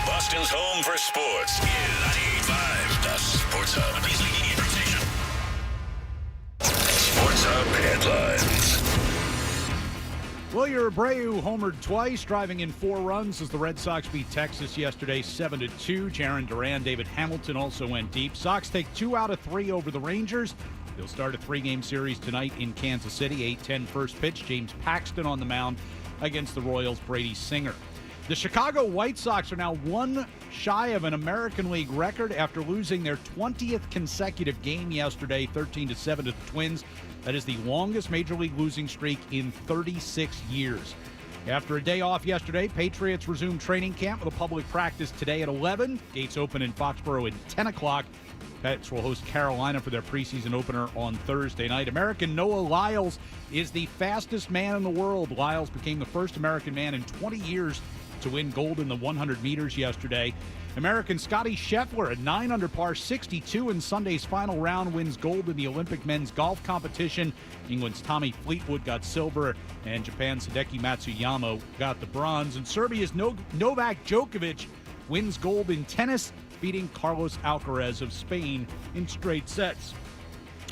Boston's home for sports is 98.5, the Sports Hub. Beasley Media Group Station. Sports Hub headlines. Wilyer Abreu homered twice, driving in 4 runs as the Red Sox beat Texas yesterday 7-2. Jarren Duran, David Hamilton also went deep. Sox take 2 out of 3 over the Rangers. They'll start a 3-game series tonight in Kansas City. 8:10 first pitch. James Paxton on the mound against the Royals' Brady Singer. The Chicago White Sox are now 1 shy of an American League record after losing their 20th consecutive game yesterday, 13-7 to the Twins. That is the longest Major League losing streak in 36 years. After a day off yesterday, Patriots resumed training camp with a public practice today at 11. Gates open in Foxborough at 10 o'clock. Pats will host Carolina for their preseason opener on Thursday night. American Noah Lyles is the fastest man in the world. Lyles became the first American man in 20 years to win gold in the 100 meters yesterday. American Scotty Scheffler at 9 under par 62 in Sunday's final round wins gold in the Olympic men's golf competition. England's Tommy Fleetwood got silver, and Japan's Hideki Matsuyama got the bronze. And Serbia's Novak Djokovic wins gold in tennis, beating Carlos Alcaraz of Spain in straight sets.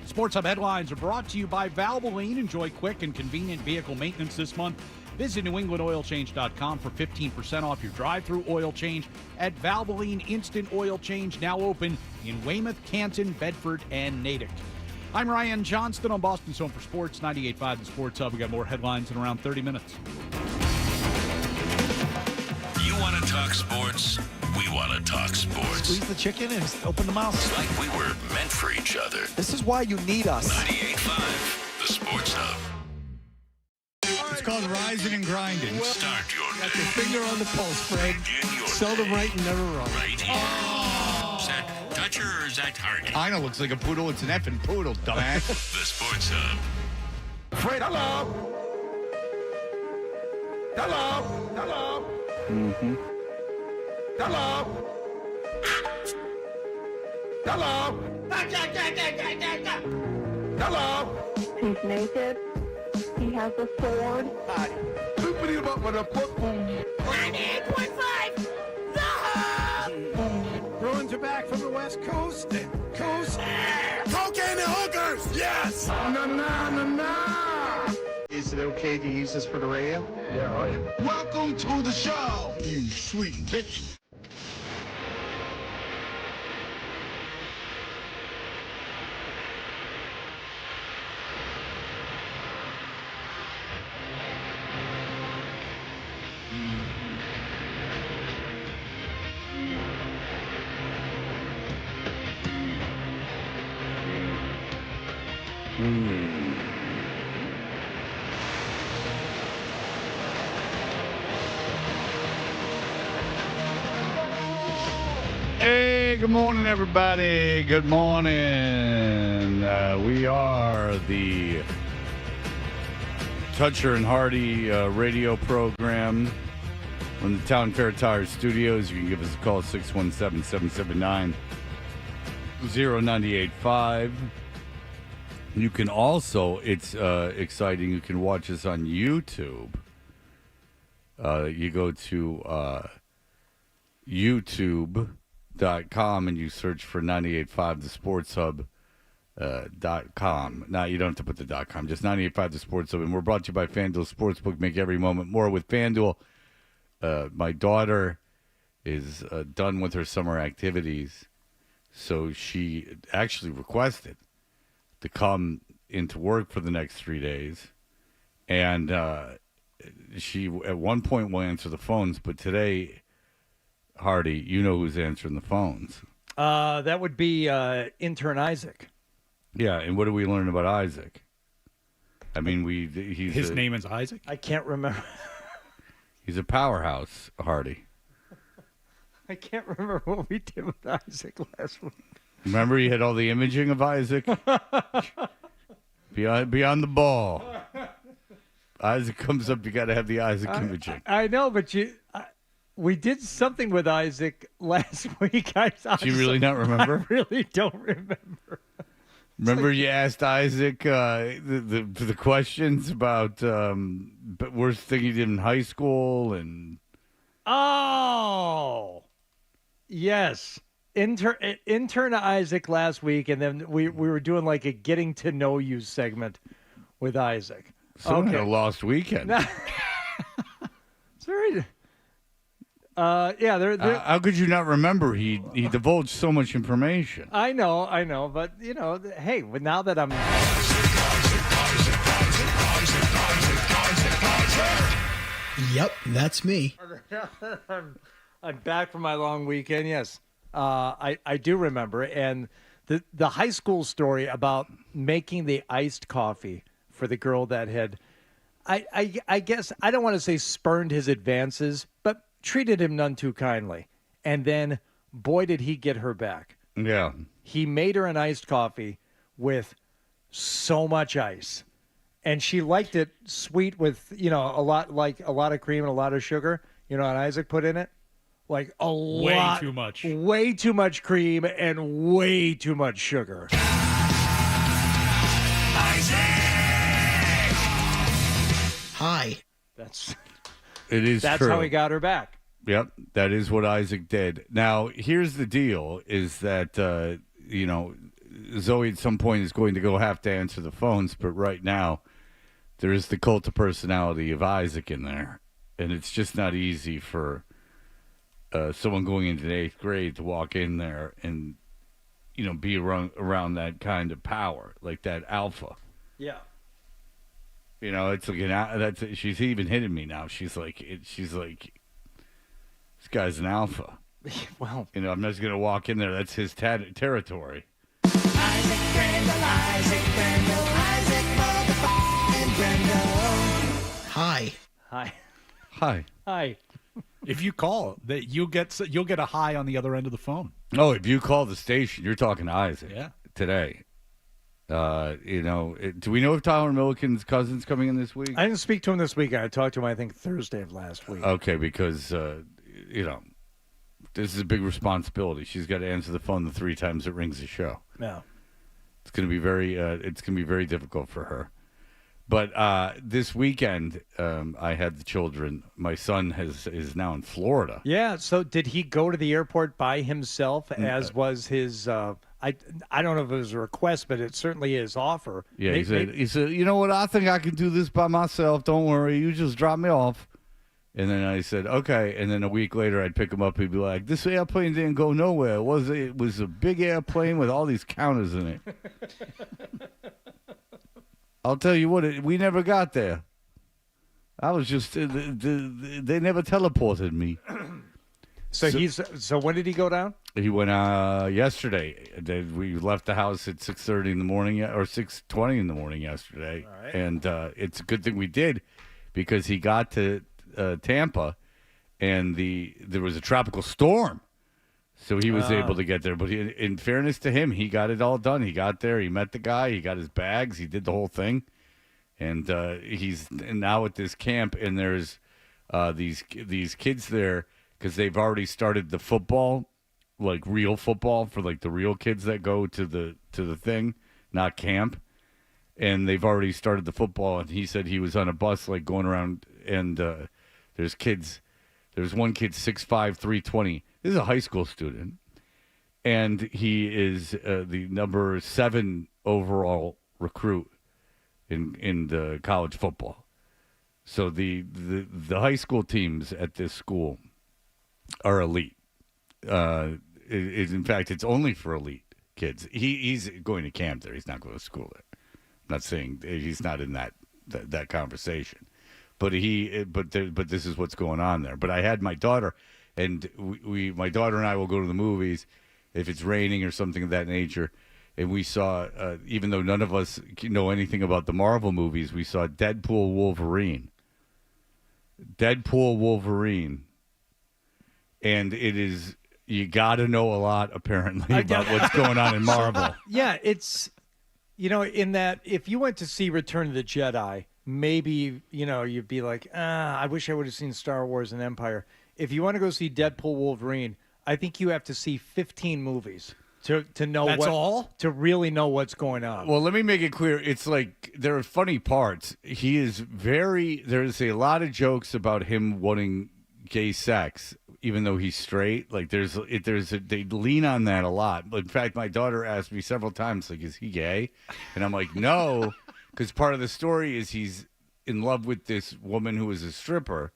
Sports Hub headlines are brought to you by Valvoline. Enjoy quick and convenient vehicle maintenance this month. Visit NewEnglandOilChange.com for 15% off your drive-through oil change at Valvoline Instant Oil Change, now open in Weymouth, Canton, Bedford, and Natick. I'm Ryan Johnston on Boston's Home for Sports, 98.5 The Sports Hub. We got more headlines in around 30 minutes. You want to talk sports? We want to talk sports. Squeeze the chicken and open the mouth. It's like we were meant for each other. This is why you need us. 98.5 The Sports Hub. It's called rising and grinding. Start your Got day. your finger on the pulse, Fred. Begin your Seldom day right and never wrong. right here. Oh. Is that Dutcher or is that Hardy? Kinda looks like a poodle. It's an effing poodle, dumbass. The Sports Hub. Fred, hello. Hello. Hello. Mm-hmm. Hello. Hello. Hello. He's naked. He has a sword. Opening him up with a football. 98.5. The Hub. Bruins are back from the West Coast. Coast. Cocaine and hookers. Yes. Na na na na. Is it okay to use this for the radio? Yeah. Welcome to the show, you sweet bitch. Hey, good morning, everybody. Good morning. We are the Toucher and Hardy radio program from the Town Fair Tire Studios. You can give us a call, 617-779-0985. You can also, it's exciting, you can watch us on YouTube. You go to YouTube.com and you search for 98.5 The Sports Hub .com. Now, you don't have to put the .com, just 98.5 The Sports Hub. And we're brought to you by FanDuel Sportsbook. Make every moment more with FanDuel. My daughter is done with her summer activities, so she actually requested to come into work for the next 3 days. And she, at one point, will answer the phones, but today, Hardy, you know who's answering the phones. That would be intern Isaac. Yeah, and what do we learn about Isaac? I mean, His name is Isaac? I can't remember. He's a powerhouse, Hardy. I can't remember what we did with Isaac last week. Remember, you had all the imaging of Isaac? Beyond the ball. Isaac comes up, you got to have the Isaac imaging. I know, but we did something with Isaac last week. Do you really not remember? I really don't remember. Remember, you asked Isaac the questions about the worst thing he did in high school, and Oh, yes. Intern Isaac last week, and then we were doing like a getting to know you segment with Isaac. Someone had a lost weekend. It's very. Yeah, they're how could you not remember? He divulged so much information. I know, but hey, now that I'm. Yep, that's me. I'm back from my long weekend. Yes, I do remember, and the high school story about making the iced coffee for the girl that had, I guess I don't want to say spurned his advances, but treated him none too kindly. And then, boy, did he get her back. Yeah. He made her an iced coffee with so much ice. And she liked it sweet with, a lot of cream and a lot of sugar. You know what Isaac put in it? Like Way too much. Way too much cream and way too much sugar. Hi. That's That's true. how he got her back. Yep, that is what Isaac did. Now, here's the deal: is that Zoe at some point is going to have to answer the phones, but right now there is the cult of personality of Isaac in there, and it's just not easy for someone going into the 8th grade to walk in there and be around that kind of power, like that alpha. Yeah. It's like she's even hitting me now. She's like, this guy's an alpha. Well, I'm just going to walk in there. That's his territory. Isaac Brendel, motherfucking Brendel. Hi. Hi. If you call, that you'll get a high on the other end of the phone. Oh, if you call the station, you're talking to Isaac. Yeah. Today. Do we know if Tyler Milliken's cousin's coming in this week? I didn't speak to him this week. I talked to him, I think, Thursday of last week. Okay, because this is a big responsibility. She's got to answer the phone the 3 times it rings the show. Yeah. It's going to be very difficult for her. But this weekend, I had the children. My son is now in Florida. Yeah. So did he go to the airport by himself, as was his? I don't know if it was a request, but it certainly is offer. Yeah, he said, you know what? I think I can do this by myself. Don't worry. You just drop me off. And then I said, okay. And then a week later, I'd pick him up. He'd be like, this airplane didn't go nowhere. It was a big airplane with all these counters in it. I'll tell you what, we never got there. I was just, they never teleported me. So when did he go down? He went yesterday. We left the house at 6:30 in the morning, or 6:20 in the morning yesterday. All right. And it's a good thing we did, because he got to Tampa, and there was a tropical storm. So he was able to get there. But in fairness to him, he got it all done. He got there. He met the guy. He got his bags. He did the whole thing. And he's now at this camp, and there's these kids there, because they've already started the football, like real football for like the real kids that go to the thing, not camp. And they've already started the football. And he said he was on a bus, like going around, and there's kids. There's one kid, 6'5", 320. This is a high school student, and he is the number 7 overall recruit in the college football. So the high school teams at this school are elite. In fact, it's only for elite kids. He's going to camp there. He's not going to school there. I'm not saying he's not in that conversation, but this is what's going on there. But I had my daughter. And my daughter and I will go to the movies if it's raining or something of that nature. And we saw, even though none of us know anything about the Marvel movies, we saw Deadpool Wolverine. And it is, you got to know a lot, apparently, about what's going on in Marvel. Yeah, it's, in that if you went to see Return of the Jedi, maybe, you'd be like, I wish I would have seen Star Wars and Empire. If you want to go see Deadpool Wolverine, I think you have to see 15 movies to know to really know what's going on. Well, let me make it clear. It's like there are funny parts. There's a lot of jokes about him wanting gay sex, even though he's straight. Like they lean on that a lot. In fact, my daughter asked me several times, like, is he gay? And I'm like, no, because part of the story is he's in love with this woman who is a stripper,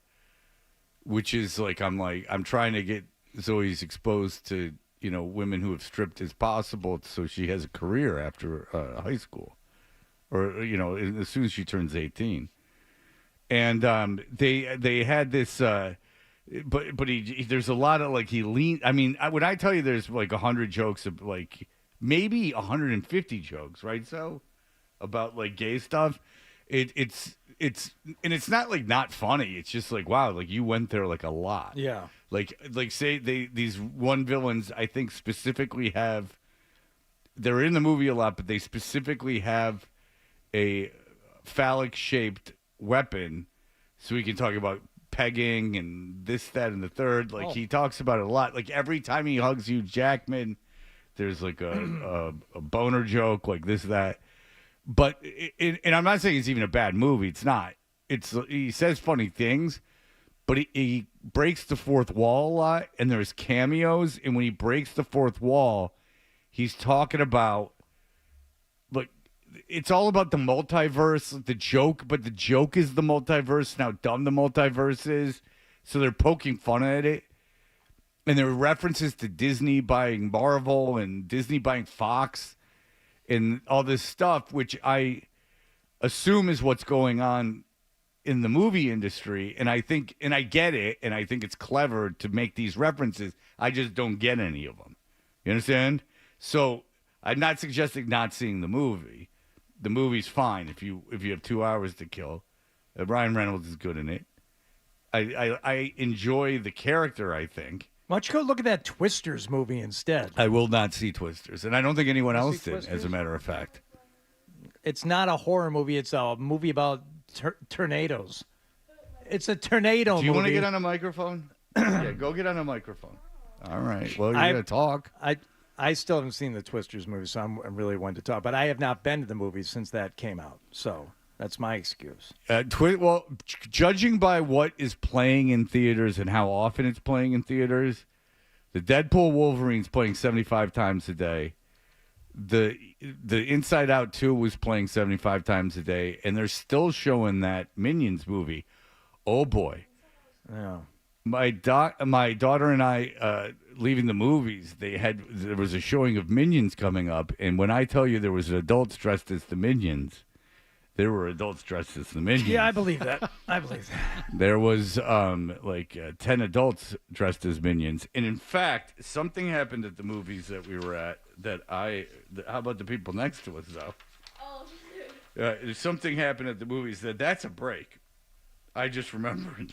which is I'm trying to get Zoe's exposed to, women who have stripped as possible so she has a career after high school or, as soon as she turns 18. And they had this, but he there's a lot of he lean. I mean, when I tell you there's 100 jokes of maybe 150 jokes, right? So about gay stuff, it's not not funny. It's just wow, you went there a lot. Yeah. Say these one villains I think specifically have. They're in the movie a lot, but they specifically have a phallic shaped weapon, so we can talk about pegging and this, that, and the third. He talks about it a lot. Every time he hugs Hugh Jackman, there's a boner joke, this, that. But and I'm not saying it's even a bad movie. It's not. He says funny things, but he breaks the fourth wall a lot, and there's cameos. And when he breaks the fourth wall, he's talking about it's all about the multiverse, the joke, but the joke is the multiverse and how dumb the multiverse is. So they're poking fun at it. And there are references to Disney buying Marvel and Disney buying Fox and all this stuff, which I assume is what's going on in the movie industry. And I think, and I get it, and I think it's clever to make these references. I just don't get any of them. You understand? So I'm not suggesting not seeing the movie. The movie's fine if you have 2 hours to kill. Ryan Reynolds is good in it. I enjoy the character, I think. Why don't you go look at that Twisters movie instead? I will not see Twisters, and I don't think anyone else did, Twisters? as a matter of fact. It's not a horror movie. It's a movie about tornadoes. It's a tornado movie. Do you want to get on a microphone? Yeah, go get on a microphone. All right. Well, you're going to talk. I still haven't seen the Twisters movie, so I'm really one to talk. But I have not been to the movie since that came out, so that's my excuse. Judging by what is playing in theaters and how often it's playing in theaters, the Deadpool Wolverine's playing 75 times a day. The Inside Out 2 was playing 75 times a day, and they're still showing that Minions movie. Oh boy. Yeah. My daughter and I leaving the movies, there was a showing of Minions coming up, and when I tell you there was adults dressed as the Minions, there were adults dressed as the Minions. Yeah, I believe that. I believe that. There was 10 adults dressed as Minions, and in fact, something happened at the movies that we were at how about the people next to us though? Oh, something happened at the movies that's a break. I just remembered.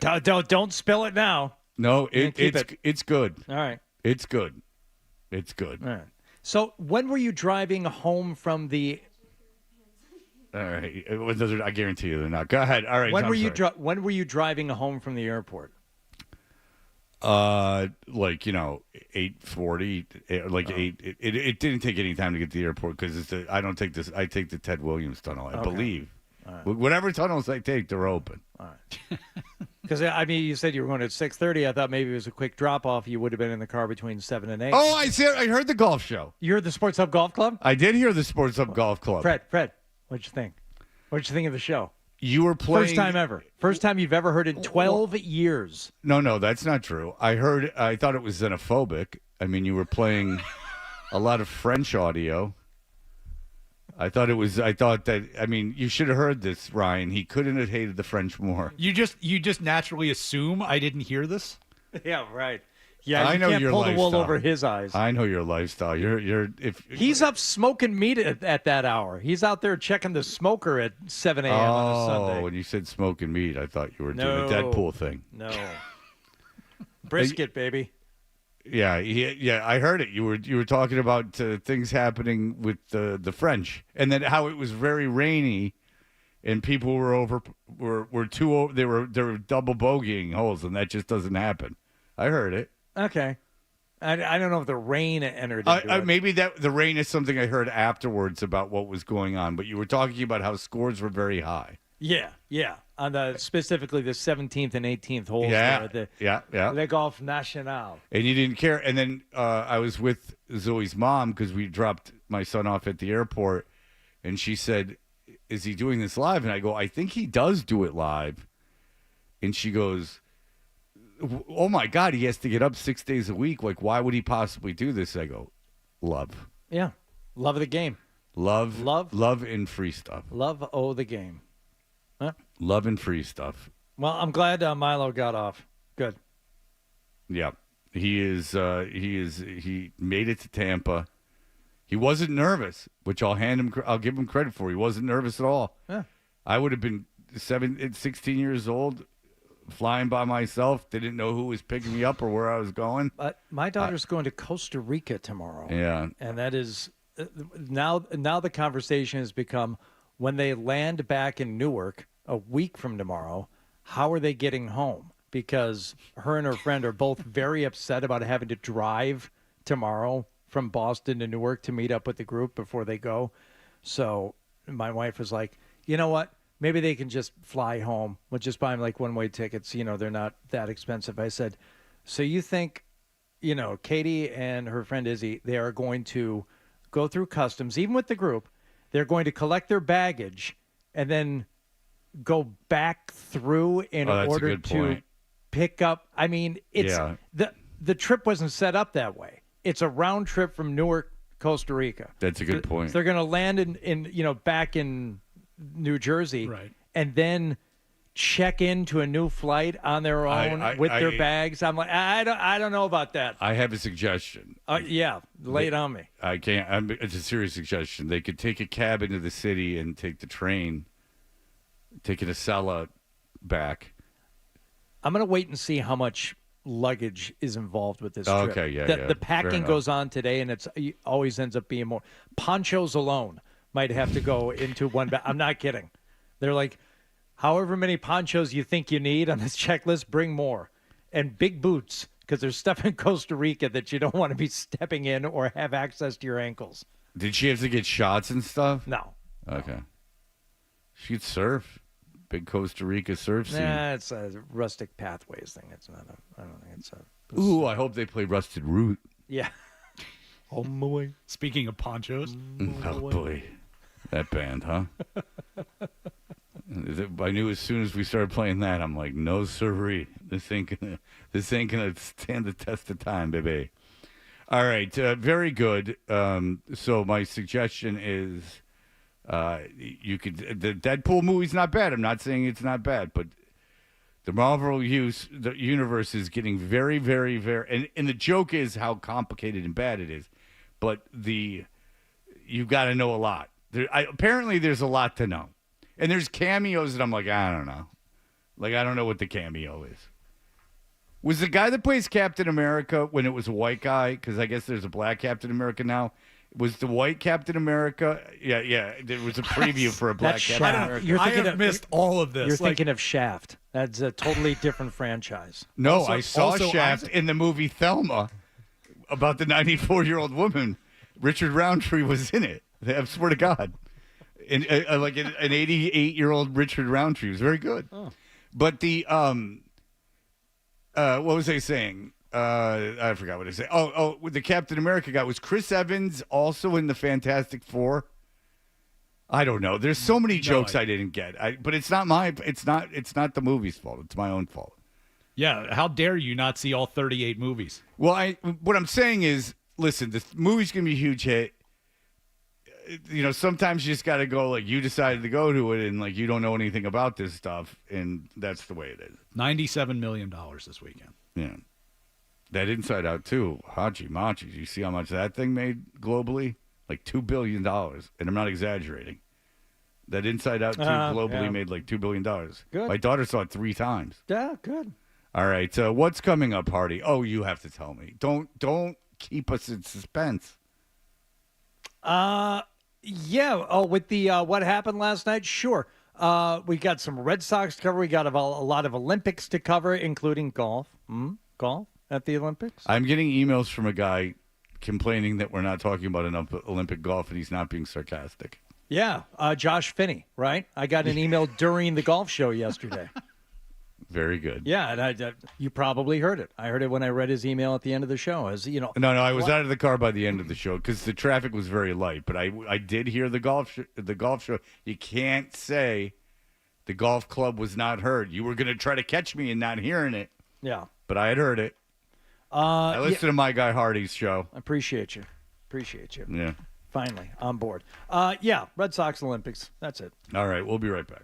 Don't spill it now. No, it's good. All right. It's good. It's good. All right. So when were you driving home from the? All right. I guarantee you they're not. Go ahead. All right. When were you driving home from the airport? 8:40. It didn't take any time to get to the airport because I take the Ted Williams tunnel. I believe. Right. Whatever tunnels I take, they're open. All right. Because you said you were going at 6:30. I thought maybe it was a quick drop off. You would have been in the car between 7 and 8. Oh, I heard the golf show. You heard the Sports Hub Golf Club? I did hear the Sports Hub Golf Club. Fred, what'd you think? What'd you think of the show? You were playing. First time ever. First time you've ever heard in 12 years. No, that's not true. I thought it was xenophobic. I mean, you were playing a lot of French audio. You should have heard this, Ryan. He couldn't have hated the French more. You just naturally assume I didn't hear this? Yeah, right. Yeah, I know can't your pull lifestyle. the wool over his eyes. I know your lifestyle. He's up smoking meat at that hour. He's out there checking the smoker at 7 a.m. on a Sunday. Oh, when you said smoking meat, I thought you were doing a Deadpool thing. No. Brisket, baby. Yeah, I heard it. You were talking about things happening with the French, and then how it was very rainy, and people were they were double bogeying holes, and that just doesn't happen. I heard it. Okay, I don't know if the rain entered into it. Maybe that the rain is something I heard afterwards about what was going on, but you were talking about how scores were very high. Yeah. On the specifically the 17th and 18th holes. Yeah, there, yeah. Le Golf National. And you didn't care. And then I was with Zoe's mom because we dropped my son off at the airport, and she said, "Is he doing this live?" And I go, "I think he does do it live." And she goes, "Oh my God, he has to get up 6 days a week. Like, why would he possibly do this?" I go, "Love, Yeah, love of the game. love, and free stuff. Love the game. Huh? Love and free stuff." Well, I'm glad Milo got off. Good. Yeah, he made it to Tampa. He wasn't nervous, which I'll give him credit for. He wasn't nervous at all. Yeah. I would have been 16 years old, flying by myself, didn't know who was picking me up or where I was going. But my daughter's going to Costa Rica tomorrow. Yeah. And that is now the conversation has become when they land back in Newark a week from tomorrow, how are they getting home? Because her and her friend are both very upset about having to drive tomorrow from Boston to Newark to meet up with the group before they go. So my wife was like, you know what? Maybe they can just fly home. We'll just buy them like one-way tickets. You know, they're not that expensive. I said, so you think, you know, Katie and her friend Izzy, they are going to go through customs, even with the group. They're going to collect their baggage and then go back through in order to pick up. I mean, it's the trip wasn't set up that way. It's a round trip from Newark, Costa Rica. That's a good point. So they're going to land in back in New Jersey, right, and then check into a new flight on their own with their bags. I'm like, I don't know about that. I have a suggestion. Yeah, lay it on me. I can't. It's a serious suggestion. They could take a cab into the city and take the train, take an Acela back. I'm going to wait and see how much luggage is involved with this trip. Okay, yeah. The packing goes on today, and it always ends up being more. Ponchos alone might have to go into one bag. I'm not kidding. They're like, however many ponchos you think you need on this checklist, bring more. And big boots, because there's stuff in Costa Rica that you don't want to be stepping in or have access to your ankles. Did she have to get shots and stuff? No. Okay. She could surf. Big Costa Rica surf scene. Nah, it's a rustic pathways thing. It's not I don't think it's a. Ooh, I hope they play Rusted Root. Yeah. Oh, boy. Speaking of ponchos. Oh, boy. That band, huh? I knew as soon as we started playing that, I'm like, no siree. This ain't gonna stand the test of time, baby. All right, very good. So my suggestion is, the Deadpool movie's not bad. I'm not saying it's not bad, but the Marvel universe is getting very, very, very, and the joke is how complicated and bad it is. But you've got to know a lot. Apparently, there's a lot to know. And there's cameos that I'm like, I don't know. Like, I don't know what the cameo is. Was the guy that plays Captain America when it was a white guy? Because I guess there's a black Captain America now. Was the white Captain America? Yeah. There was a preview for a black Captain America. I have missed all of this. You're thinking of Shaft. That's a totally different franchise. No, I saw Shaft in the movie Thelma about the 94-year-old woman. Richard Roundtree was in it. I swear to God. Like an 88-year-old Richard Roundtree. It was very good. Oh. But the what was I saying? I forgot what I said. Oh, with the Captain America guy, was Chris Evans also in the Fantastic Four? I don't know. There's so many jokes I didn't get. But it's not the movie's fault. It's my own fault. Yeah, how dare you not see all 38 movies? Well, what I'm saying is, listen, this movie's going to be a huge hit. You know, sometimes you just got to go, like, you decided to go to it, and, like, you don't know anything about this stuff, and that's the way it is. $97 million this weekend. Yeah. That Inside Out 2, Hachi Machi, you see how much that thing made globally? Like $2 billion, and I'm not exaggerating. That Inside Out 2 globally made like $2 billion. Good. My daughter saw it 3 times. Yeah, good. All right, what's coming up, Hardy? Oh, you have to tell me. Don't keep us in suspense. Yeah. Oh, with the what happened last night? Sure. We got some Red Sox to cover. We got a lot of Olympics to cover, including golf. Golf at the Olympics. I'm getting emails from a guy complaining that we're not talking about enough Olympic golf, and he's not being sarcastic. Yeah, Josh Finney, right? I got an email during the golf show yesterday. Very good. Yeah, and you probably heard it. I heard it when I read his email at the end of the show. As you know, No, I was out of the car by the end of the show because the traffic was very light. But I did hear the golf show. You can't say the golf club was not heard. You were going to try to catch me in not hearing it. Yeah, but I had heard it. I listened to my guy Hardy's show. I appreciate you. Yeah. Finally on board. Yeah, Red Sox Olympics. That's it. All right, we'll be right back.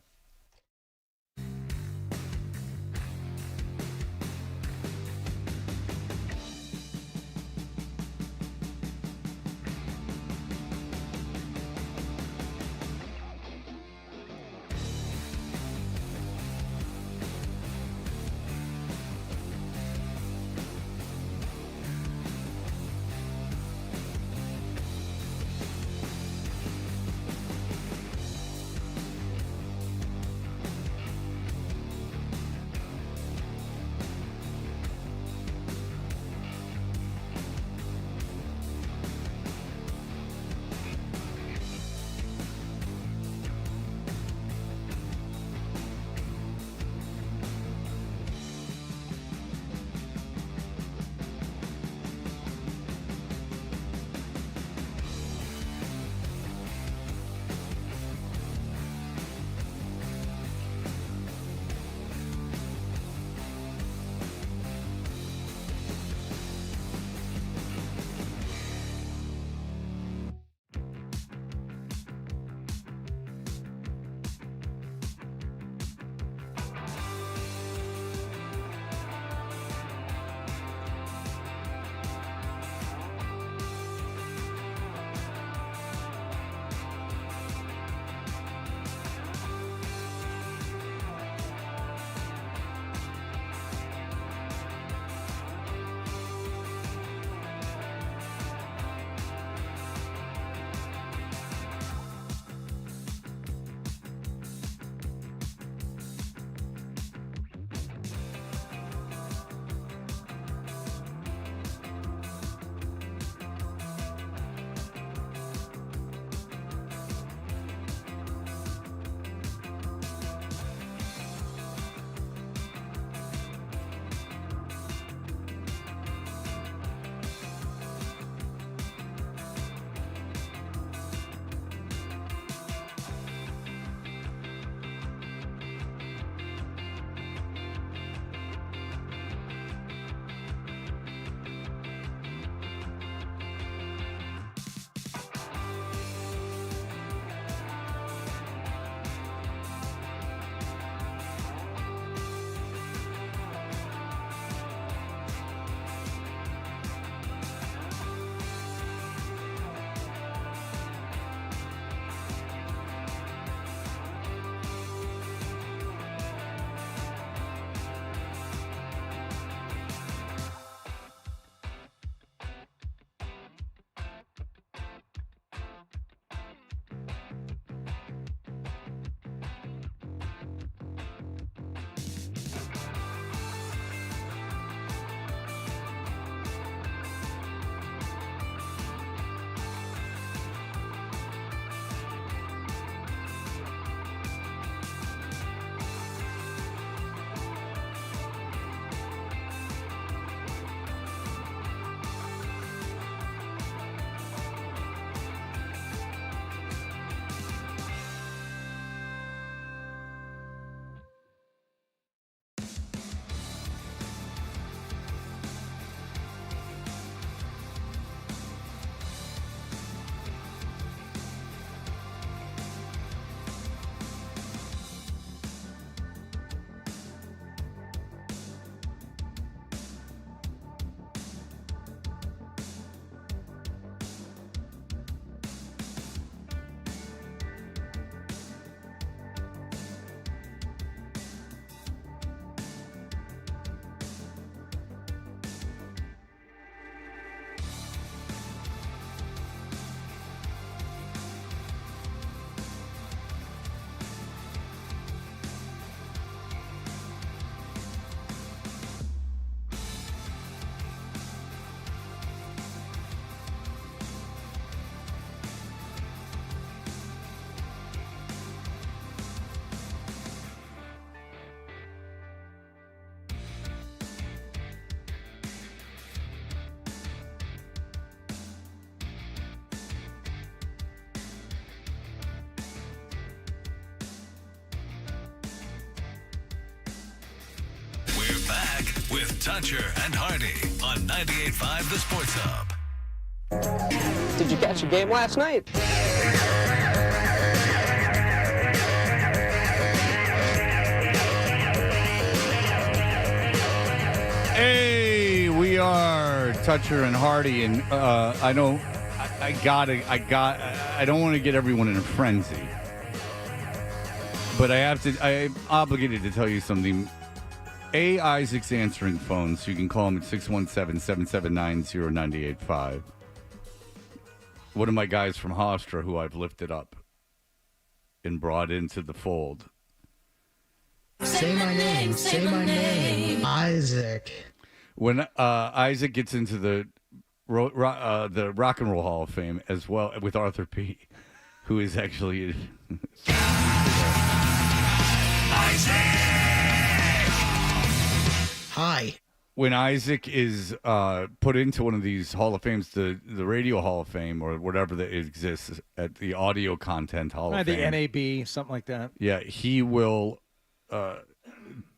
with Toucher and Hardy on 98.5 The Sports Hub. Did you catch the game last night? Hey, we are Toucher and Hardy, and I don't want to get everyone in a frenzy, but I'm obligated to tell you something. Isaac's answering phones, so you can call him at 617-779-0985. One of my guys from Hofstra who I've lifted up and brought into the fold. Say my name. Say my name. Isaac. When Isaac gets into the Rock and Roll Hall of Fame as well with Arthur P., who is actually Hi. when Isaac is put into one of these Hall of Fames, the Radio Hall of Fame or whatever that exists at the Audio Content Hall of The Fame. NAB, something like that. Yeah, he will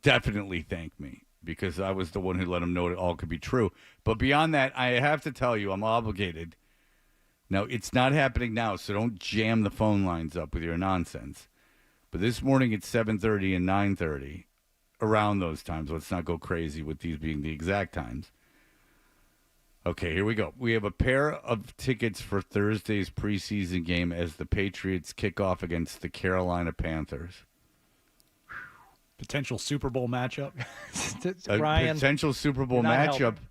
definitely thank me because I was the one who let him know it all could be true. But beyond that, I have to tell you, I'm obligated. Now, it's not happening now, so don't jam the phone lines up with your nonsense. But this morning at 7:30 and 9:30, around those times, let's not go crazy with these being the exact times. Okay, here we go. We have a pair of tickets for Thursday's preseason game as the Patriots kick off against the Carolina Panthers. Potential Super Bowl matchup. Ryan, potential Super Bowl you're not matchup. helping.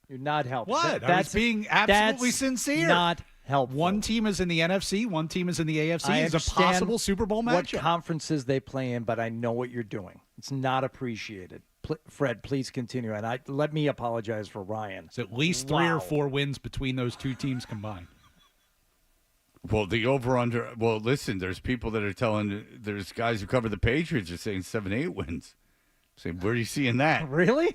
You're not helping. What? I was being absolutely that's sincere. Not helpful. One team is in the NFC, one team is in the AFC. I It's a understand possible Super Bowl what matchup. conferences they play in, but I know what you're doing. It's not appreciated. Fred, please continue. And let me apologize for Ryan. It's at least 3 or 4 wins between those two teams combined. Well, the over-under... Well, listen, there's people that are telling... There's guys who cover the Patriots are saying 7-8 wins. Saying, where are you seeing that? Really?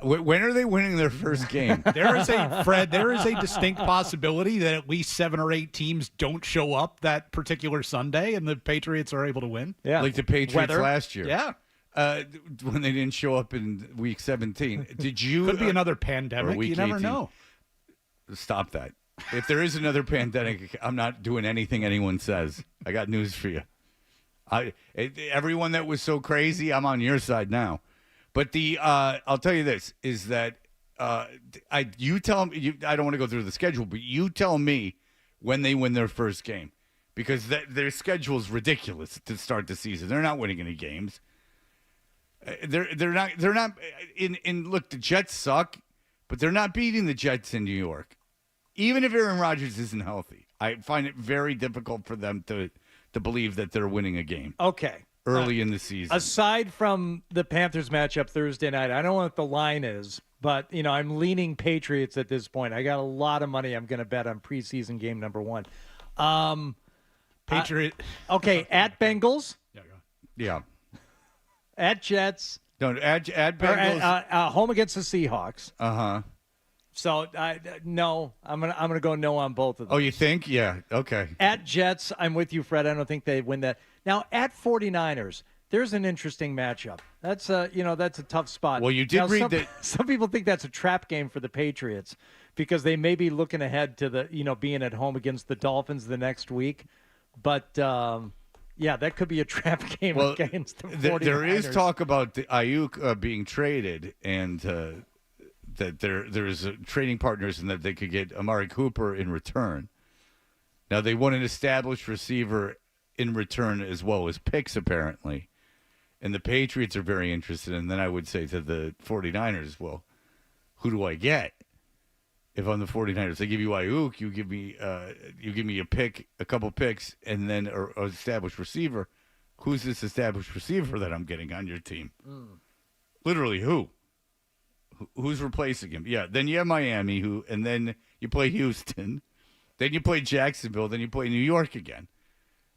When are they winning their first game? There is a distinct possibility that at least 7 or 8 teams don't show up that particular Sunday, and the Patriots are able to win. Yeah. Like the Patriots last year. Yeah. When they didn't show up in week 17. Did you... Could be another pandemic. week You never 18. know. Stop that. If there is another pandemic, I'm not doing anything anyone says. I got news for you. Everyone that was so crazy, I'm on your side now. But I'll tell you this, is that you tell me, I don't want to go through the schedule, but you tell me when they win their first game. Because their schedule is ridiculous to start the season. They're not winning any games. They're not look, the Jets suck, but they're not beating the Jets in New York. Even if Aaron Rodgers isn't healthy, I find it very difficult for them to believe that they're winning a game. Okay. Early in the season. Aside from the Panthers matchup Thursday night, I don't know what the line is, but I'm leaning Patriots at this point. I got a lot of money I'm going to bet on preseason game number 1. Patriot. Okay, at Bengals. Yeah. At Jets. No, at Bengals. Home against the Seahawks. Uh-huh. So no, I'm gonna go no on both of them. Oh, you think? Yeah. Okay. At Jets, I'm with you, Fred. I don't think they win that. Now at 49ers, there's an interesting matchup. That's that's a tough spot. Well, you did read that some people think that's a trap game for the Patriots because they may be looking ahead to the being at home against the Dolphins the next week, but yeah, that could be a trap game against the 49ers. There is talk about the Ayuk being traded and. That there's trading partners and that they could get Amari Cooper in return. Now, they want an established receiver in return as well as picks, apparently. And the Patriots are very interested. And then I would say to the 49ers, well, who do I get? If I'm the 49ers, they give you Ayuk, you give me a pick, a couple picks, and then an established receiver. Who's this established receiver that I'm getting on your team? Literally, who? Who's replacing him? Yeah, then you have Miami, and then you play Houston. Then you play Jacksonville. Then you play New York again.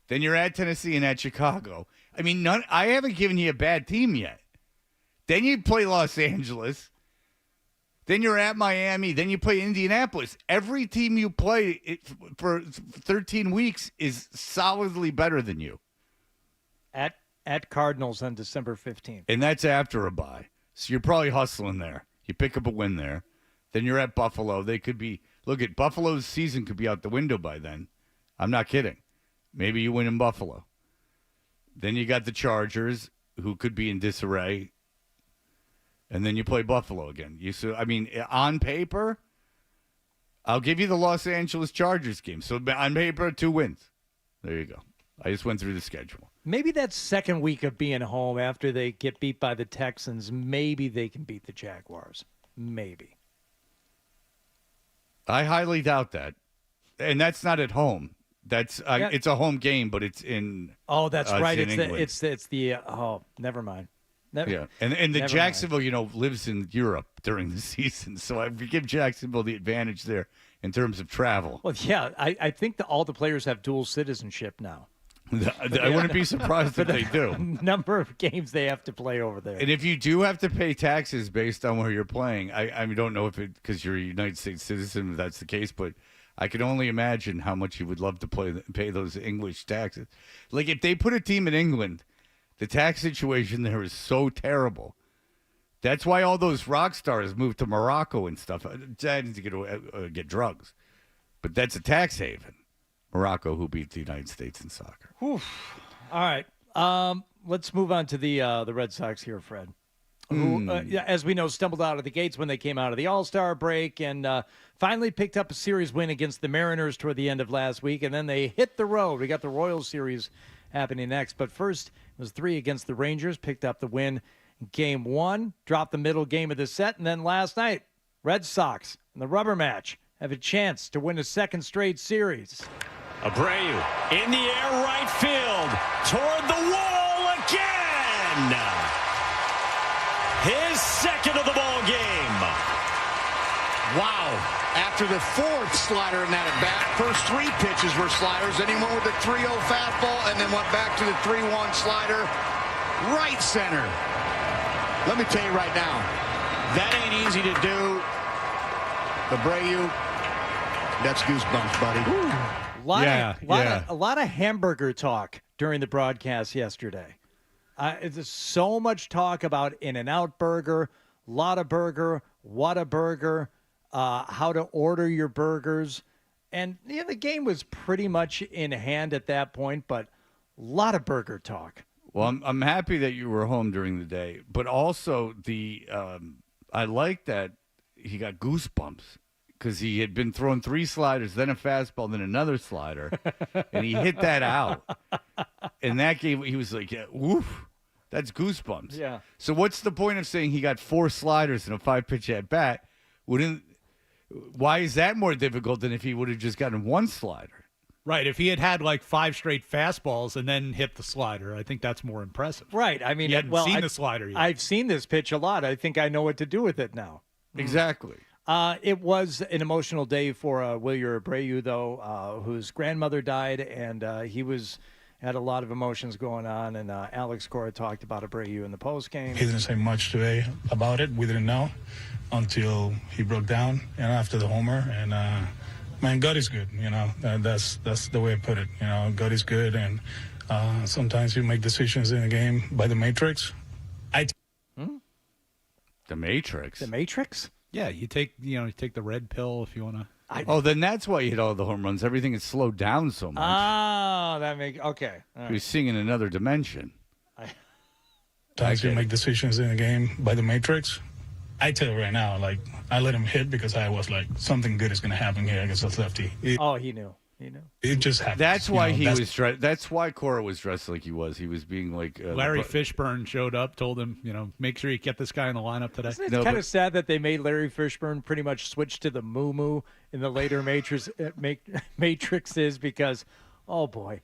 Then you're at Tennessee and at Chicago. I mean, I haven't given you a bad team yet. Then you play Los Angeles. Then you're at Miami. Then you play Indianapolis. Every team you play for 13 weeks is solidly better than you. At Cardinals on December 15th. And that's after a bye. So you're probably hustling there. You pick up a win there. Then you're at Buffalo. They could be, look at Buffalo's season could be out the window by then. I'm not kidding. Maybe you win in Buffalo. Then you got the Chargers, who could be in disarray. And then you play Buffalo again. On paper, I'll give you the Los Angeles Chargers game. So on paper, 2 wins. There you go. I just went through the schedule. Maybe that second week of being home after they get beat by the Texans, maybe they can beat the Jaguars. Maybe. I highly doubt that. And that's not at home. It's a home game, but it's in. Oh, that's right. It's Never mind. And the Jacksonville, lives in Europe during the season, so I give Jacksonville the advantage there in terms of travel. Well, yeah, I think that all the players have dual citizenship now. I wouldn't be surprised if they do. Number of games they have to play over there. And if you do have to pay taxes based on where you're playing, I don't know if because you're a United States citizen, if that's the case, but I can only imagine how much you would love to pay those English taxes. Like if they put a team in England, the tax situation there is so terrible. That's why all those rock stars move to Morocco and stuff. To get drugs, but that's a tax haven. Morocco, who beat the United States in soccer. All right, let's move on to the Red Sox here, Fred. Who, as we know, stumbled out of the gates when they came out of the All-Star break and finally picked up a series win against the Mariners toward the end of last week, and then they hit the road. We got the Royals series happening next, but first it was 3 against the Rangers, picked up the win in Game 1, dropped the middle game of the set, and then last night, Red Sox in the rubber match have a chance to win a second straight series. Abreu in the air, right field, toward the wall again. His second of the ball game. Wow. After the 4th slider in that at bat, first 3 pitches were sliders. Then he went with the 3-0 fastball and then went back to the 3-1 slider. Right center. Let me tell you right now, that ain't easy to do. Abreu, that's goosebumps, buddy. A lot of hamburger talk during the broadcast yesterday. There's so much talk about In-N-Out Burger, lot of burger, what a burger, how to order your burgers. And the game was pretty much in hand at that point, but a lot of burger talk. Well, I'm happy that you were home during the day, but also I like that he got goosebumps because he had been throwing 3 sliders, then a fastball, then another slider, and he hit that out. And that game, he was like, woof, that's goosebumps. Yeah. So what's the point of saying he got 4 sliders in a 5-pitch at bat? Why is that more difficult than if he would have just gotten 1 slider? Right. If he had like 5 straight fastballs and then hit the slider, I think that's more impressive. Right. I mean, you hadn't seen the slider yet. I've seen this pitch a lot. I think I know what to do with it now. Exactly. It was an emotional day for Wilyer Abreu, though, whose grandmother died, and he had a lot of emotions going on. And Alex Cora talked about Abreu in the postgame. He didn't say much today about it. We didn't know until he broke down and after the homer. And man, God is good. That's the way I put it. God is good, and sometimes you make decisions in a game by the Matrix. The Matrix. The Matrix? Yeah, you take the red pill if you want to. Then that's why you hit all the home runs. Everything is slowed down so much. Okay. All right. You're seeing in another dimension. Sometimes you make decisions in a game by the Matrix. I tell you right now, I let him hit because I was like, something good is going to happen here against the lefty. He knew. It just happened. That's why was dressed. That's why Cora was dressed like he was. He was being like Larry Fishburne showed up, told him, make sure you get this guy in the lineup today. Isn't it kind of sad that they made Larry Fishburne pretty much switch to the moo in the later Matrixes because, oh boy.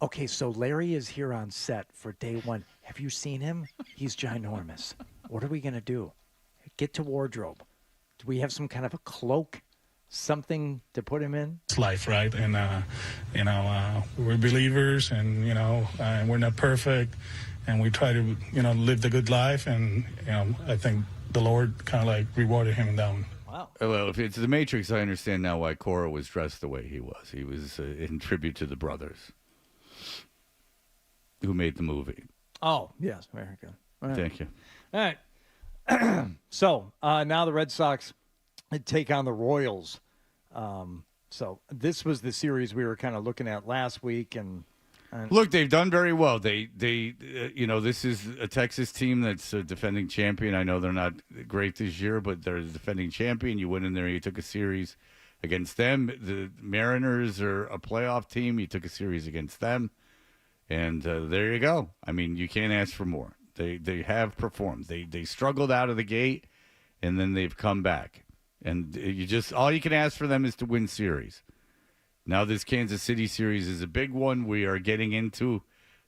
Okay, so Larry is here on set for day 1. Have you seen him? He's ginormous. What are we going to do? Get to wardrobe. Do we have some kind of a cloak? Something to put him in? It's life, right? And, we're believers and, we're not perfect. And we try to, live the good life. And, I think the Lord kind of rewarded him in that one. Wow. Well, if it's the Matrix, I understand now why Cora was dressed the way he was. He was in tribute to the brothers who made the movie. Oh, yes. Very good. All right. Thank you. All right. So now the Red Sox take on the Royals. So this was the series we were kind of looking at last week, and look, they've done very well. They this is a Texas team that's a defending champion. I know they're not great this year, but they're a defending champion. You went in there, you took a series against them. The Mariners are a playoff team. You took a series against them, and there you go. I mean, you can't ask for more. They have performed. They struggled out of the gate, and then they've come back. And all you can ask for them is to win series. Now this Kansas City series is a big one. We are getting into.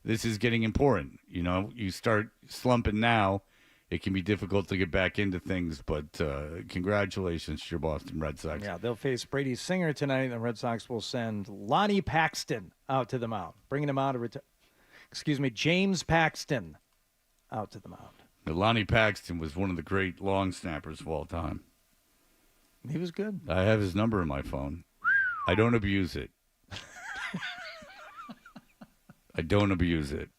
This is getting important. You start slumping now, it can be difficult to get back into things. But congratulations to your Boston Red Sox. Yeah, they'll face Brady Singer tonight, and the Red Sox will send Lonnie Paxton out to the mound, bringing him out of James Paxton out to the mound. Lonnie Paxton was one of the great long snappers of all time. He was good. I have his number in my phone. I don't abuse it. I don't abuse it.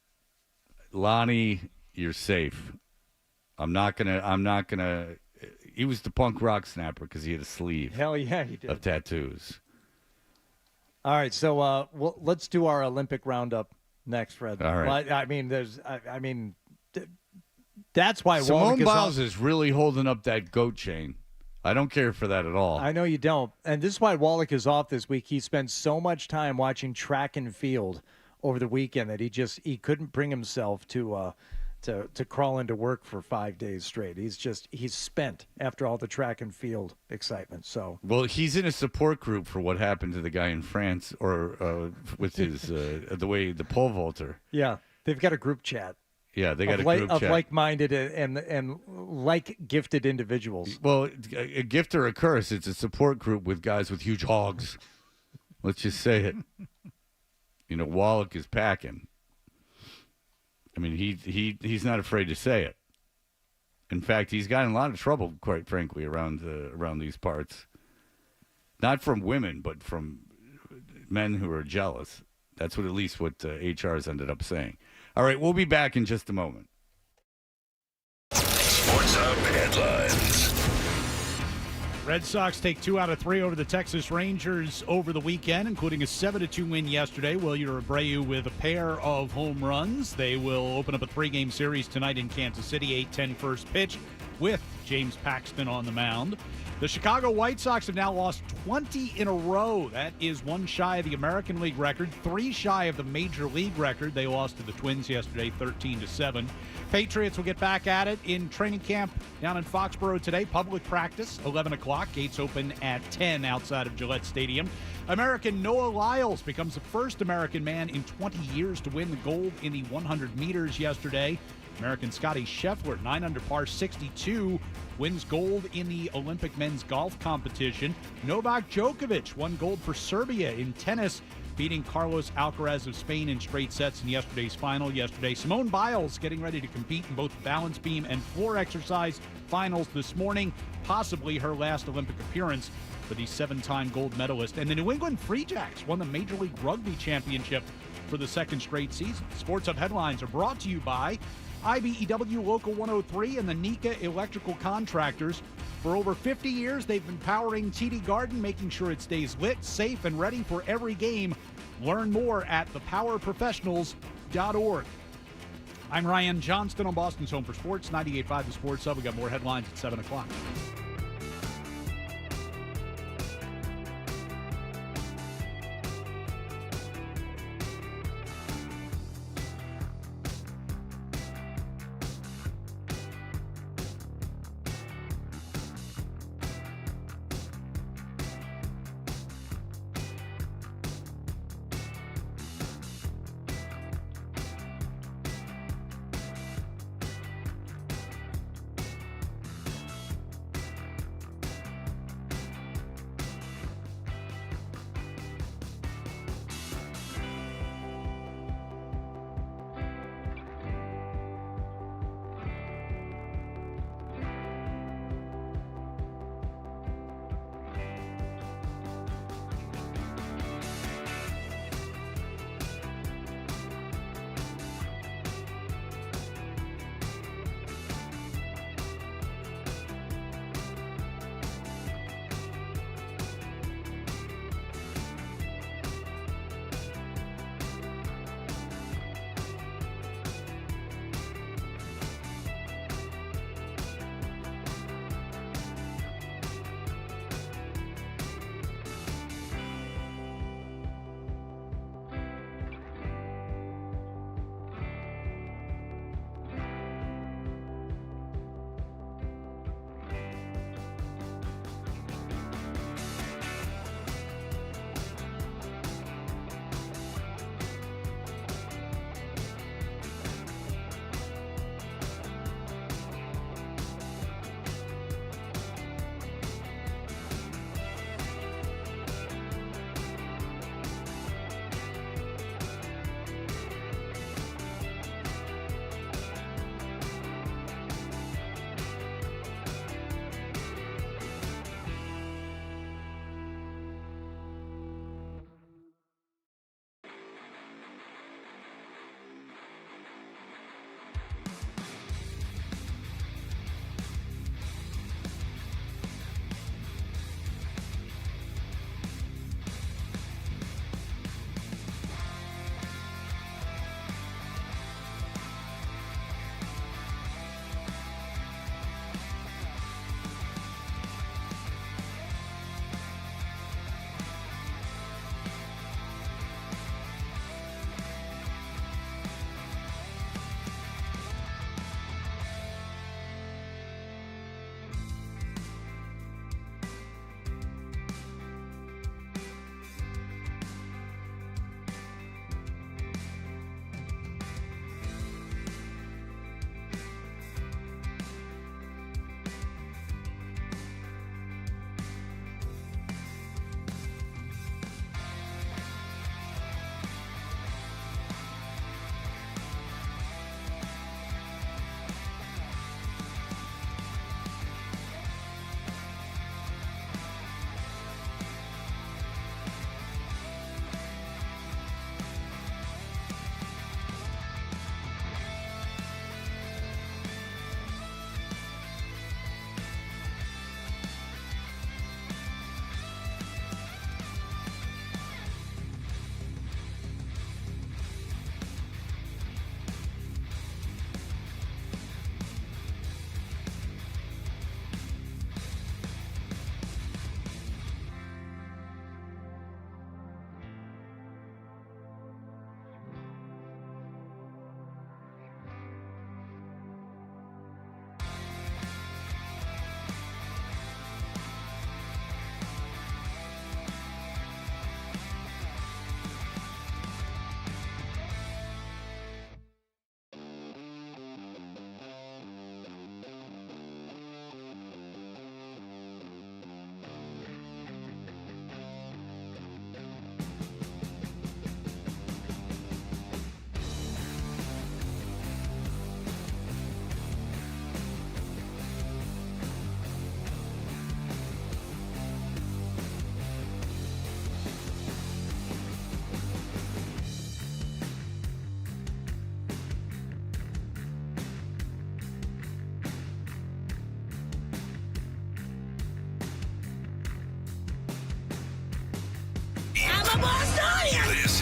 Lonnie, you're safe. I'm not gonna. He was the punk rock snapper because he had a sleeve. Hell yeah, he did. Of tattoos. All right, so let's do our Olympic roundup next, Fred. All right. That's why Simone Biles is really holding up that goat chain. I don't care for that at all. I know you don't. And this is why Wallach is off this week. He spent so much time watching track and field over the weekend that he couldn't bring himself to crawl into work for 5 days straight. He's spent after all the track and field excitement. So well, he's in a support group for what happened to the guy in France, or with his the pole vaulter. Yeah, they've got a group chat. Yeah, they got a group chat of like-minded and like-gifted individuals. Well, a gift or a curse. It's a support group with guys with huge hogs. Let's just say it. Wallach is packing. I mean, he's not afraid to say it. In fact, he's gotten a lot of trouble, quite frankly, around these parts. Not from women, but from men who are jealous. That's what HR has ended up saying. All right, we'll be back in just a moment. Sports Hub headlines. Red Sox take 2 out of 3 over the Texas Rangers over the weekend, including a 7-2 win yesterday. Wilyer Abreu with a pair of home runs. They will open up a 3-game series tonight in Kansas City, 8-10 first pitch with James Paxton on the mound. The Chicago White Sox have now lost 20 in a row. That is 1 shy of the American League record, 3 shy of the Major League record. They lost to the Twins yesterday, 13-7. Patriots will get back at it in training camp down in Foxborough today. Public practice, 11 o'clock. Gates open at 10 outside of Gillette Stadium. American Noah Lyles becomes the first American man in 20 years to win the gold in the 100 meters yesterday. American Scotty Scheffler, 9 under par 62, wins gold in the Olympic men's golf competition. Novak Djokovic won gold for Serbia in tennis, beating Carlos Alcaraz of Spain in straight sets in yesterday's final. Simone Biles getting ready to compete in both balance beam and floor exercise finals this morning, possibly her last Olympic appearance for the 7-time gold medalist. And the New England Free Jacks won the Major League Rugby Championship for the 2nd straight season. Sports Hub headlines are brought to you by IBEW Local 103 and the Nika Electrical Contractors. For over 50 years, they've been powering TD Garden, making sure it stays lit, safe, and ready for every game. Learn more at thepowerprofessionals.org. I'm Ryan Johnston on Boston's Home for Sports, 98.5 The Sports Hub. We got more headlines at 7 o'clock.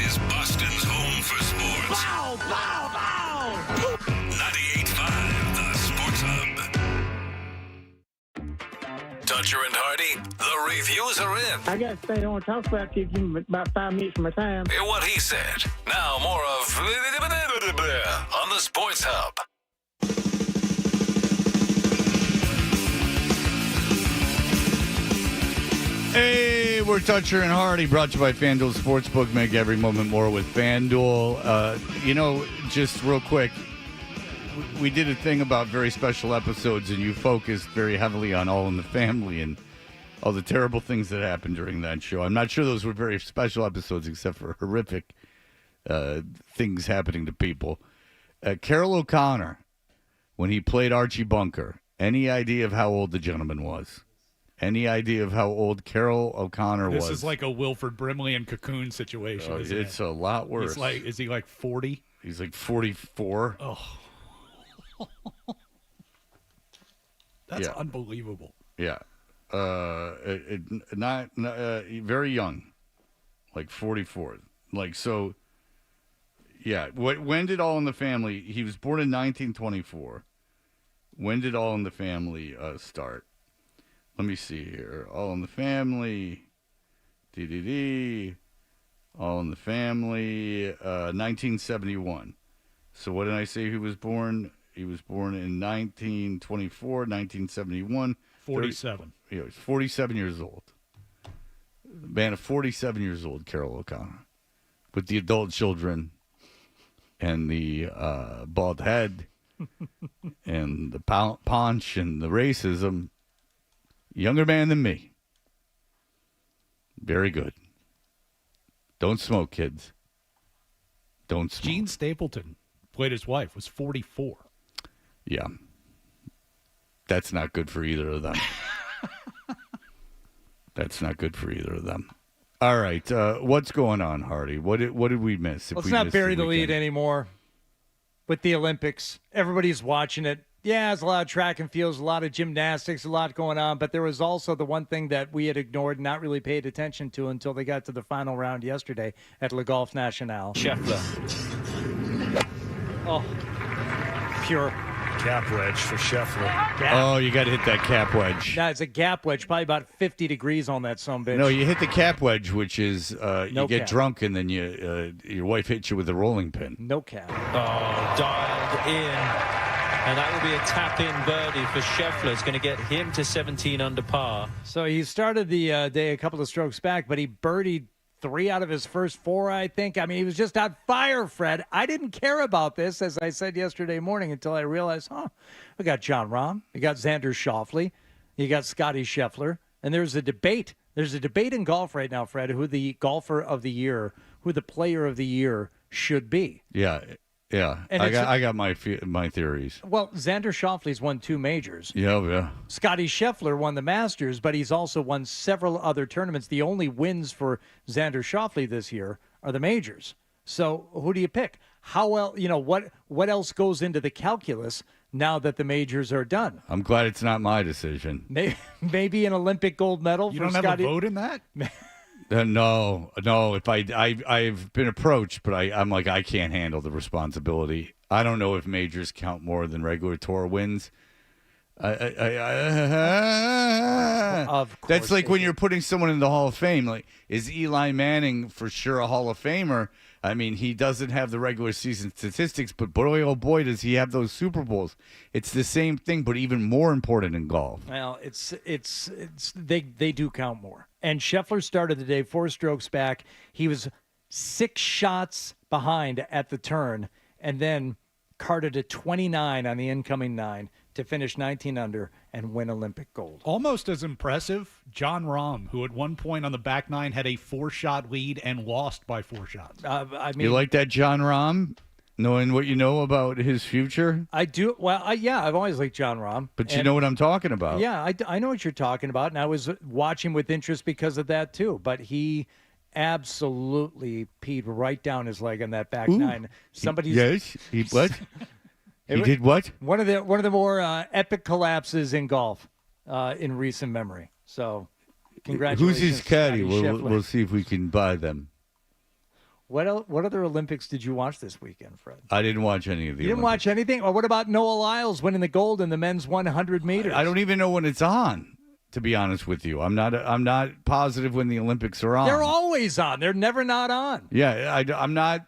is Boston's home for sports. Bow, bow, bow. 98.5, the Sports Hub. Dutcher and Hardy, the reviews are in. I guess they don't want to talk about you. Give me about 5 minutes of my time. What he said. Now more of on the Sports Hub. Hey, we're Dutcher and Hardy, brought to you by FanDuel Sportsbook. Make every moment more with FanDuel. Just real quick, we did a thing about very special episodes, and you focused very heavily on All in the Family and all the terrible things that happened during that show. I'm not sure those were very special episodes, except for horrific things happening to people. Carroll O'Connor, when he played Archie Bunker, any idea of how old the gentleman was? Any idea of how old Carroll O'Connor was? This is like a Wilford Brimley and Cocoon situation. It's a lot worse. Is he like 40? He's like 44. Oh. That's unbelievable. Yeah. Not very young. Like 44. Like, so, yeah. When did All in the Family, he was born in 1924. When did All in the Family start? Let me see here. All in the Family. All in the Family. 1971. So what did I say he was born? He was born in 1924, 1971. 47. He was 47 years old. Man of 47 years old, Carroll O'Connor. With the adult children and the bald head and the paunch and the racism. Younger man than me. Very good. Don't smoke, kids. Don't smoke. Gene Stapleton played his wife, was 44. Yeah. That's not good for either of them. That's not good for either of them. All right. What's going on, Hardy? What did we miss? Let's not bury the lead anymore with the Olympics. Everybody's watching it. Yeah, there's a lot of track and fields, a lot of gymnastics, a lot going on. But there was also the one thing that we had ignored, not really paid attention to until they got to the final round yesterday at Le Golf National. Scheffler. Oh, pure. Cap wedge for Scheffler. Oh, you got to hit that cap wedge. No, it's a gap wedge, probably about 50 degrees on that sumbitch. No, you hit the cap wedge, which is you get cap. drunk and then your wife hits you with a rolling pin. No cap. Oh, dialed in. And that will be a tap-in birdie for Scheffler. It's going to get him to 17 under par. So he started the day a couple of strokes back, but he birdied 3 out of his first 4, I think. I mean, he was just on fire, Fred. I didn't care about this, as I said yesterday morning, until I realized, we got John Rahm, we got Xander Schauffele, you got Scotty Scheffler, and there's a debate. There's a debate in golf right now, Fred, who the golfer of the year, who the player of the year should be. Yeah. Yeah, And I got my theories. Well, Xander Schauffele's won 2 majors. Yeah. Scotty Scheffler won the Masters, but he's also won several other tournaments. The only wins for Xander Schauffele this year are the majors. So who do you pick? How well, what else goes into the calculus now that the majors are done? I'm glad it's not my decision. Maybe an Olympic gold medal You for don't have Scotty. a vote in that? No. If I've been approached, but I'm like, I can't handle the responsibility. I don't know if majors count more than regular tour wins. Of course That's like they when do. you're putting someone in the Hall of Fame. Like, is Eli Manning for sure a Hall of Famer? I mean, he doesn't have the regular season statistics, but boy, oh boy, does he have those Super Bowls. It's the same thing, but even more important in golf. Well, they do count more. And Scheffler started the day 4 strokes back. He was 6 shots behind at the turn, and then carted a 29 on the incoming 9 to finish 19 under and win Olympic gold. Almost as impressive, John Rahm, who at one point on the back 9 had a 4-shot lead and lost by 4 shots. I mean, You like that, John Rahm? Knowing what you know about his future? I do. Well, I've always liked John Rahm. But you know what I'm talking about. Yeah, I know what you're talking about, and I was watching with interest because of that too. But he absolutely peed right down his leg on that back 9. Somebody's Yes, he what? He did what? One of the more epic collapses in golf in recent memory. So, congratulations. Who's his caddy? Scotty Scheffler. We'll see if we can buy them. What other Olympics did you watch this weekend, Fred? I didn't watch any of the You didn't watch anything? Or what about Noah Lyles winning the gold in the men's 100 meters? I don't even know when it's on, to be honest with you. I'm not positive when the Olympics are on. They're always on. They're never not on. Yeah, I'm not.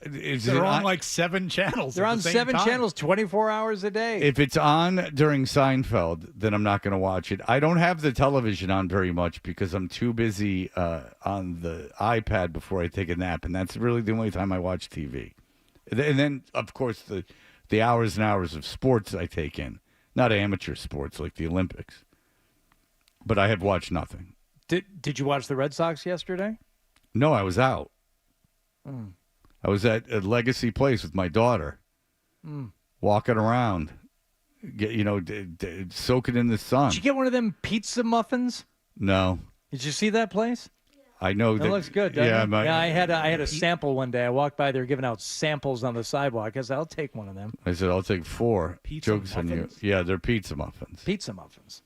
They're on like 7 channels. They're on 7 channels 24 hours a day. If it's on during Seinfeld, then I'm not going to watch it. I don't have the television on very much because I'm too busy on the iPad before I take a nap, and that's really the only time I watch TV. And then, of course, the hours and hours of sports I take in, not amateur sports like the Olympics. But I have watched nothing. Did you watch the Red Sox yesterday? No, I was out. Mm. I was at a Legacy Place with my daughter, walking around, soaking in the sun. Did you get one of them pizza muffins? No. Did you see that place? I know that looks good. Doesn't yeah, it? I had a sample one day. I walked by there giving out samples on the sidewalk. I said, "I'll take one of them." I said, "I'll take 4." Pizza Jokes on you. muffins? Yeah, they're pizza muffins. Pizza muffins.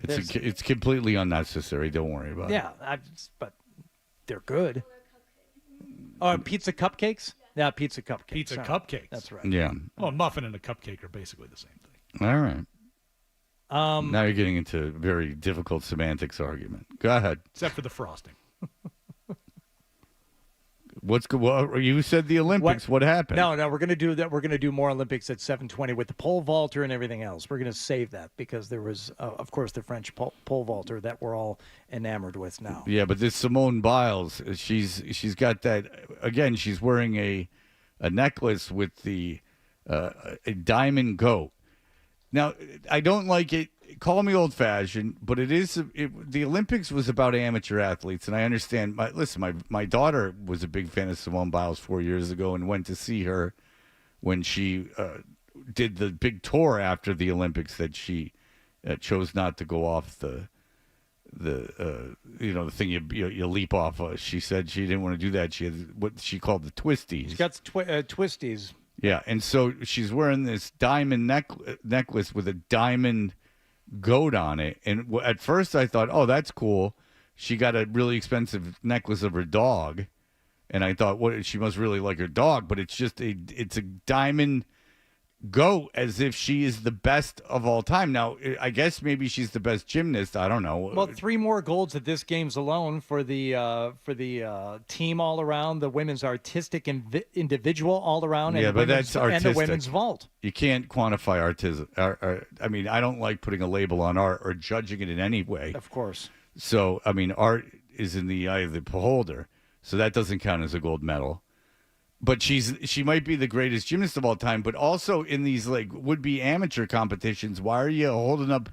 It's completely unnecessary. Don't worry about it. Yeah, but they're good. Oh, pizza cupcakes? Yeah, pizza cupcakes. Pizza Sorry. cupcakes. That's right. Yeah. Well, a muffin and a cupcake are basically the same thing. All right. Now you're getting into a very difficult semantics argument. Go ahead. Except for the frosting. What's good? Well, you said the Olympics. What happened? No, we're going to do that. We're going to do more Olympics at 7:20 with the pole vaulter and everything else. We're going to save that because there was, of course, the French pole vaulter that we're all enamored with now. Yeah, but this Simone Biles, she's got that again. She's wearing a necklace with a diamond goat. Now, I don't like it. Call me old-fashioned, but the Olympics was about amateur athletes, and I understand. My daughter was a big fan of Simone Biles 4 years ago and went to see her when she did the big tour after the Olympics that she chose not to go off the thing you leap off of. She said she didn't want to do that. She had what she called the twisties. She's got twisties. Yeah, and so she's wearing this diamond necklace with a diamond goat on it. And at first I thought, oh, that's cool. She got a really expensive necklace of her dog. And I thought, what? She must really like her dog. But it's just it's a diamond goat as if she is the best of all time. Now, I guess maybe she's the best gymnast. I don't know. Well, 3 more golds at this games alone for the team all around, the women's artistic and individual all around, and, but that's artistic. And the women's vault. You can't quantify artism. I mean, I don't like putting a label on art or judging it in any way. Of course. So, I mean, art is in the eye of the beholder. So that doesn't count as a gold medal. But she might be the greatest gymnast of all time, but also in these like would-be amateur competitions, why are you holding up?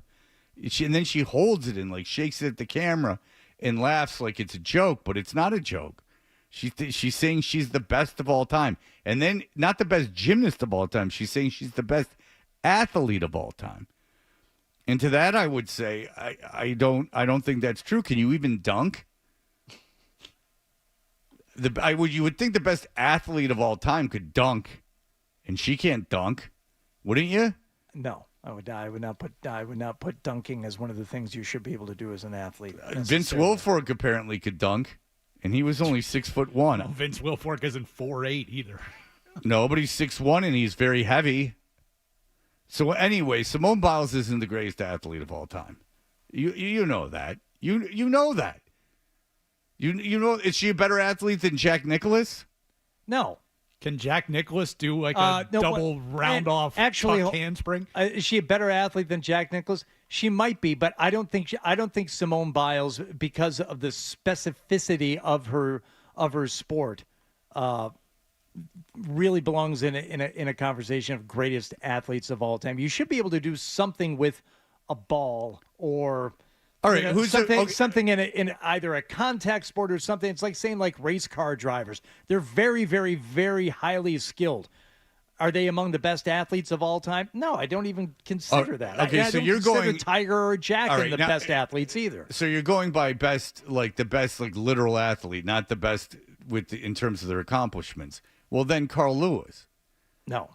And then she holds it and like shakes it at the camera and laughs like it's a joke, but it's not a joke. She's saying she's the best of all time, and then not the best gymnast of all time. She's saying she's the best athlete of all time. And to that, I would say I don't think that's true. Can you even dunk? You would think the best athlete of all time could dunk, and she can't dunk, wouldn't you? No, I would not put dunking as one of the things you should be able to do as an athlete. Vince Wilfork apparently could dunk, and he was only 6'1". Well, Vince Wilfork isn't 4'8" either. No, but he's 6'1", and he's very heavy. So anyway, Simone Biles isn't the greatest athlete of all time. You know that. You know that. You know, is she a better athlete than Jack Nicklaus? No. Can Jack Nicklaus do like a double round-off handspring? Is she a better athlete than Jack Nicklaus? She might be, but I don't think Simone Biles, because of the specificity of her sport, really belongs in a conversation of greatest athletes of all time. You should be able to do something with a ball or. All right, something in either a contact sport or something. It's like saying like race car drivers. They're very, very, very highly skilled. Are they among the best athletes of all time? No, I don't even consider that. Okay, I so don't you're consider going Tiger or Jack right, the best athletes either. So you're going by the best literal athlete, not the best in terms of their accomplishments. Well, then Carl Lewis. No.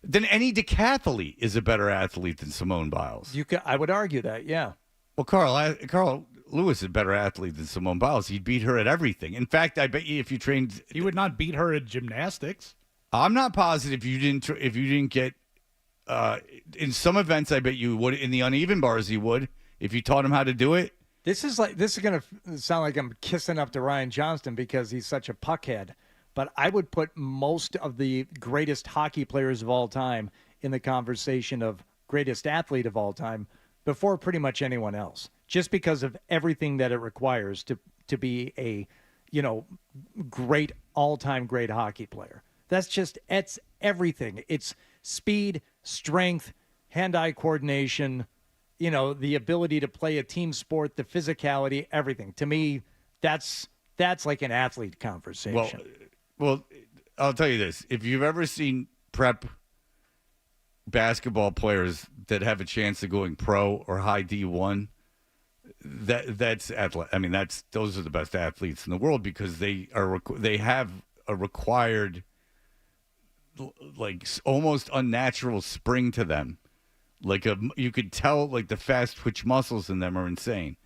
Then any decathlete is a better athlete than Simone Biles. I would argue that, yeah. Well, Carl Lewis is a better athlete than Simone Biles. He'd beat her at everything. In fact, I bet you if you trained, He would not beat her at gymnastics. I'm not positive you didn't get in some events. I bet you would. In the uneven bars, you would if you taught him how to do it. This is going to sound like I'm kissing up to Ryan Johnston because he's such a puckhead. But I would put most of the greatest hockey players of all time in the conversation of greatest athlete of all time before pretty much anyone else, just because of everything that it requires to be a, great all-time great hockey player. It's everything. It's speed, strength, hand-eye coordination, the ability to play a team sport, the physicality, everything. To me, that's like an athlete conversation. Well, I'll tell you this. If you've ever seen prep basketball players that have a chance of going pro or high D1, that's athlete. I mean, those are the best athletes in the world because they have a required, like almost unnatural spring to them. You could tell like the fast twitch muscles in them are insane.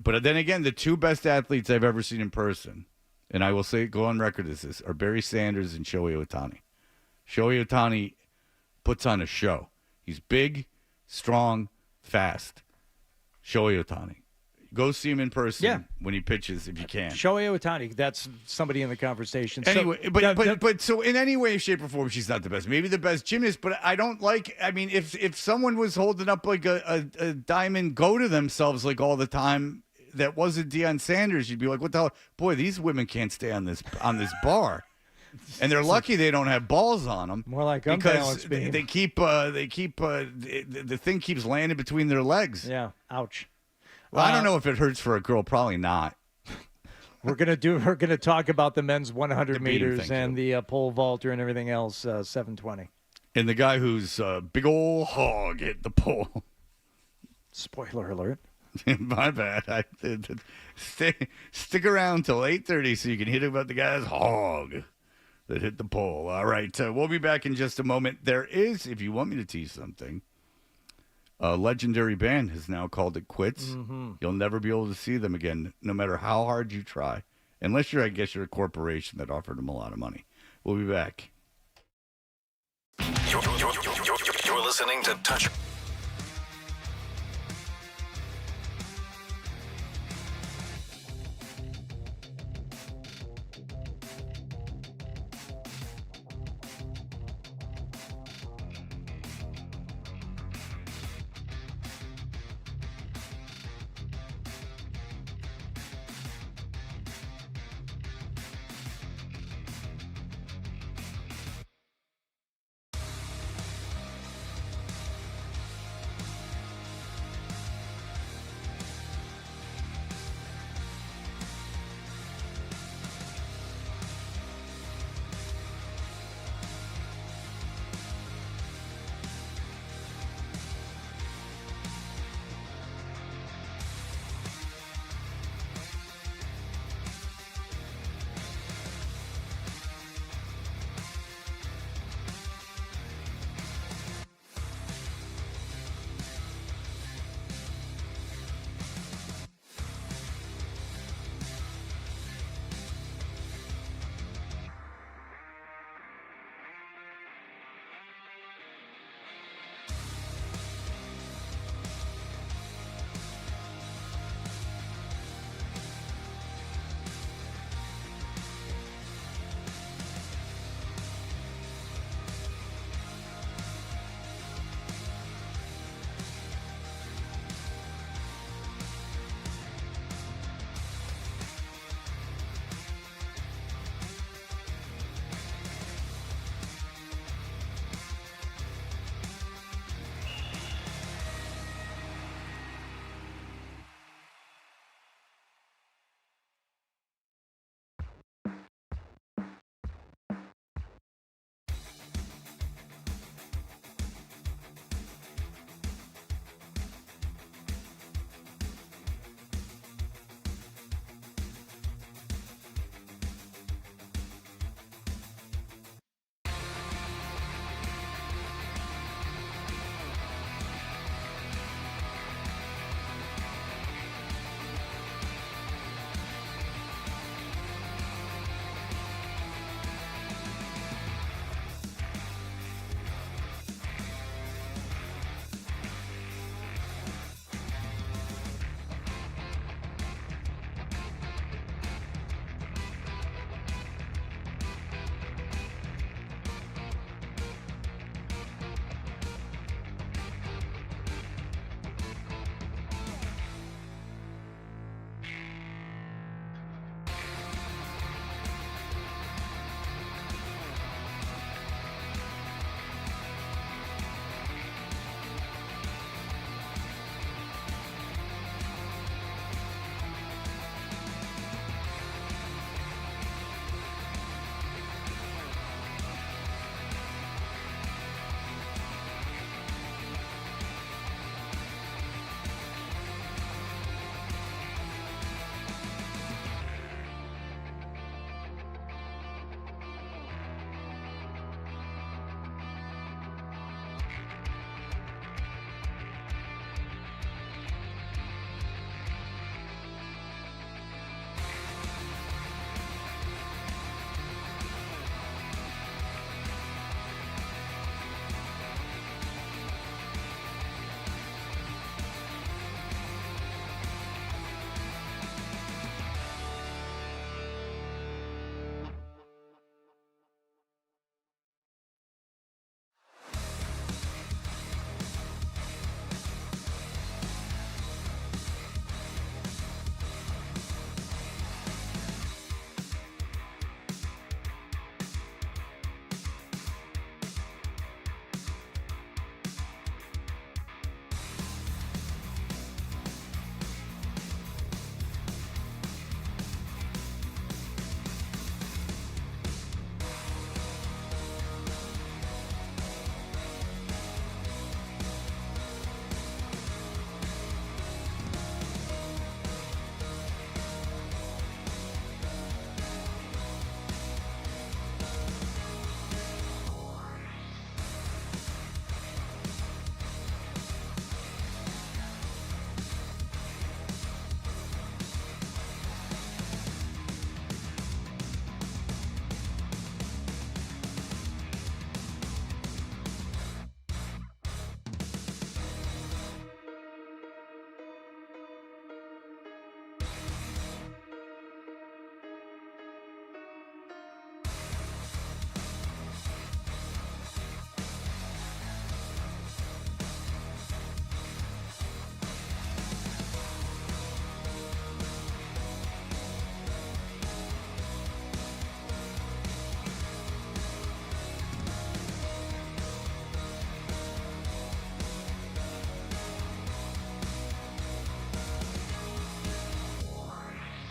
But then again, the two best athletes I've ever seen in person, and I will go on record as this, are Barry Sanders and Shohei Ohtani. Shohei Ohtani puts on a show. He's big, strong, fast. Shohei Ohtani. Go see him in person when he pitches if you can. Shohei Ohtani, that's somebody in the conversation. Anyway, but so in any way, shape, or form, she's not the best. Maybe the best gymnast, but I don't like. I mean, if someone was holding up like a diamond go to themselves like all the time, that wasn't Deion Sanders, you'd be like, what the hell? Boy, these women can't stay on this bar. And they're lucky they don't have balls on them. More like because unbalanced beam. they keep the thing keeps landing between their legs. Yeah, ouch. Well, I don't know if it hurts for a girl. Probably not. We're gonna talk about the men's 100 meters and the pole vaulter and everything else. 7:20. And the guy who's big old hog hit the pole. Spoiler alert. My bad. Stick around till 8:30 so you can hear about the guy's hog that hit the pole. All right, we'll be back in just a moment. There is, if you want me to tease something, a legendary band has now called it quits. Mm-hmm. You'll never be able to see them again, no matter how hard you try, unless you're a corporation that offered them a lot of money. We'll be back. You're listening to Touch.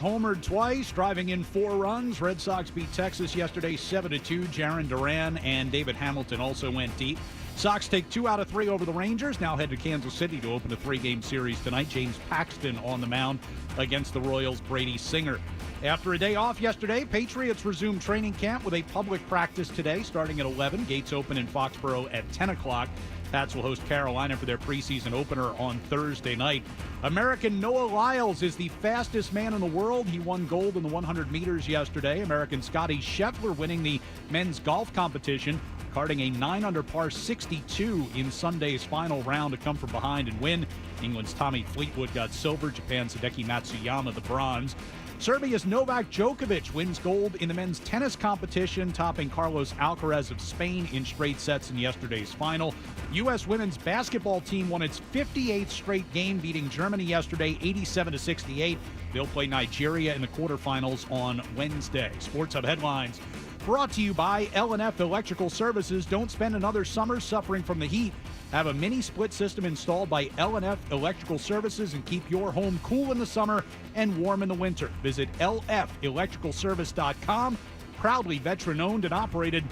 homered twice, driving in 4 runs. Red Sox beat Texas yesterday 7-2. Jarren Duran and David Hamilton also went deep. Sox take 2 out of 3 over the Rangers. Now head to Kansas City to open a 3-game series tonight. James Paxton on the mound against the Royals' Brady Singer. After a day off yesterday, Patriots resumed training camp with a public practice today starting at 11. Gates open in Foxborough at 10 o'clock. Pats will host Carolina for their preseason opener on Thursday night. American Noah Lyles is the fastest man in the world. He won gold in the 100 meters yesterday. American Scotty Scheffler winning the men's golf competition, carding a 9-under par 62 in Sunday's final round to come from behind and win. England's Tommy Fleetwood got silver. Japan's Hideki Matsuyama the bronze. Serbia's Novak Djokovic wins gold in the men's tennis competition, topping Carlos Alcaraz of Spain in straight sets in yesterday's final. U.S. women's basketball team won its 58th straight game, beating Germany yesterday 87-68. They'll play Nigeria in the quarterfinals on Wednesday. Sports Hub headlines brought to you by L&F Electrical Services. Don't spend another summer suffering from the heat. Have a mini split system installed by L&F Electrical Services and keep your home cool in the summer and warm in the winter. Visit lfelectricalservice.com. Proudly veteran-owned and operated.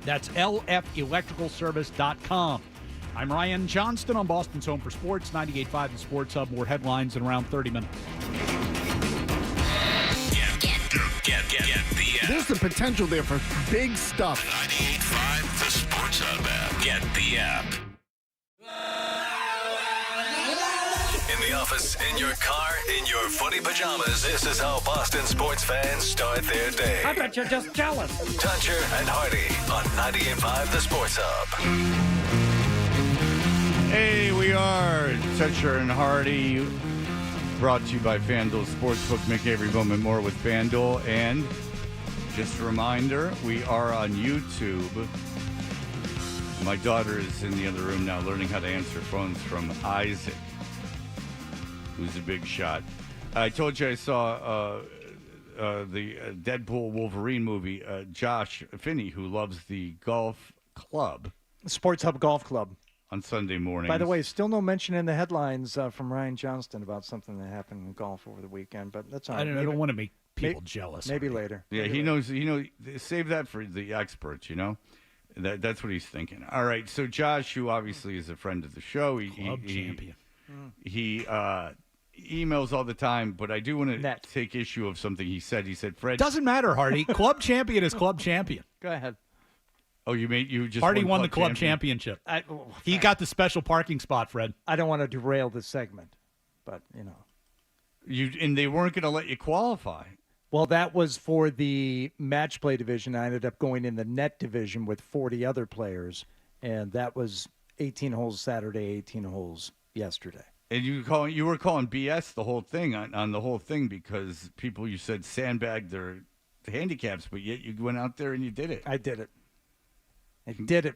That's lfelectricalservice.com. I'm Ryan Johnston on Boston's Home for Sports, 98.5 The Sports Hub. More headlines in around 30 minutes. Get the app. There's the potential there for big stuff. 98.5 The Sports Hub app. Get the app. In the office, in your car, in your footy pajamas, this is how Boston sports fans start their day. I bet you're just jealous. Toucher and Hardy on 98.5 The Sports Hub. Hey, we are Toucher and Hardy, brought to you by FanDuel Sportsbook. Make every moment more with FanDuel. And just a reminder, we are on YouTube. My daughter is in the other room now learning how to answer phones from Isaac, who's a big shot. I told you I saw the Deadpool Wolverine movie. Josh Finney, who loves the golf club. Sports Hub Golf Club. On Sunday morning. By the way, still no mention in the headlines from Ryan Johnston about something that happened in golf over the weekend, but that's all right. I don't want to make people jealous. Maybe later. Yeah, maybe he later. knows. Save that for the experts. That's what he's thinking. All right. So Josh, who obviously is a friend of the show, Club champion. He emails all the time, but I do want to take issue of something he said. He said, "Fred, doesn't matter, Hardy. Club champion is club champion." Go ahead. Oh, you just Hardy won the club championship. He got the special parking spot, Fred. I don't want to derail this segment, but and they weren't going to let you qualify. Well, that was for the match play division. I ended up going in the net division with 40 other players, and that was 18 holes Saturday, 18 holes yesterday. And you were calling BS the whole thing on the whole thing because people, you said, sandbagged their handicaps, but yet you went out there and you did it. I did it. I did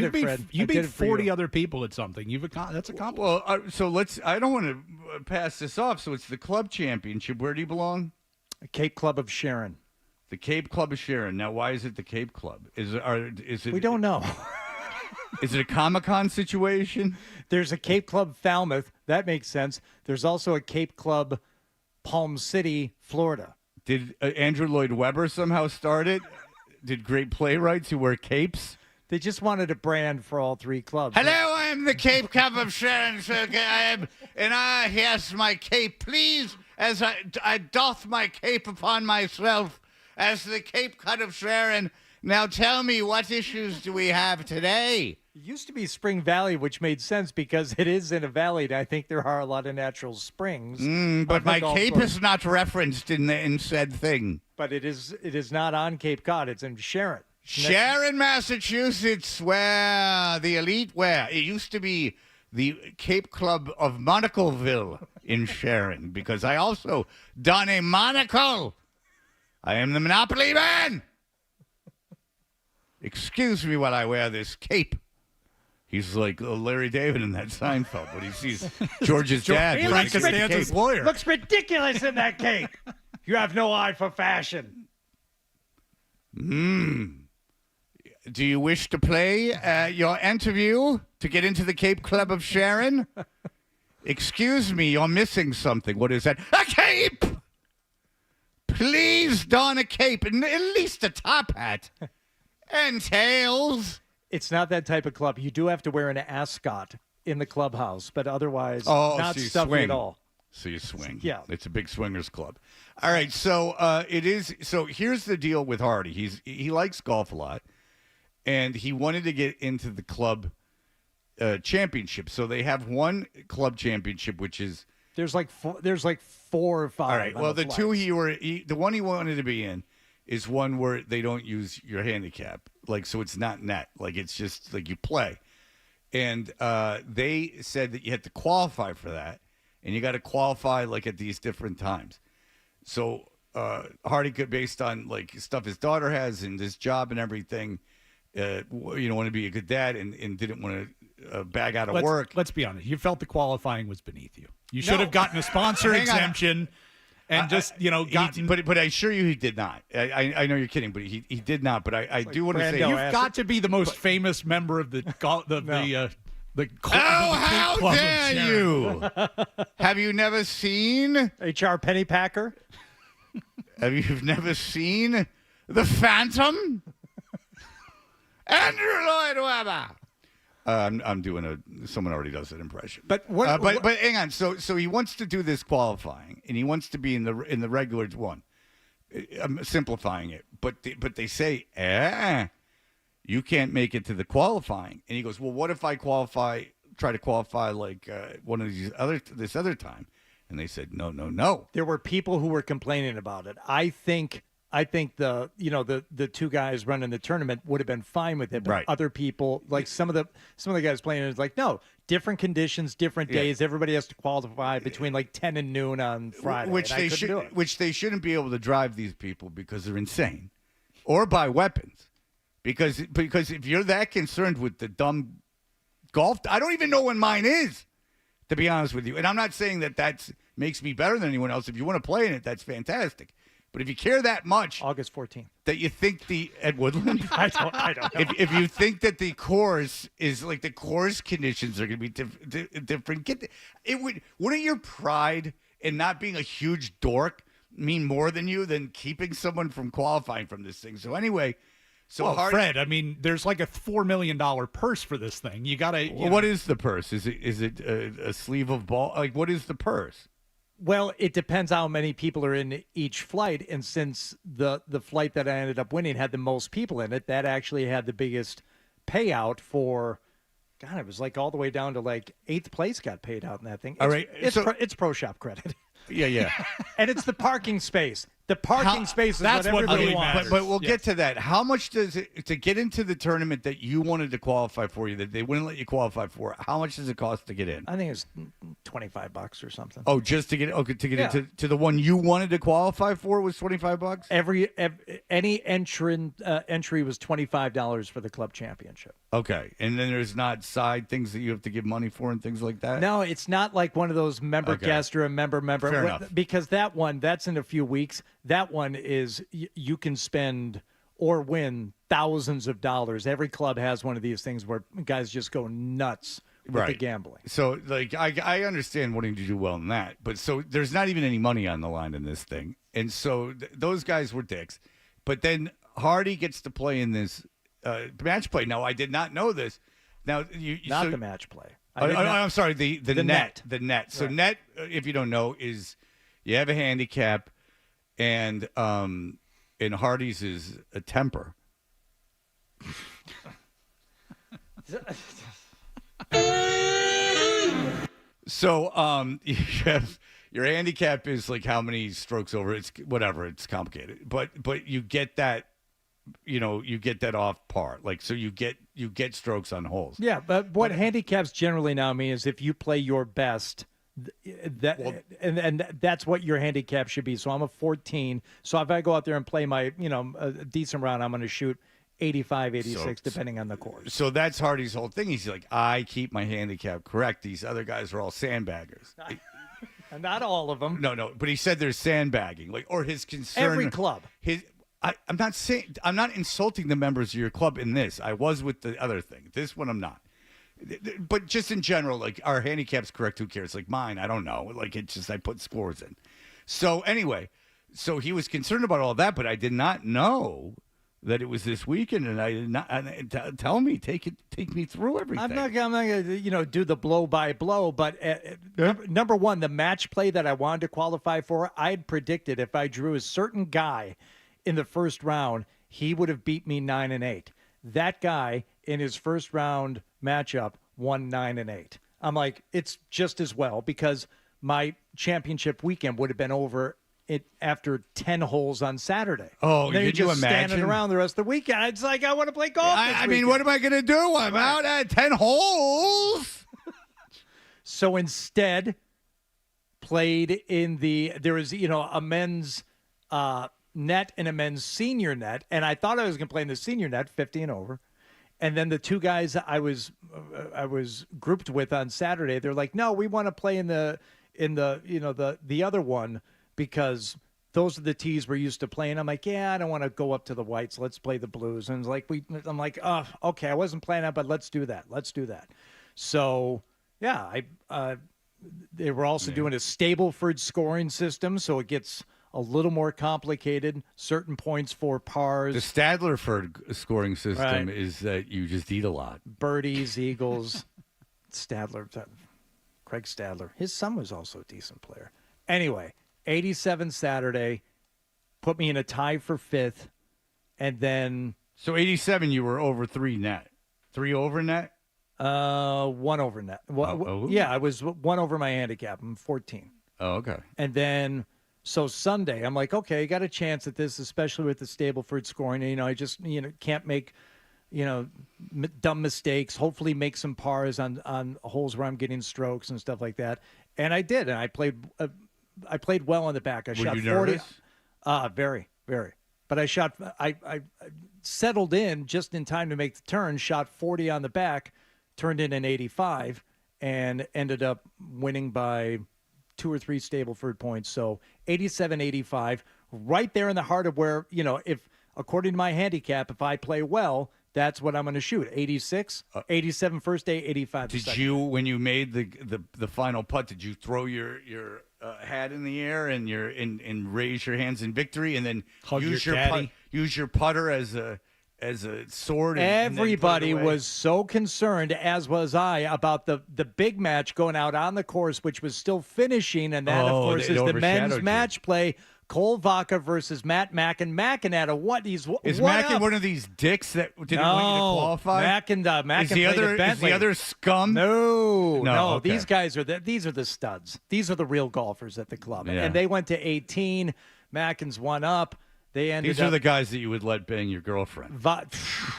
it. Fred. You beat 40 other people at something. That's a compliment. Well, so I don't want to pass this off. So it's the club championship. Where do you belong? Cape Club of Sharon. The Cape Club of Sharon. Now, why is it the Cape Club? Is it? We don't know. Is it a Comic-Con situation? There's a Cape Club Falmouth. That makes sense. There's also a Cape Club Palm City, Florida. Did Andrew Lloyd Webber somehow start it? Did great playwrights who wear capes? They just wanted a brand for all 3 clubs. Hello, I am the Cape Club of Sharon, and here's my cape, please, as I doff my cape upon myself as the Cape Club of Sharon. Now tell me, what issues do we have today? It used to be Spring Valley, which made sense because it is in a valley, and I think there are a lot of natural springs. But my cape is not referenced in said thing. But it is not on Cape Cod. It's in Sharon. Sharon, Massachusetts, where the elite were. It used to be the Cape Club of Monocleville in Sharon, because I also don a monocle. I am the Monopoly Man. Excuse me while I wear this cape. He's like Larry David in that Seinfeld, but he sees George's dad. Frank Costanza's lawyer. Looks ridiculous in that cape. You have no eye for fashion. Do you wish to play your interview to get into the Cape Club of Sharon? Excuse me, you're missing something. What is that? A cape! Please don a cape and at least a top hat and tails. It's not that type of club. You do have to wear an ascot in the clubhouse, but otherwise not so you stuffy swing. at all. So you swing. Yeah. It's a big swingers club. All right, so it is. So here's the deal with Hardy. He likes golf a lot, and he wanted to get into the club championship. So they have one club championship, which is There's like 4 or 5. all right. on Well, the the two flights. the one he wanted to be in is one where they don't use your handicap, like so it's not net, like it's just like you play, and they said that you had to qualify for that, and you got to qualify like at these different times. So Hardy could, based on like stuff his daughter has and his job and everything, want to be a good dad and didn't want to bag out of work. Let's be honest. You felt the qualifying was beneath you. You should have gotten a sponsor Hang on. exemption and gotten. But I assure you he did not. I know you're kidding, but he did not. But I do want to say You've got to be the most famous member of the how dare you? Have you never seen HR Pennypacker? Have you never seen The Phantom? Andrew Lloyd Webber. I'm doing someone already does that impression. But but hang on. So he wants to do this qualifying, and he wants to be in the regular one. I'm simplifying it, but they say, you can't make it to the qualifying. And he goes, well, what if I try to qualify like one of this other time? And they said, no. There were people who were complaining about it. I think the two guys running the tournament would have been fine with it, but Right. other people, like some of the guys playing, it's like, no, different conditions, different days. Everybody has to qualify between like 10 and noon on Friday. Which they shouldn't be able to drive these people because they're insane, or buy weapons, because if you're that concerned with the dumb golf, I don't even know when mine is, to be honest with you. And I'm not saying that makes me better than anyone else. If you want to play in it, that's fantastic. But if you care that much, August 14th, that you think at Woodland, I don't know. If you think that the course is like the course conditions are going to be different, wouldn't your pride in not being a huge dork mean more than keeping someone from qualifying from this thing? So anyway, Fred, I mean, there's like a $4 million purse for this thing. You got to. What is the purse? Is it a sleeve of ball? Like, what is the purse? Well, it depends how many people are in each flight, and since the flight that I ended up winning had the most people in it, that actually had the biggest payout for. God, it was like all the way down to like 8th place got paid out in that thing. All right, it's pro shop credit. Yeah. And it's the parking space. The parking space is that's what everybody really wants. matters. But we'll get to that. How much does it to get into the tournament that you wanted to qualify for, that they wouldn't let you qualify for? How much does it cost to get in? I think it's $25 or something. Oh, just to get into the one you wanted to qualify for was $25? Any entry was $25 for the club championship. Okay, and then there's not side things that you have to give money for and things like that? No, it's not like one of those member guest or a member. Fair enough. Because that's in a few weeks. That one is you can spend or win thousands of dollars. Every club has one of these things where guys just go nuts with the gambling. So, like, I understand wanting to do well in that, but so there's not even any money on the line in this thing. And so those guys were dicks. But then Hardy gets to play in this match play. Now, I did not know this. Now, the match play. I'm sorry, the net. The net. So Right. net, if you don't know, is you have a handicap, and Hardy's is a temper. So you have your handicap is like how many strokes over. It's whatever. It's complicated, but you get that. You get that off par. Like, so you get strokes on holes. Yeah, but what handicaps generally now mean is if you play your best, and that's what your handicap should be. So I'm a 14. So if I go out there and play my, a decent round, I'm going to shoot 85, 86, depending on the course. So that's Hardy's whole thing. He's like, I keep my handicap correct. These other guys are all sandbaggers. Not all of them. No, but he said there's sandbagging, like, or his concern. Every club. I'm not insulting the members of your club in this. I was with the other thing. This one I'm not. But just in general, like, our handicap's correct. Who cares? Like mine, I don't know. Like, it's just I put scores in. So anyway, So he was concerned about all that, but I did not know that it was this weekend, and I did not. Tell me, take me through everything. I'm not gonna, do the blow by blow. But number one, the match play that I wanted to qualify for, I had predicted if I drew a certain guy in the first round, he would have beat me 9-8. That guy in his first round matchup won 9-8. I'm like, it's just as well because my championship weekend would have been over after 10 holes on Saturday. Oh, then could you're you just imagine? standing around the rest of the weekend. It's like I want to play golf. I mean, what am I going to do? I'm out at 10 holes. So instead, played in there was a men's net and a men's senior net, and I thought I was going to play in the senior net, 50 and over. And then the two guys I was grouped with on Saturday, they're like, no, we want to play in the other one because those are the tees we're used to playing. I'm like, yeah, I don't want to go up to the whites. Let's play the blues. And I'm like, oh, okay, I wasn't planning on, but let's do that. So yeah, they were also doing a Stableford scoring system, so it gets a little more complicated. Certain points for pars. The Stadlerford scoring system is that you just eat a lot. Birdies, eagles, Craig Stadler. His son was also a decent player. Anyway, 87 Saturday, put me in a tie for fifth, and then... So 87, you were over 3 net. 3 over net? 1 over net. Yeah, I was 1 over my handicap. I'm 14. Oh, okay. And then... So Sunday, I'm like, okay, I got a chance at this, especially with the Stableford scoring. And, I just, can't make, dumb mistakes. Hopefully make some pars on holes where I'm getting strokes and stuff like that. And I did. And I played well on the back. I shot 40. Nervous? Very, very. But I settled in just in time to make the turn, shot 40 on the back, turned in an 85, and ended up winning by 2 or 3 Stableford points. So 87-85, right there in the heart of where, if according to my handicap, if I play well, that's what I'm going to shoot. 86, 87 first day, 85 Did second. you, when you made the final putt, did you throw your hat in the air and raise your hands in victory and then use your putter as a sword? Everybody was so concerned, as was I, about the big match going out on the course, which was still finishing, and that, of course, is the men's match play. Cole Vaca versus Matt Mackin. Mackin had a what? Is Mackin one of these dicks that didn't want you to qualify? Mackin is the other scum? No. Okay. These guys are these are the studs. These are the real golfers at the club, Yeah. and they went to 18. Mackin's one up. These are the guys that you would let bang your girlfriend.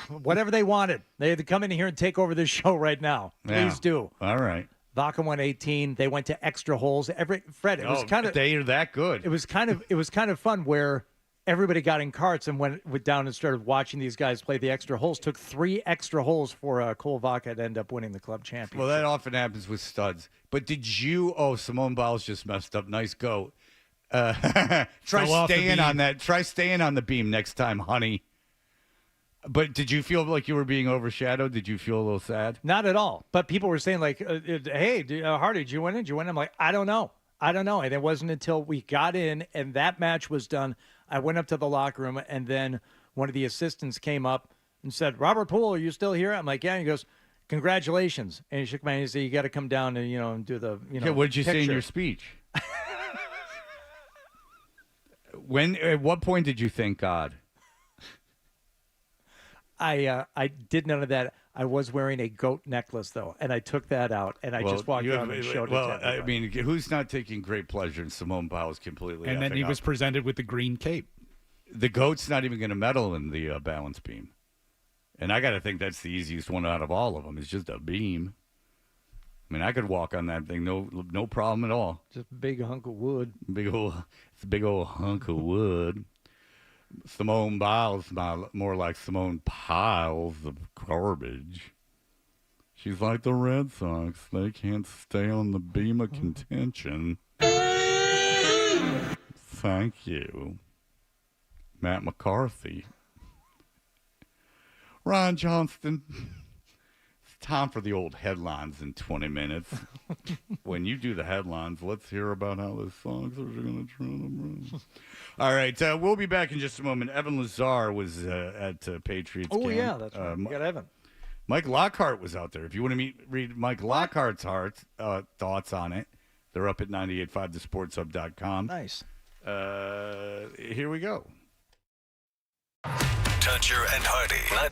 Whatever they wanted. They had to come in here and take over this show right now. Please do. All right. Vaca won 18. They went to extra holes. Fred, it was kind of they are that good. It was kind of fun where everybody got in carts and went down and started watching these guys play the extra holes. Took 3 extra holes for Cole Vaca to end up winning the club championship. Well, that often happens with studs. But did you? Oh, Simone Biles just messed up. Nice go. Try staying on that. Try staying on the beam next time, honey. But did you feel like you were being overshadowed? Did you feel a little sad? Not at all. But people were saying like, "Hey, Hardy, did you win it? Did you win?" I'm like, I don't know. And it wasn't until we got in and that match was done, I went up to the locker room, and then one of the assistants came up and said, "Robert Poole, are you still here?" I'm like, "Yeah." And he goes, "Congratulations!" And he shook my hand and said, "You got to come down and and do the Yeah, what did you say in your speech? At what point did you thank God? I did none of that. I was wearing a goat necklace though, and I took that out and I just walked around and showed it. Well, I mean, who's not taking great pleasure in Simone Biles completely? And then he was presented with the green cape. The goat's not even going to medal in the balance beam, and I got to think that's the easiest one out of all of them. It's just a beam. I mean, I could walk on that thing, no problem at all. Just a big hunk of wood. It's a big old hunk of wood. Simone Biles, more like Simone Piles of garbage. She's like the Red Sox. They can't stay on the beam of contention. Thank you. Matt McCarthy. Ryan Johnston. time for the old headlines in 20 minutes. When you do the headlines, let's hear about how the Sox are going to trend them. All right, we'll be back in just a moment. Evan Lazar was at Patriots Oh, camp. yeah, that's right. We got Evan. Mike Lockhart was out there. If you want to read Mike Lockhart's thoughts on it, they're up at 985thesportshub.com. Nice. Here we go. Toucher and Hardy.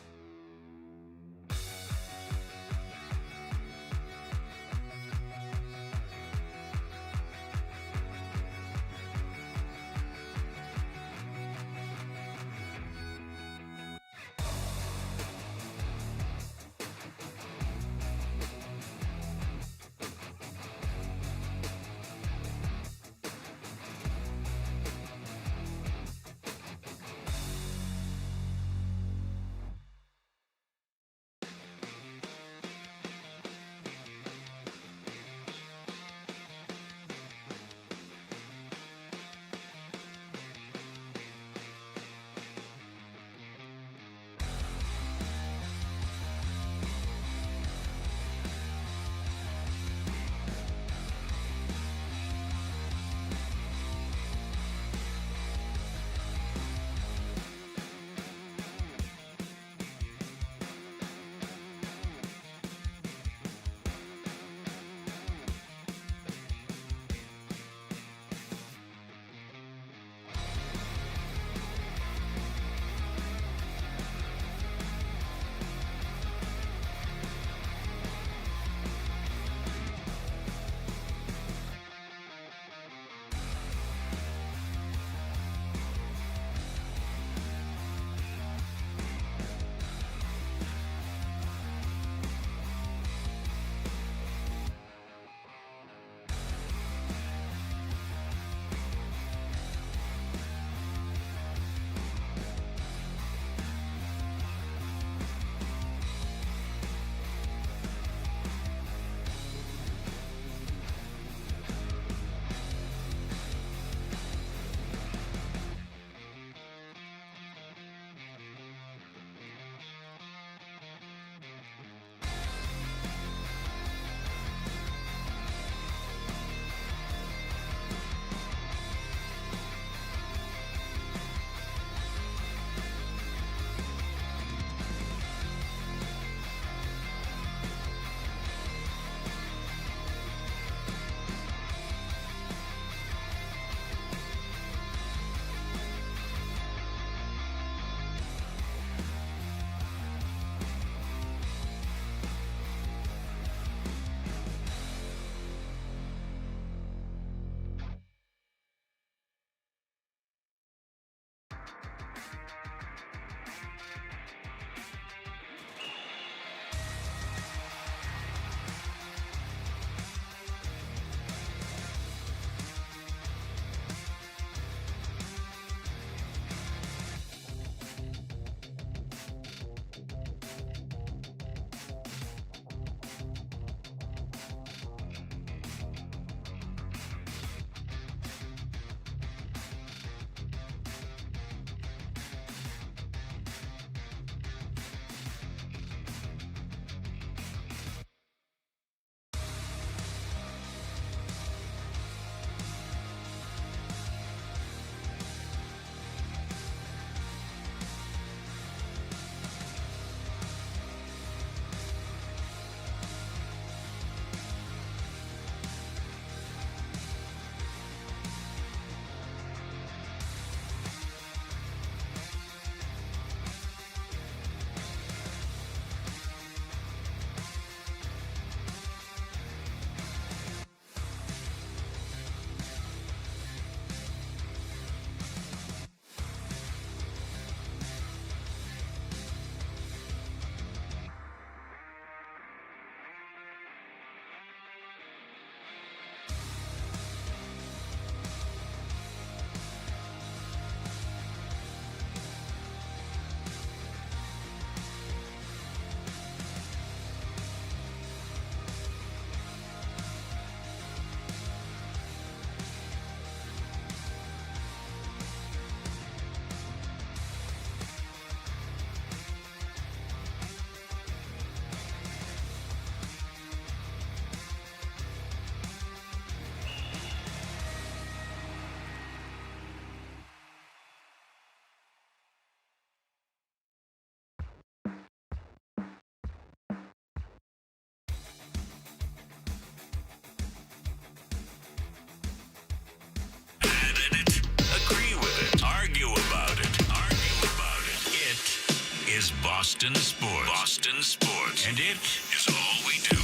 is Boston Sports. Boston Sports. And it is all we do.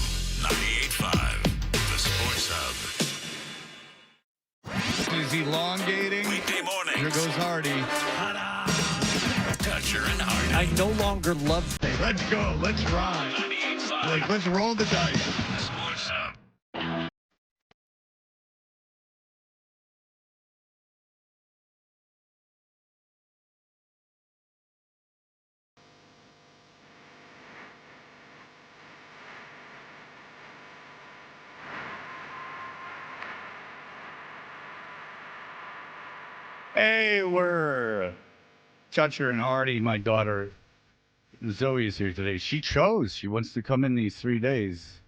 98.5, the Sports Hub. Is elongating. Weekday morning. Here goes Hardy. Toucher and Hardy. I no longer love things. Let's go. Let's ride. 98.5. Like, let's roll the dice. The Sports Hub. Hey, we're Toucher and Hardy. My daughter Zoe is here today. She chose. She wants to come in these 3 days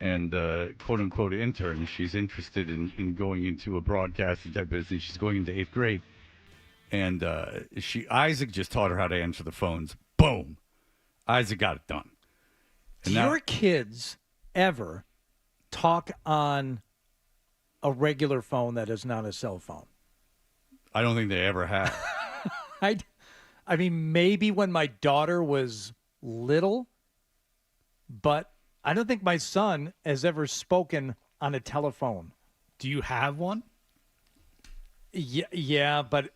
and quote unquote intern. She's interested in going into a broadcasting type business. She's going into 8th grade. And Isaac just taught her how to answer the phones. Boom. Isaac got it done. Do your kids ever talk on a regular phone that is not a cell phone? I don't think they ever have. I mean, maybe when my daughter was little, but I don't think my son has ever spoken on a telephone. Do you have one? Yeah, but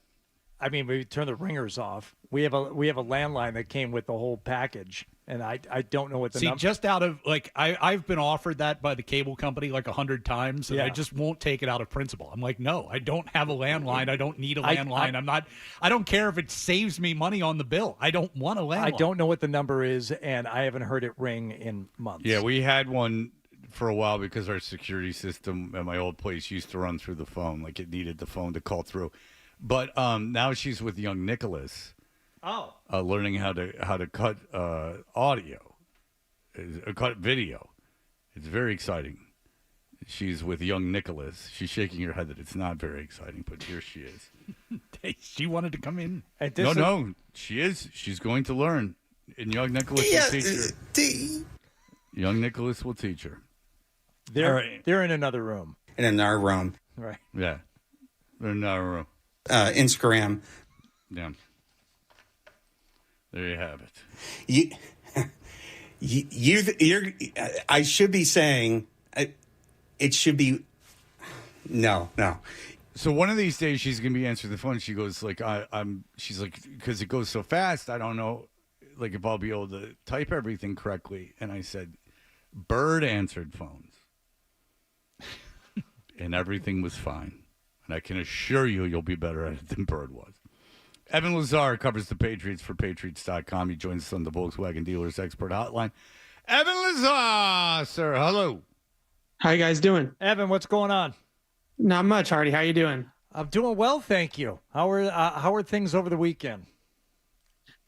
I mean, we turn the ringers off. We have a landline that came with the whole package, and I don't know what the number. Just out of I've been offered that by the cable company 100 times, and Yeah. I just won't take it out of principle. I'm like, no, I don't have a landline. I don't need a landline. I don't care if it saves me money on the bill. I don't want a landline. I don't know what the number is, and I haven't heard it ring in months. Yeah, we had one for a while because our security system at my old place used to run through the phone. Like, it needed the phone to call through. But now she's with young Nicholas. Oh. Learning how to cut audio, cut video. It's very exciting. She's with young Nicholas. She's shaking her head that it's not very exciting, but here she is. She wanted to come in. No, she is. She's going to learn. And young Nicholas will teach her. Young Nicholas will teach her. They're in another room. In our room. Right. Yeah. They're in our room. Instagram. Yeah. There you have it. You're. I should be saying, it should be. No. So one of these days she's gonna be answering the phone. She goes like, She's like, because it goes so fast. I don't know, like if I'll be able to type everything correctly. And I said, Bird answered phones, and everything was fine. And I can assure you'll be better at it than Bird was. Evan Lazar covers the Patriots for Patriots.com. He joins us on the Volkswagen Dealers Expert Hotline. Evan Lazar, sir, hello. How you guys doing? Evan, what's going on? Not much, Hardy. How you doing? I'm doing well, thank you. How are things over the weekend?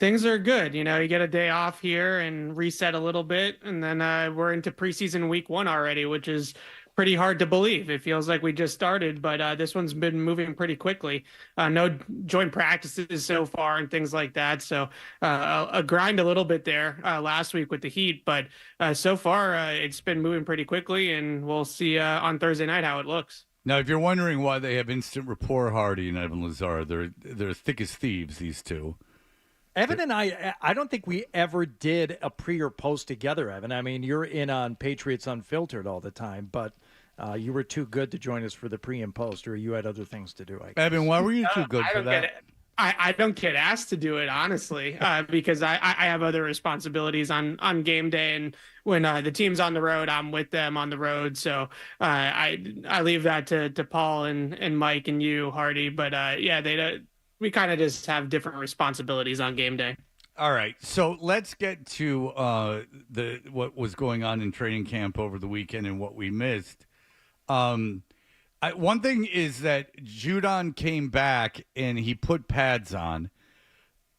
Things are good. You get a day off here and reset a little bit, and then we're into preseason week 1 already, which is pretty hard to believe. It feels like we just started, but this one's been moving pretty quickly. No joint practices so far and things like that. So a grind a little bit there last week with the Heat, but so far it's been moving pretty quickly, and we'll see on Thursday night how it looks. Now, if you're wondering why they have instant rapport, Hardy and Evan Lazar, they're thick as thieves, these two. Evan and I don't think we ever did a pre or post together, Evan. I mean, you're in on Patriots Unfiltered all the time, but you were too good to join us for the pre and post, or you had other things to do, I guess. Evan, why were you too good for that? I don't get asked to do it, honestly, because I have other responsibilities on game day, and when the team's on the road, I'm with them on the road. So I leave that to Paul and Mike and you, Hardy. But we kind of just have different responsibilities on game day. All right, so let's get to what was going on in training camp over the weekend and what we missed. One thing is that Judon came back and he put pads on.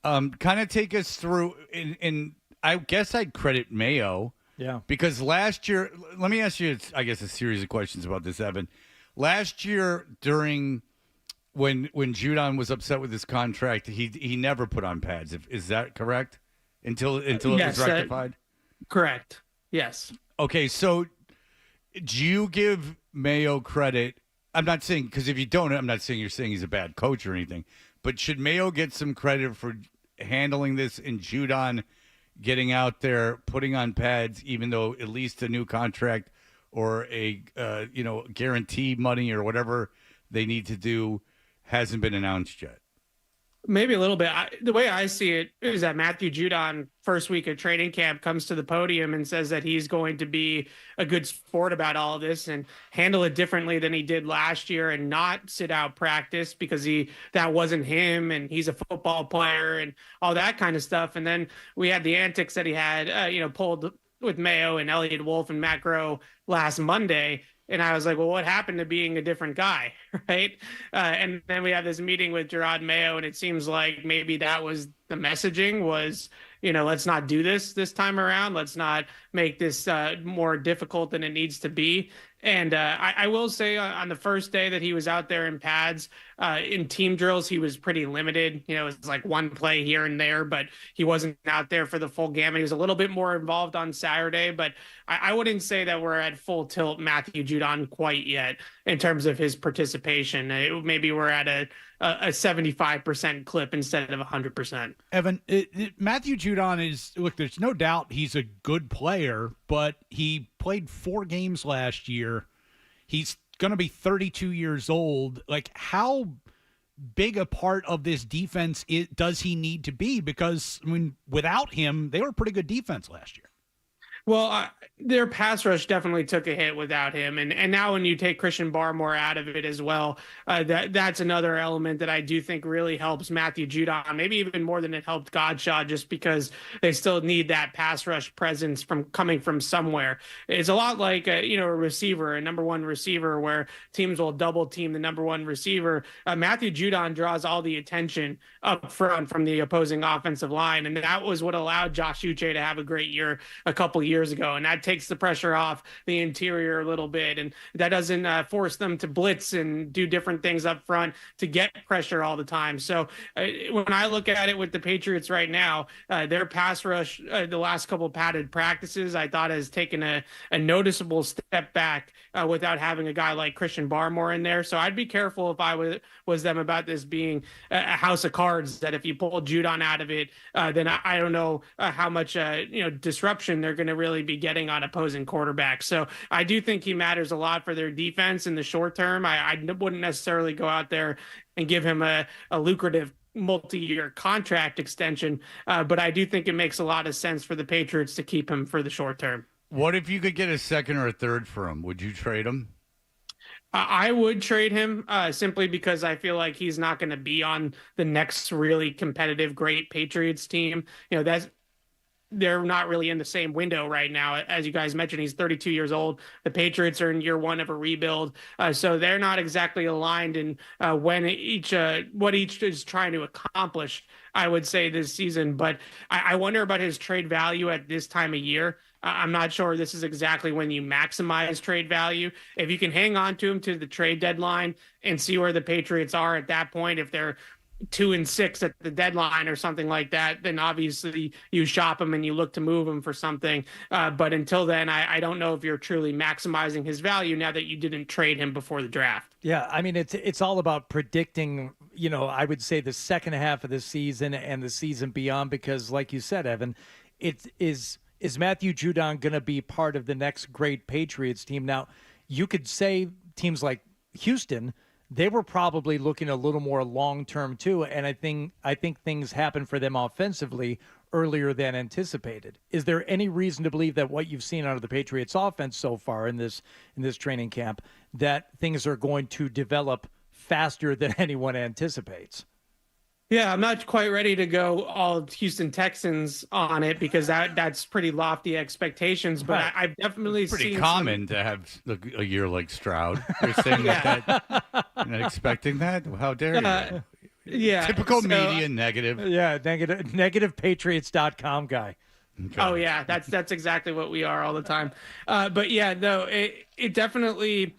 Kind of take us through, and I guess I'd credit Mayo. Yeah. Because last year, let me ask you, I guess, a series of questions about this, Evan. Last year, during when Judon was upset with his contract, he never put on pads. Is that correct? Until it was rectified? Correct. Yes. Okay, so do you give Mayo credit? I'm not saying, because if you don't, I'm not saying you're saying he's a bad coach or anything, but should Mayo get some credit for handling this in Judon, getting out there, putting on pads, even though at least a new contract or a guarantee money or whatever they need to do hasn't been announced yet? Maybe a little bit. The way I see it is that Matthew Judon, first week of training camp, comes to the podium and says that he's going to be a good sport about all of this and handle it differently than he did last year and not sit out practice because that wasn't him and he's a football player and all that kind of stuff. And then we had the antics that he had, pulled with Mayo and Elliott Wolf and Matt Groh last Monday. And I was like, well, what happened to being a different guy, right? And then we have this meeting with Gerard Mayo, and it seems like maybe that was the messaging was, let's not do this time around. Let's not make this more difficult than it needs to be. And I will say on the first day that he was out there in pads, in team drills, he was pretty limited. It was like one play here and there, but he wasn't out there for the full gamut. He was a little bit more involved on Saturday, but I wouldn't say that we're at full tilt Matthew Judon quite yet in terms of his participation. Maybe we're at a 75% clip instead of 100%. Evan, Matthew Judon is, look, there's no doubt he's a good player, but he played 4 games last year. He's going to be 32 years old. Like, how big a part of this defense does he need to be? Because, without him, they were a pretty good defense last year. Well, their pass rush definitely took a hit without him. And now when you take Christian Barmore out of it as well, that's another element that I do think really helps Matthew Judon, maybe even more than it helped Godshaw, just because they still need that pass rush presence coming from somewhere. It's a lot like, a receiver, a number one receiver, where teams will double team the number one receiver. Matthew Judon draws all the attention up front from the opposing offensive line. And that was what allowed Josh Uche to have a great year a couple years ago. And that takes the pressure off the interior a little bit. And that doesn't force them to blitz and do different things up front to get pressure all the time. So when I look at it with the Patriots right now, their pass rush, the last couple of padded practices, I thought has taken a noticeable step back without having a guy like Christian Barmore in there. So I'd be careful if I was them about this being a house of cards, that if you pull Judon out of it, then I don't know how much disruption they're going to really be getting on opposing quarterbacks. So I do think he matters a lot for their defense in the short term. I wouldn't necessarily go out there and give him a lucrative multi-year contract extension, but I do think it makes a lot of sense for the Patriots to keep him for the short term. What if you could get a second or a third for him? Would you trade him? I would trade him simply because I feel like he's not going to be on the next really competitive, great Patriots team. They're not really in the same window right now. As you guys mentioned, he's 32 years old. The Patriots are in year 1 of a rebuild. So they're not exactly aligned in what each is trying to accomplish, I would say, this season. But I wonder about his trade value at this time of year. I'm not sure this is exactly when you maximize trade value. If you can hang on to him to the trade deadline and see where the Patriots are at that point, if they're 2-6 at the deadline or something like that, then obviously you shop him and you look to move him for something. But until then, I don't know if you're truly maximizing his value now that you didn't trade him before the draft. Yeah, I mean, it's all about predicting, I would say the second half of the season and the season beyond, because like you said, Evan, is Matthew Judon going to be part of the next great Patriots team? Now, you could say teams like Houston, they were probably looking a little more long-term too, and I think things happened for them offensively earlier than anticipated. Is there any reason to believe that what you've seen out of the Patriots offense so far in this training camp, that things are going to develop faster than anyone anticipates? Yeah, I'm not quite ready to go all Houston Texans on it because that's pretty lofty expectations. But Right. I've definitely It's pretty seen common to have a year like Stroud. You're saying that you're not expecting that? How dare you? Yeah, Typical so, media negative. Yeah, negative Patriots.com guy. Okay. Oh yeah, that's exactly what we are all the time. But yeah, no, it definitely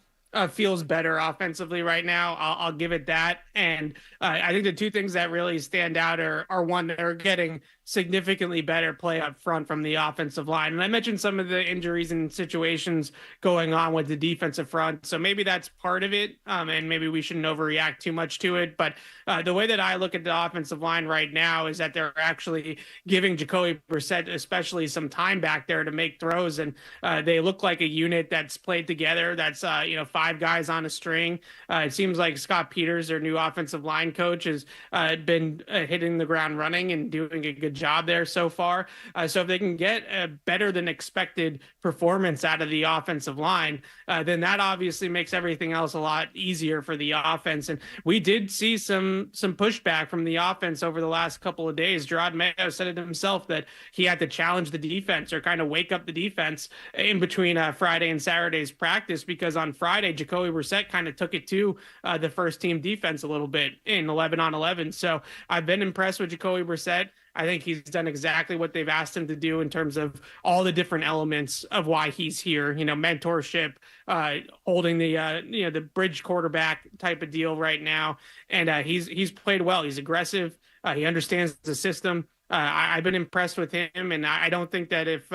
feels better offensively right now. I'll give it that. And I think the two things that really stand out are one, they're getting significantly better play up front from the offensive line. And I mentioned some of the injuries and situations going on with the defensive front. So maybe that's part of it. And maybe we shouldn't overreact too much to it. But the way that I look at the offensive line right now is that they're actually giving Jacoby Brissett especially some time back there to make throws. And they look like a unit that's played together. That's, 5 guys on a string. It seems like Scott Peters, their new offensive line coach, has been hitting the ground running and doing a good job there so far. So if they can get a better than expected performance out of the offensive line, then that obviously makes everything else a lot easier for the offense. And we did see some pushback from the offense over the last couple of days. Gerard Mayo said it himself that he had to challenge the defense or kind of wake up the defense in between Friday and Saturday's practice, because on Friday, Jacoby Brissett kind of took it to the first team defense a little bit in 11-on-11. So I've been impressed with Jacoby Brissett. I think he's done exactly what they've asked him to do in terms of all the different elements of why he's here, mentorship, holding the bridge quarterback type of deal right now. And he's played well. He's aggressive. He understands the system. I've been impressed with him, and I don't think that if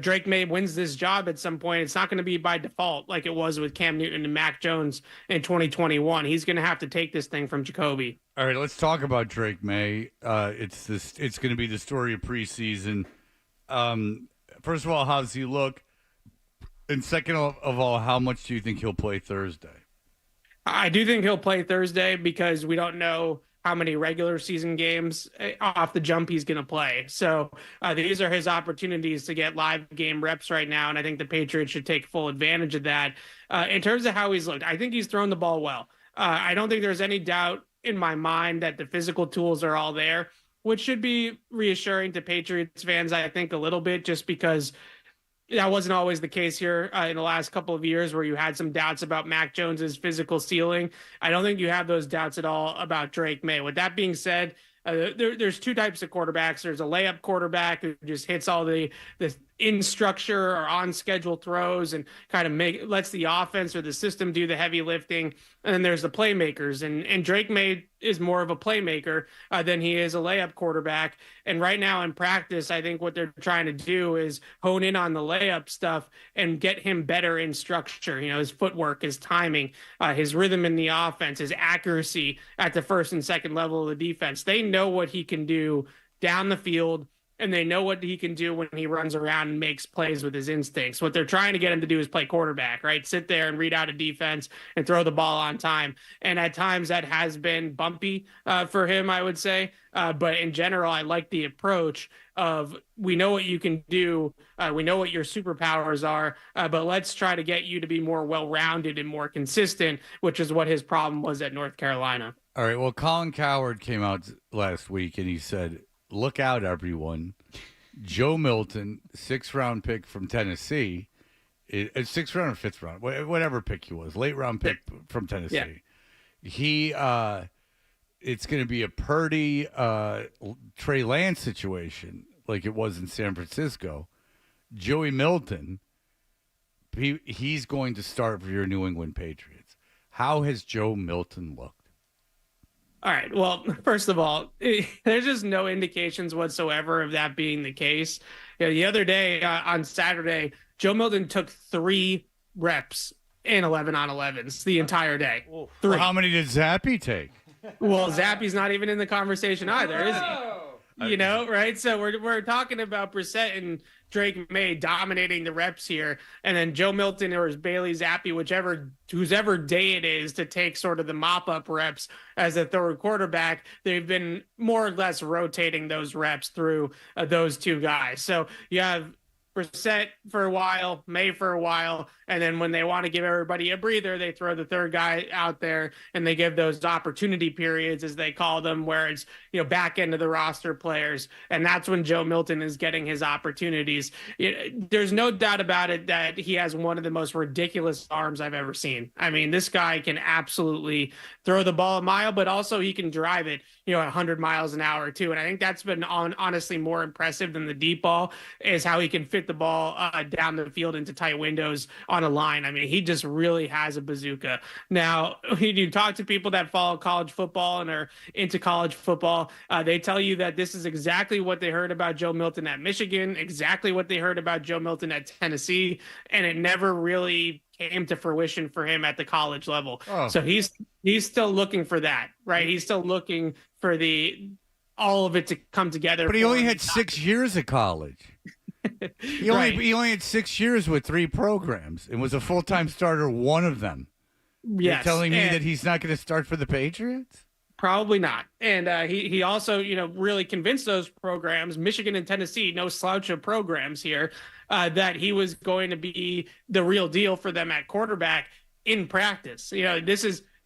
Drake May wins this job at some point, it's not going to be by default like it was with Cam Newton and Mac Jones in 2021. He's going to have to take this thing from Jacoby. All right, let's talk about Drake May. It's going to be the story of preseason. First of all, how does he look? And second of all, how much do you think he'll play Thursday? I do think he'll play Thursday because we don't know how many regular season games off the jump he's going to play. So these are his opportunities to get live game reps right now, and I think the Patriots should take full advantage of that. In terms of how he's looked, I think he's thrown the ball well. I don't think there's any doubt in my mind that the physical tools are all there, which should be reassuring to Patriots fans, I think, a little bit, just because that wasn't always the case here in the last couple of years where you had some doubts about Mac Jones's physical ceiling. I don't think you have those doubts at all about Drake May. With that being said, there's two types of quarterbacks. There's a layup quarterback who just hits all the in structure or on schedule throws and kind of lets the offense or the system do the heavy lifting. And then there's the playmakers, and Drake May is more of a playmaker than he is a layup quarterback. And right now in practice, I think what they're trying to do is hone in on the layup stuff and get him better in structure. His footwork, his timing, his rhythm in the offense, his accuracy at the first and second level of the defense. They know what he can do down the field, and they know what he can do when he runs around and makes plays with his instincts. What they're trying to get him to do is play quarterback, right? Sit there and read out a defense and throw the ball on time. And at times that has been bumpy for him, I would say. But in general, I like the approach of, we know what you can do. We know what your superpowers are, but let's try to get you to be more well-rounded and more consistent, which is what his problem was at North Carolina. All right, well, Colin Cowherd came out last week and he said, look out, everyone. Joe Milton, 6th-round pick from Tennessee, 6th round or 5th round, whatever pick he was, late-round pick from Tennessee. Yeah. It's going to be a Purdy, Trey Lance situation like it was in San Francisco. Joey Milton, he's going to start for your New England Patriots. How has Joe Milton looked? All right. Well, first of all, there's just no indications whatsoever of that being the case. The other day on Saturday, Joe Milton took 3 reps in 11-on-11s the entire day. 3. Well, how many did Zappy take? Well, Zappy's not even in the conversation either, is he? Right? So we're talking about Brissett and Drake May dominating the reps here, and then Joe Milton or Bailey Zappi, whoever day it is to take sort of the mop-up reps as a third quarterback, they've been more or less rotating those reps through those two guys. So you have Brissett for a while, May for a while, and then when they want to give everybody a breather, they throw the third guy out there and they give those opportunity periods, as they call them, where it's back end of the roster players, and that's when Joe Milton is getting his opportunities. There's no doubt about it that he has one of the most ridiculous arms I've ever seen. I mean, this guy can absolutely throw the ball a mile, but also he can drive it 100 miles an hour too. And I think that's been honestly more impressive than the deep ball, is how he can fit get the ball down the field into tight windows on a line. I mean, he just really has a bazooka. Now, when you talk to people that follow college football and are into college football, they tell you that this is exactly what they heard about Joe Milton at Michigan, exactly what they heard about Joe Milton at Tennessee, and it never really came to fruition for him at the college level. Oh. So he's still looking for that, right? He's still looking for all of it to come together. But he only had 6 years of college. He only had 6 years with 3 programs and was a full-time starter one of them. Yes. You're telling me that he's not going to start for the Patriots? Probably not. And he also, really convinced those programs, Michigan and Tennessee, no slouch of programs here, that he was going to be the real deal for them at quarterback in practice.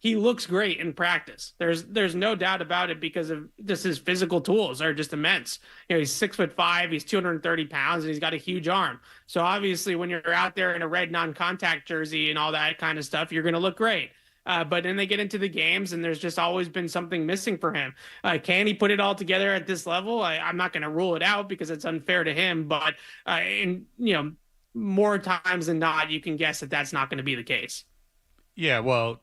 He looks great in practice. There's no doubt about it because of just his physical tools are just immense. He's 6'5", he's 230 pounds, and he's got a huge arm. So obviously when you're out there in a red non-contact jersey and all that kind of stuff, you're going to look great. But then they get into the games, and there's just always been something missing for him. Can he put it all together at this level? I'm not going to rule it out because it's unfair to him. But more times than not, you can guess that that's not going to be the case. Yeah, well,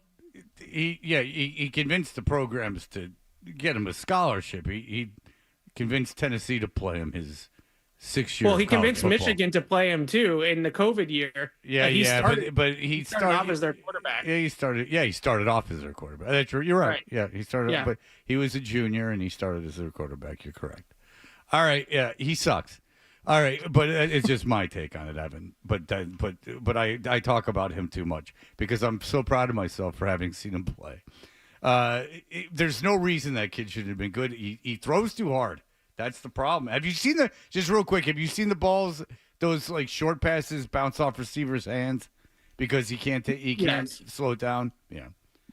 he convinced the programs to get him a scholarship. He convinced Tennessee to play him his 6 years. Well, he convinced football. Michigan to play him too in the COVID year. But he started off as their quarterback. Yeah, he started off as their quarterback. That's true. You're right. Yeah, he started. Yeah. But he was a junior and he started as their quarterback. You're correct. All right. Yeah, he sucks. All right, but it's just my take on it, Evan. But I talk about him too much because I'm so proud of myself for having seen him play. There's no reason that kid shouldn't have been good. He throws too hard. That's the problem. Have you seen just real quick, have you seen the balls, those like short passes bounce off receivers' hands because he can't slow it down? Yeah.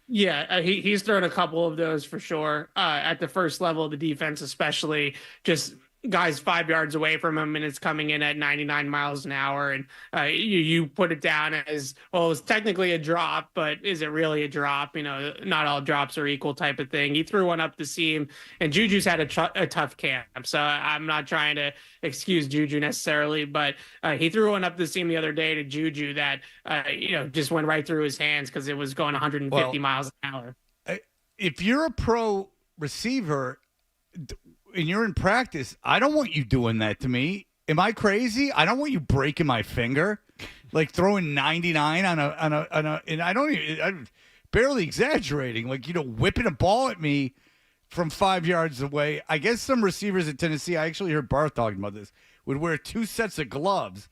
Yeah, he's thrown a couple of those for sure at the first level of the defense, especially just guys 5 yards away from him and it's coming in at 99 miles an hour. And you put it down as, well, it's technically a drop, but is it really a drop? Not all drops are equal type of thing. He threw one up the seam, and Juju's had a tough camp. So I'm not trying to excuse Juju necessarily, but he threw one up the seam the other day to Juju that, just went right through his hands because it was going 150 miles an hour. If you're a pro receiver and you're in practice, I don't want you doing that to me. Am I crazy? I don't want you breaking my finger, like throwing 99 on a and I'm barely exaggerating, like, whipping a ball at me from 5 yards away. I guess some receivers at Tennessee, I actually heard Barth talking about this, would wear 2 sets of gloves.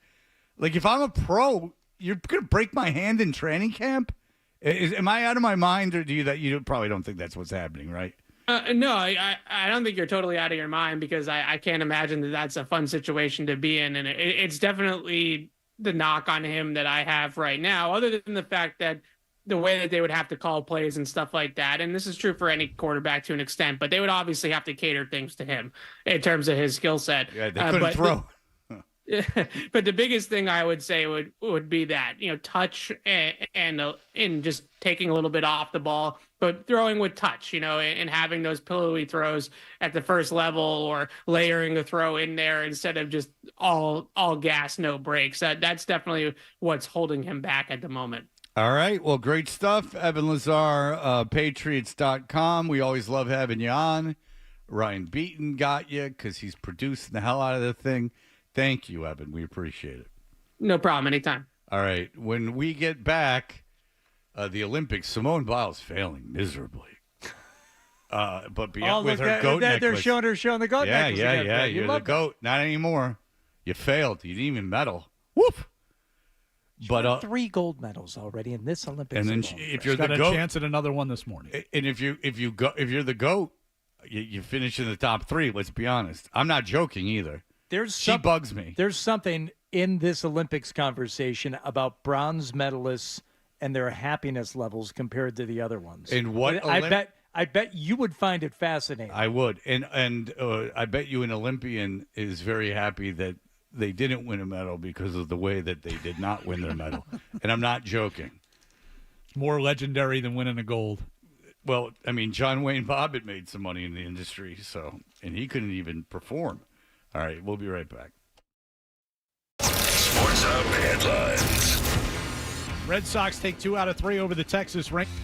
Like, if I'm a pro, you're going to break my hand in training camp? Am I out of my mind, or you probably don't think that's what's happening, right? No, I don't think you're totally out of your mind because I can't imagine that that's a fun situation to be in. And it's definitely the knock on him that I have right now, other than the fact that the way that they would have to call plays and stuff like that. And this is true for any quarterback to an extent, but they would obviously have to cater things to him in terms of his skill set. Yeah, they couldn't throw. But the biggest thing I would say would be that, touch and just taking a little bit off the ball, but throwing with touch, and having those pillowy throws at the first level or layering a throw in there instead of just all gas, no brakes. That's definitely what's holding him back at the moment. All right. Well, great stuff. Evan Lazar, Patriots.com. We always love having you on. Ryan Beaton got you because he's producing the hell out of the thing. Thank you, Evan. We appreciate it. No problem. Anytime. All right. When we get back, the Olympics, Simone Biles failing miserably. But beyond with her goat necklace. They're showing the goat necklace. Yeah. You're the goat. Not anymore. You failed. You didn't even medal. Whoop. But 3 gold medals already in this Olympics. And then if you're the got goat, a chance at another one this morning. And if you're the goat, you finish in the top 3. Let's be honest. I'm not joking either. She bugs me. There's something in this Olympics conversation about bronze medalists and their happiness levels compared to the other ones. And what I bet you would find it fascinating. I would, and I bet you an Olympian is very happy that they didn't win a medal because of the way that they did not win their medal. And I'm not joking. More legendary than winning a gold. Well, I mean, John Wayne Bobbitt made some money in the industry, and he couldn't even perform. All right, we'll be right back. Sub headlines. Red Sox take 2 out of 3 over the Texas Rangers.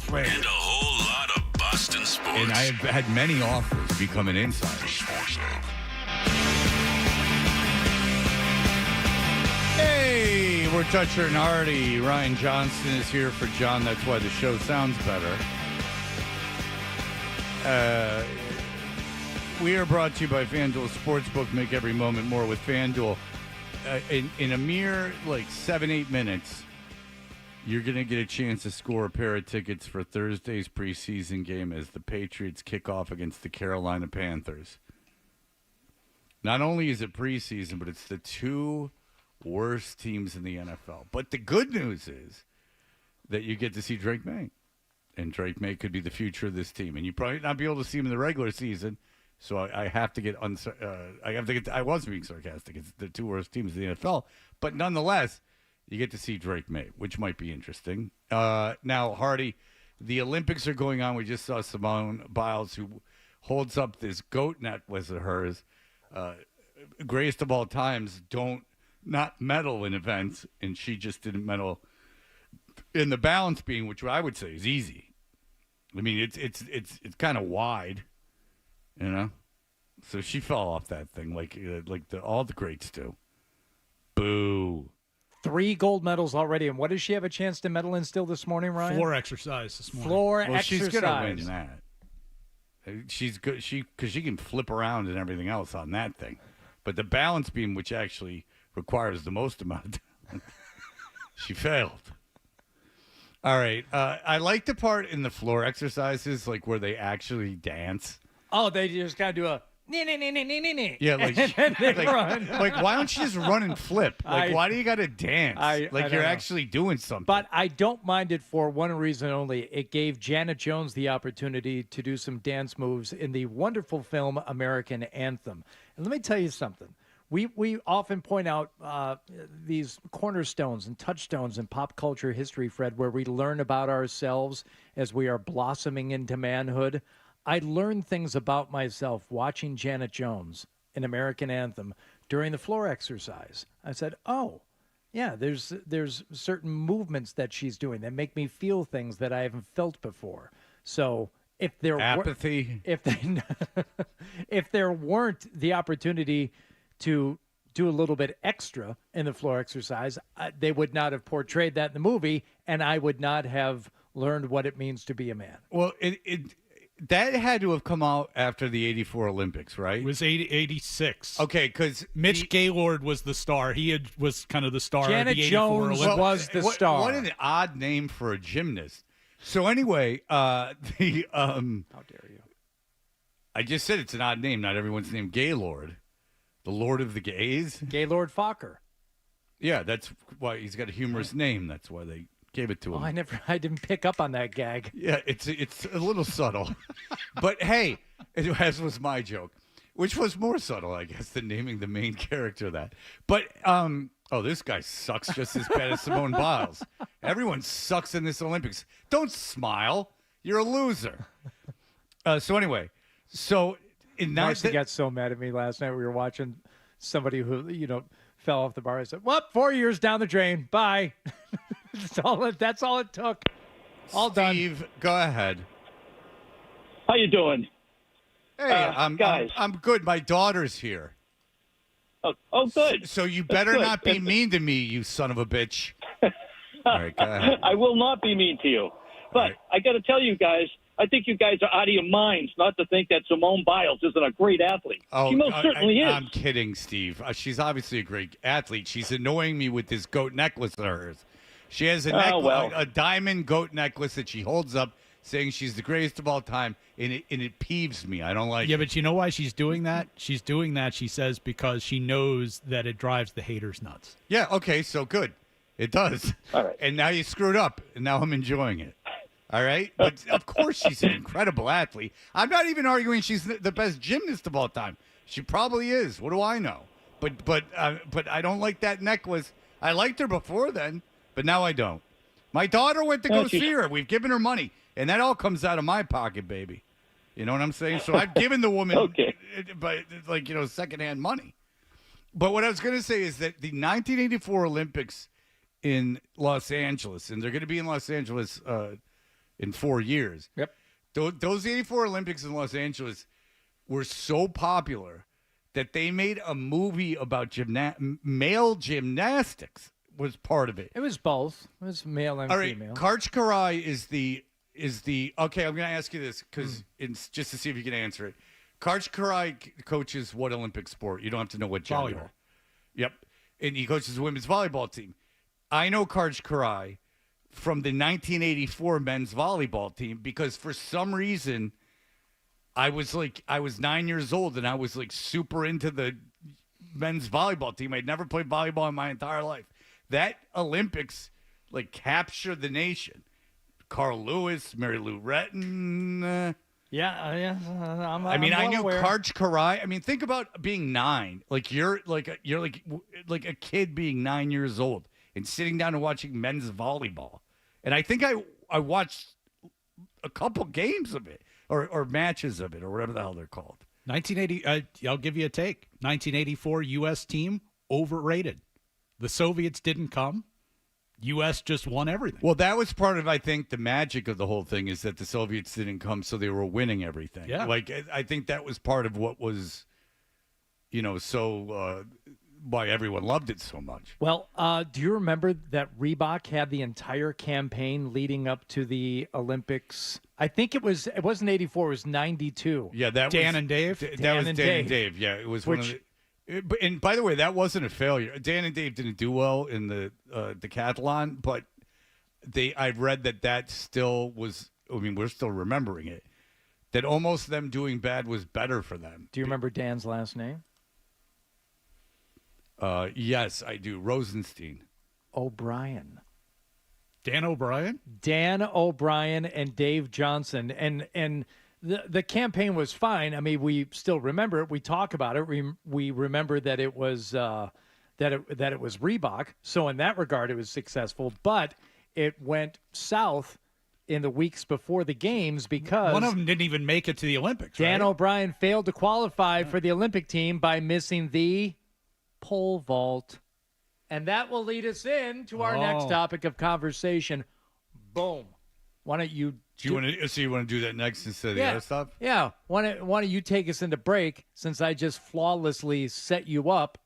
Flair. And a whole lot of Boston sports. And I have had many offers to become an insider. Hey, we're Toucher and Hardy. Ryan Johnson is here for John. That's why the show sounds better. We are brought to you by FanDuel Sportsbook. Make every moment more with FanDuel. In a mere 7-8 minutes, you're going to get a chance to score a pair of tickets for Thursday's preseason game as the Patriots kick off against the Carolina Panthers. Not only is it preseason, but it's the two worst teams in the NFL. But the good news is that you get to see Drake May. And Drake May could be the future of this team. And you probably not be able to see him in the regular season. So I have to get I was being sarcastic. It's the two worst teams in the NFL. But nonetheless, you get to see Drake May, which might be interesting. Now, Hardy, the Olympics are going on. We just saw Simone Biles, who holds up this goat necklace of hers. Greatest of all times, not medal in events, and she just didn't medal in the balance beam, which I would say is easy. I mean, it's kind of wide, you know. So she fell off that thing like all the greats do. Boo. 3 gold medals already, and what does she have a chance to medal in still this morning, Ryan? Floor exercise this morning. Exercise. She's gonna win that. She's good. Because she can flip around and everything else on that thing, but the balance beam, which actually requires the most amount of talent, she failed. All right. I like the part in the floor exercises, where they actually dance. Oh, they just gotta do a. Yeah, and they run. Why don't you just run and flip? Why do you got to dance? You're actually doing something. But I don't mind it for one reason only. It gave Janet Jones the opportunity to do some dance moves in the wonderful film American Anthem. And let me tell you something. We often point out these cornerstones and touchstones in pop culture history, Fred, where we learn about ourselves as we are blossoming into manhood. I learned things about myself watching Janet Jones in American Anthem during the floor exercise. I said, oh, yeah, there's certain movements that she's doing that make me feel things that I haven't felt before. So if there apathy, if there weren't the opportunity to do a little bit extra in the floor exercise, they would not have portrayed that in the movie, and I would not have learned what it means to be a man. Well, that had to have come out after the 84 Olympics, right? It was 86. Okay, because Mitch Gaylord was the star. He was kind of the star Janet of the 84 Jones Olympics. was the star. What an odd name for a gymnast. So anyway, how dare you? I just said it's an odd name. Not everyone's named Gaylord. The Lord of the Gays? Gaylord Fokker. Yeah, that's why he's got a humorous name. That's why they gave it to him. I didn't pick up on that gag. Yeah, it's a little subtle. But hey, as was my joke, which was more subtle, I guess, than naming the main character that. But this guy sucks just as bad as Simone Biles. Everyone sucks in this Olympics. Don't smile. You're a loser. So anyway, Marcy got so mad at me last night. We were watching somebody who, fell off the bar. I said, well, 4 years down the drain. Bye. That's all it took. All done. Steve, go ahead. How you doing? Hey, guys. I'm good. My daughter's here. Oh, good. So you better not be mean to me, you son of a bitch. All right, go ahead. I will not be mean to you. But right. I got to tell you guys, I think you guys are out of your minds not to think that Simone Biles isn't a great athlete. Oh, she most certainly is. I'm kidding, Steve. She's obviously a great athlete. She's annoying me with this goat necklace of hers. She has a diamond goat necklace that she holds up, saying she's the greatest of all time, and it peeves me. I don't like it. Yeah, but you know why she's doing that? She's doing that, she says, because she knows that it drives the haters nuts. Yeah, okay, so good. It does. All right. And now you screwed up, and now I'm enjoying it. All right? But, of course, she's an incredible athlete. I'm not even arguing she's the best gymnast of all time. She probably is. What do I know? But I don't like that necklace. I liked her before then, but now I don't. My daughter went to go see her. We've given her money, and that all comes out of my pocket, baby. You know what I'm saying? So I've given the woman, secondhand money. But what I was going to say is that the 1984 Olympics in Los Angeles, and they're going to be in Los Angeles in 4 years. Yep. Those 84 Olympics in Los Angeles were so popular that they made a movie about male gymnastics was part of it. It was both. It was male and All right, female. Karch Kiraly is the okay. I'm going to ask you this because it's just to see if you can answer it. Karch Kiraly coaches what Olympic sport? You don't have to know what gender. Volleyball. Yep, and he coaches the women's volleyball team. I know Karch Kiraly from the 1984 men's volleyball team because for some reason I was 9 years old and I was like super into the men's volleyball team. I'd never played volleyball in my entire life. That Olympics like captured the nation. Carl Lewis, Mary Lou Retton. I knew Karch Kiraly. I mean, think about being 9. Like you're like a kid being 9 years old and sitting down and watching men's volleyball. And I think I watched a couple games of it or matches of it or whatever the hell they're called. 1980. I'll give you a take. 1984 U.S. team overrated. The Soviets didn't come. U.S. just won everything. Well, that was part of, I think, the magic of the whole thing is that the Soviets didn't come, so they were winning everything. Yeah. Like, I think that was part of what was, so why everyone loved it so much. Well, do you remember that Reebok had the entire campaign leading up to the Olympics? I think it wasn't 84, it was 92. Yeah, that Dan was and Dave? That was Dan and Dave. Yeah, it was one of the. And by the way, that wasn't a failure. Dan and Dave didn't do well in the decathlon, but I've read that still was. I mean, we're still remembering it. That almost them doing bad was better for them. Do you remember Dan's last name? Yes, I do. Rosenstein. O'Brien. Dan O'Brien? Dan O'Brien and Dave Johnson. And the campaign was fine. I mean, we still remember it. We talk about it. We remember that it was that it was Reebok. So in that regard, it was successful. But it went south in the weeks before the games because one of them didn't even make it to the Olympics. Dan right? O'Brien failed to qualify for the Olympic team by missing the pole vault. And that will lead us into our next topic of conversation. Boom. Why don't you you want to do that next instead of the other stuff? Yeah. Why don't you take us into break since I just flawlessly set you up?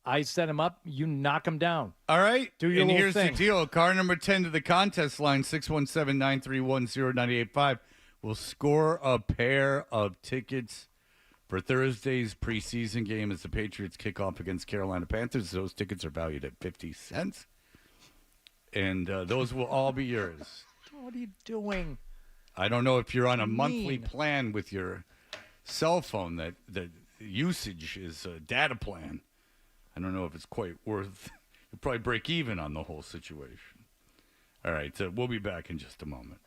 I set him up. You knock him down. All right. Do your and little here's thing. the deal. Car number 10 to the contest line, 617-931-0985, will score a pair of tickets for Thursday's preseason game as the Patriots kick off against Carolina Panthers. Those tickets are valued at 50 cents. And those will all be yours. What are you doing? I don't know if you're on a monthly plan with your cell phone that the usage is a data plan. I don't know if it's quite worth. You'll probably break even on the whole situation. All right, so we'll be back in just a moment.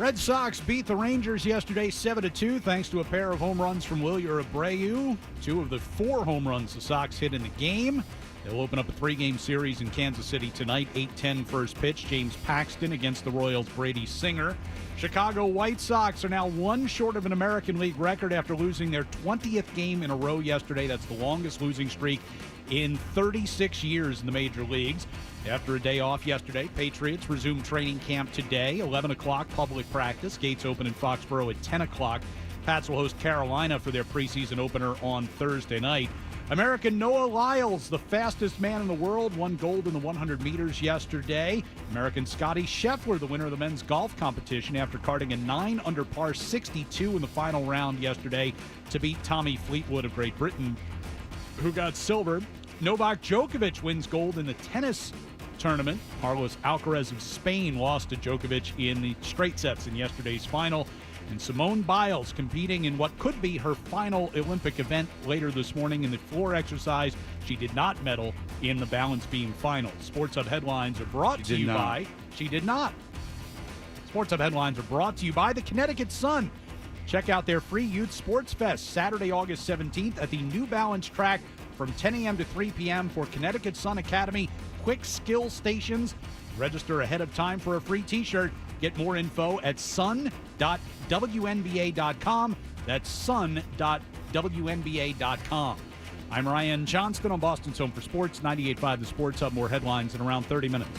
Red Sox beat the Rangers yesterday 7-2 thanks to a pair of home runs from Wilyer Abreu. 2 of the 4 home runs the Sox hit in the game. They'll open up a 3-game series in Kansas City tonight, 8:10 first pitch. James Paxton against the Royals' Brady Singer. Chicago White Sox are now 1 short of an American League record after losing their 20th game in a row yesterday. That's the longest losing streak in 36 years in the major leagues. After a day off yesterday, Patriots resume training camp today, 11 o'clock public practice. Gates open in Foxborough at 10 o'clock. Pats will host Carolina for their preseason opener on Thursday night. American Noah Lyles, the fastest man in the world, won gold in the 100 meters yesterday. American Scotty Scheffler, the winner of the men's golf competition, after carding a 9 under par 62 in the final round yesterday to beat Tommy Fleetwood of Great Britain, who got silver. Novak Djokovic wins gold in the tennis tournament. Carlos Alcaraz of Spain lost to Djokovic in the straight sets in yesterday's final. And Simone Biles competing in what could be her final Olympic event later this morning in the floor exercise. She did not medal in the balance beam final. Sports Hub headlines are brought to you by... She did not. Sports Hub headlines are brought to you by the Connecticut Sun. Check out their free Youth Sports Fest Saturday, August 17th at the New Balance track from 10 a.m. to 3 p.m. for Connecticut Sun Academy Quick Skill Stations. Register ahead of time for a free t-shirt. Get more info at sun.wnba.com. That's sun.wnba.com. I'm Ryan Johnston on Boston's Home for Sports, 98.5 The Sports Hub. More headlines in around 30 minutes.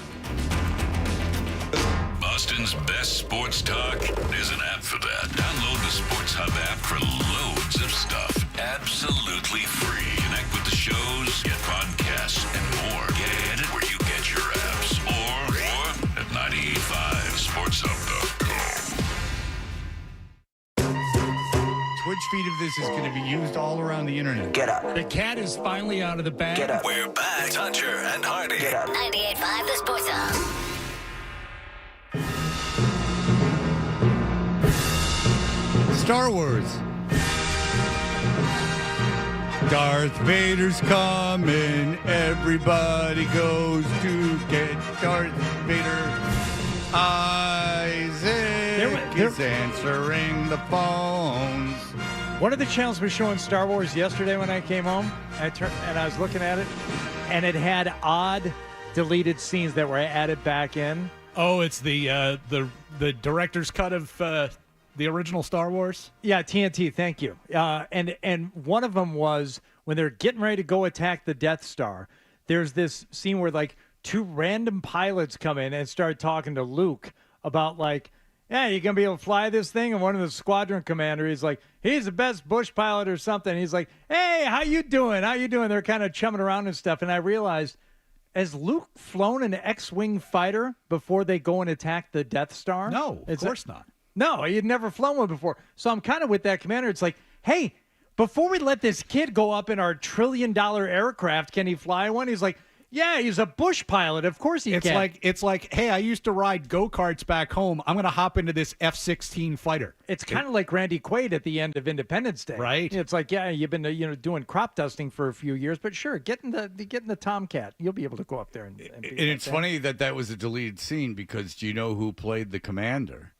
Boston's best sports talk. There's an app for that. Download the Sports Hub app for loads of stuff. Absolutely free. Connect with the shows, get podcasts, and more. Get it where you get your apps. Or at 985sportshub.com. Twitch feed of this is going to be used all around the internet. Get up. The cat is finally out of the bag. Get up. We're back. Toucher and Hardy. Get up. 98.5 The Sports Hub. Star Wars. Darth Vader's coming. Everybody goes to get Darth Vader. Isaac is answering the phones. One of the channels was showing Star Wars yesterday when I came home. And I was looking at it, and it had odd deleted scenes that were added back in. Oh, it's the director's cut of the original Star Wars? Yeah, TNT, thank you. And one of them was when they're getting ready to go attack the Death Star, there's this scene where, like, 2 random pilots come in and start talking to Luke about, like, yeah, you going to be able to fly this thing? And one of the squadron commander is like, he's the best bush pilot or something. He's like, hey, how you doing? How you doing? They're kind of chumming around and stuff. And I realized, has Luke flown an X-Wing fighter before they go and attack the Death Star? No, of course not. No, he'd never flown one before. So I'm kind of with that commander. It's like, hey, before we let this kid go up in our $1 trillion aircraft, can he fly one? He's like, yeah, he's a bush pilot. Of course he can. It's like, hey, I used to ride go-karts back home. I'm going to hop into this F-16 fighter. It's kind of like Randy Quaid at the end of Independence Day. Right. It's like, yeah, you've been doing crop dusting for a few years, but sure, get in the Tomcat. You'll be able to go up there and be And it's funny that was a deleted scene because do you know who played the commander?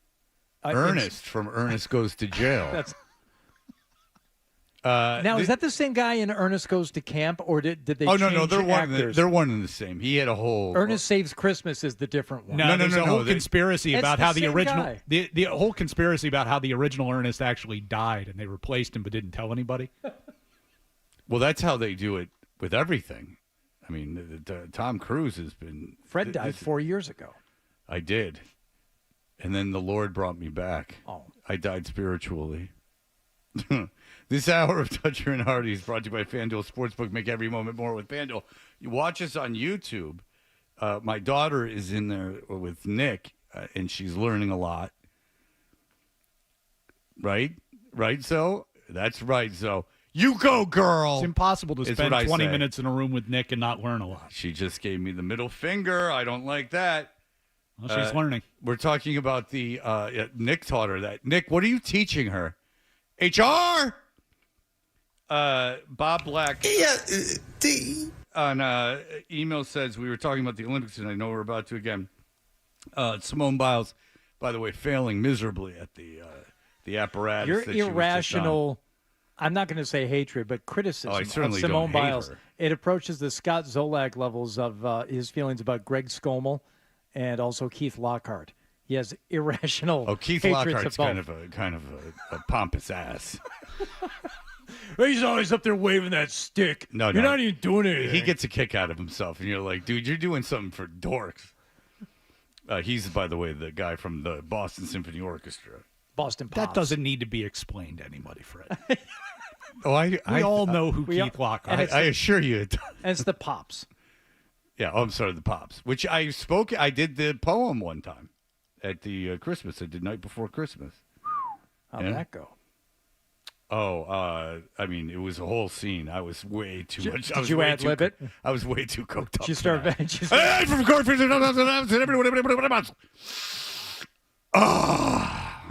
Ernest from Ernest Goes to Jail. That's now, is that the same guy in Ernest Goes to Camp, or did they? Oh change no, they're actors? one and the same. He had a whole Ernest Saves Christmas is the different one. No, there's a whole conspiracy about how the original guy. the whole conspiracy about how the original Ernest actually died and they replaced him but didn't tell anybody. Well, that's how they do it with everything. I mean, Tom Cruise has been. Fred died 4 years ago. I did, and then the Lord brought me back. Oh, I died spiritually. This hour of Toucher and Hardy is brought to you by FanDuel Sportsbook. Make every moment more with FanDuel. You watch us on YouTube. My daughter is in there with Nick, and she's learning a lot. Right? Right, so? That's right, so. You go, girl! It's impossible to spend 20 say. minutes in a room with Nick and not learn a lot. She just gave me the middle finger. I don't like that. Well, she's learning. We're talking about the Nick taught her that. Nick, what are you teaching her? HR. Bob Black. Yeah. On email says we were talking about the Olympics, and I know we're about to again. Simone Biles by the way, failing miserably at the apparatus. Your that she was just on. irrational, I'm not going to say hatred, but criticism I of certainly Simone don't hate Biles. her. It approaches the Scott Zolak levels of his feelings about Greg Skomel and also Keith Lockhart. He has irrational. Oh, Keith hatreds Lockhart's of kind of a pompous ass. He's always up there waving that stick. No, You're not even doing anything. He gets a kick out of himself, and you're like, dude, you're doing something for dorks. He's, by the way, the guy from the Boston Symphony Orchestra. Boston Pops. That doesn't need to be explained to anybody, Fred. We all know who Keith Lockhart is. I assure you it does. And it's the Pops. Yeah, I'm sorry, the Pops. Which I did the poem one time at the Christmas. I did Night Before Christmas. How'd that go? Oh, I mean, it was a whole scene. I was way too much. Did you ad-lib it? I was way too coked up. She started. Hey, from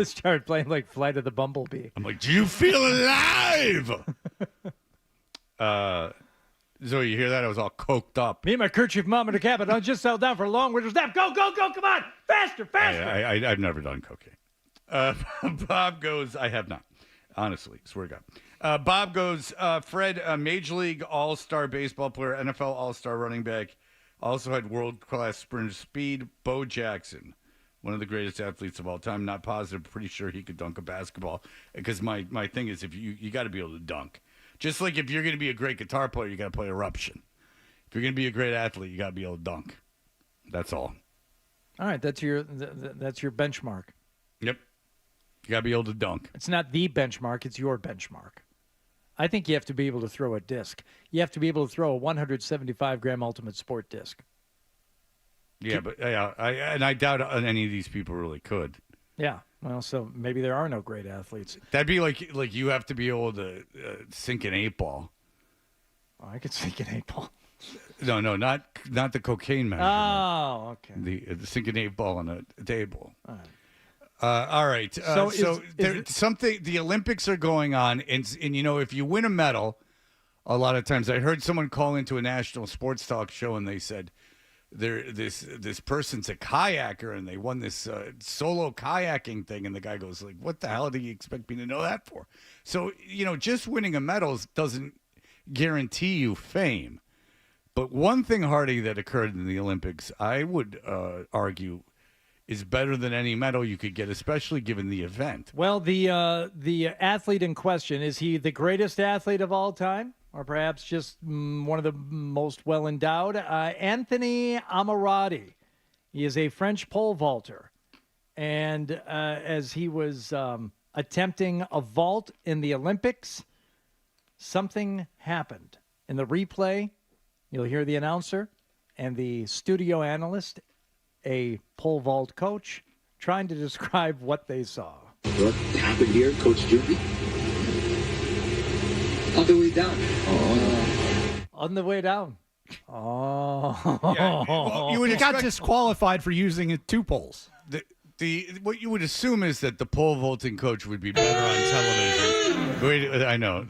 Started playing like Flight of the Bumblebee. I'm like, do you feel alive? So you hear that? I was all coked up. Me and my kerchief mom in the cabin. I just settled down for a long winter's nap. Go, go, go! Come on, faster, faster! I've never done cocaine. Bob goes, I have not. Honestly, swear to God. Bob goes, Fred, a Major League All-Star baseball player, NFL All-Star running back, also had world-class sprint speed, Bo Jackson, one of the greatest athletes of all time. Not positive, pretty sure he could dunk a basketball. Because my thing is, if you got to be able to dunk. Just like if you're going to be a great guitar player, you got to play Eruption. If you're going to be a great athlete, you got to be able to dunk. That's all. All right, that's your benchmark. Yep. You got to be able to dunk. It's not the benchmark, it's your benchmark. I think you have to be able to throw a disc. You have to be able to throw a 175-gram Ultimate Sport disc. Yeah, but I doubt any of these people really could. Yeah, well, so maybe there are no great athletes. That'd be like you have to be able to sink an 8-ball. Oh, I could sink an 8-ball. No, not the cocaine measurement. Oh, okay. The sink an 8-ball on a table. All right. All right. The Olympics are going on, and if you win a medal, a lot of times I heard someone call into a national sports talk show, and they said this person's a kayaker, and they won this solo kayaking thing, and the guy goes like, "What the hell do you expect me to know that for?" So just winning a medal doesn't guarantee you fame. But one thing, Hardy, that occurred in the Olympics, I would argue, is better than any medal you could get, especially given the event. Well, the athlete in question, is he the greatest athlete of all time? Or perhaps just one of the most well-endowed? Anthony Ammirati. He is a French pole vaulter. And as he was attempting a vault in the Olympics, something happened. In the replay, you'll hear the announcer and the studio analyst, a pole vault coach, trying to describe what they saw. What happened here, Coach Judy? On the way down. On the way down. Oh. Yeah, well, you would have got disqualified for using 2 poles. What you would assume is that the pole vaulting coach would be better on television. Wait, I know.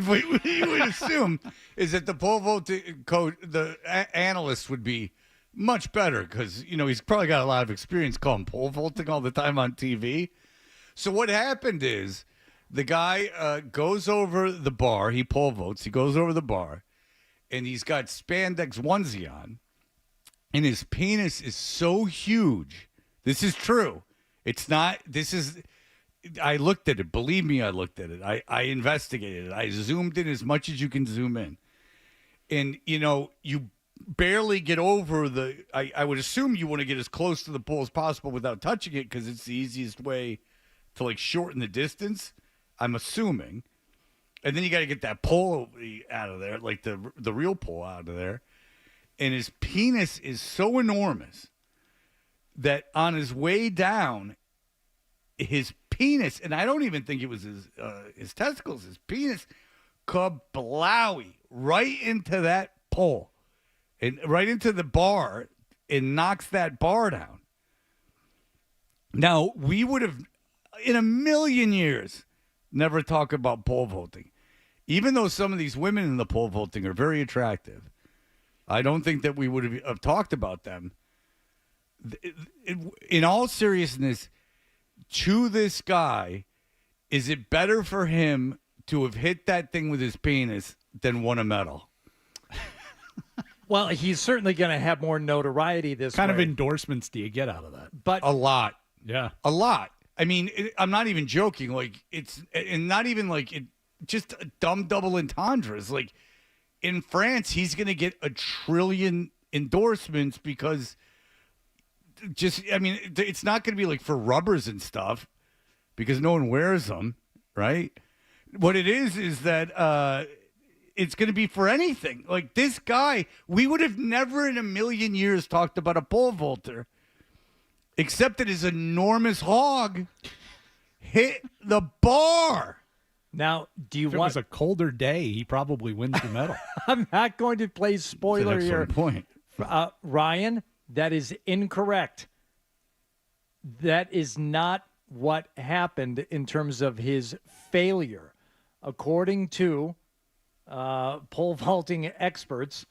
What you would assume is that the pole vaulting coach, the analyst, would be much better because he's probably got a lot of experience calling pole vaulting all the time on TV. So what happened is the guy goes over the bar. He pole vaults. He goes over the bar, and he's got spandex onesie on, and his penis is so huge. This is true. It's not. This is. I looked at it. Believe me, I looked at it. I investigated it. I zoomed in as much as you can zoom in, and you barely get over the. I would assume you want to get as close to the pole as possible without touching it because it's the easiest way to shorten the distance. I'm assuming, and then you got to get that pole out of there, like the real pole out of there, and his penis is so enormous that on his way down, his penis, and I don't even think it was his testicles, his penis, kablowy right into that pole and right into the bar and knocks that bar down. Now, we would have, in a million years, never talk about pole vaulting. Even though some of these women in the pole vaulting are very attractive, I don't think that we would have talked about them. In all seriousness, to this guy, is it better for him to have hit that thing with his penis than won a medal? Well, he's certainly going to have more notoriety this kind way. of endorsements do you get out of that? But a lot. Yeah. A lot. I mean, I'm not even joking. Like, it's, and not even like it, just a dumb double entendres. Like, in France, he's going to get 1 trillion endorsements because just, I mean, it's not going to be like for rubbers and stuff because no one wears them, right? What it is that it's going to be for anything. Like, this guy, we would have never in a million years talked about a pole vaulter, except that his enormous hog hit the bar. Now, do you if want? It was a colder day, he probably wins the medal. I'm not going to play spoiler That's an here. excellent point. Ryan, that is incorrect. That is not what happened in terms of his failure. According to pole vaulting experts,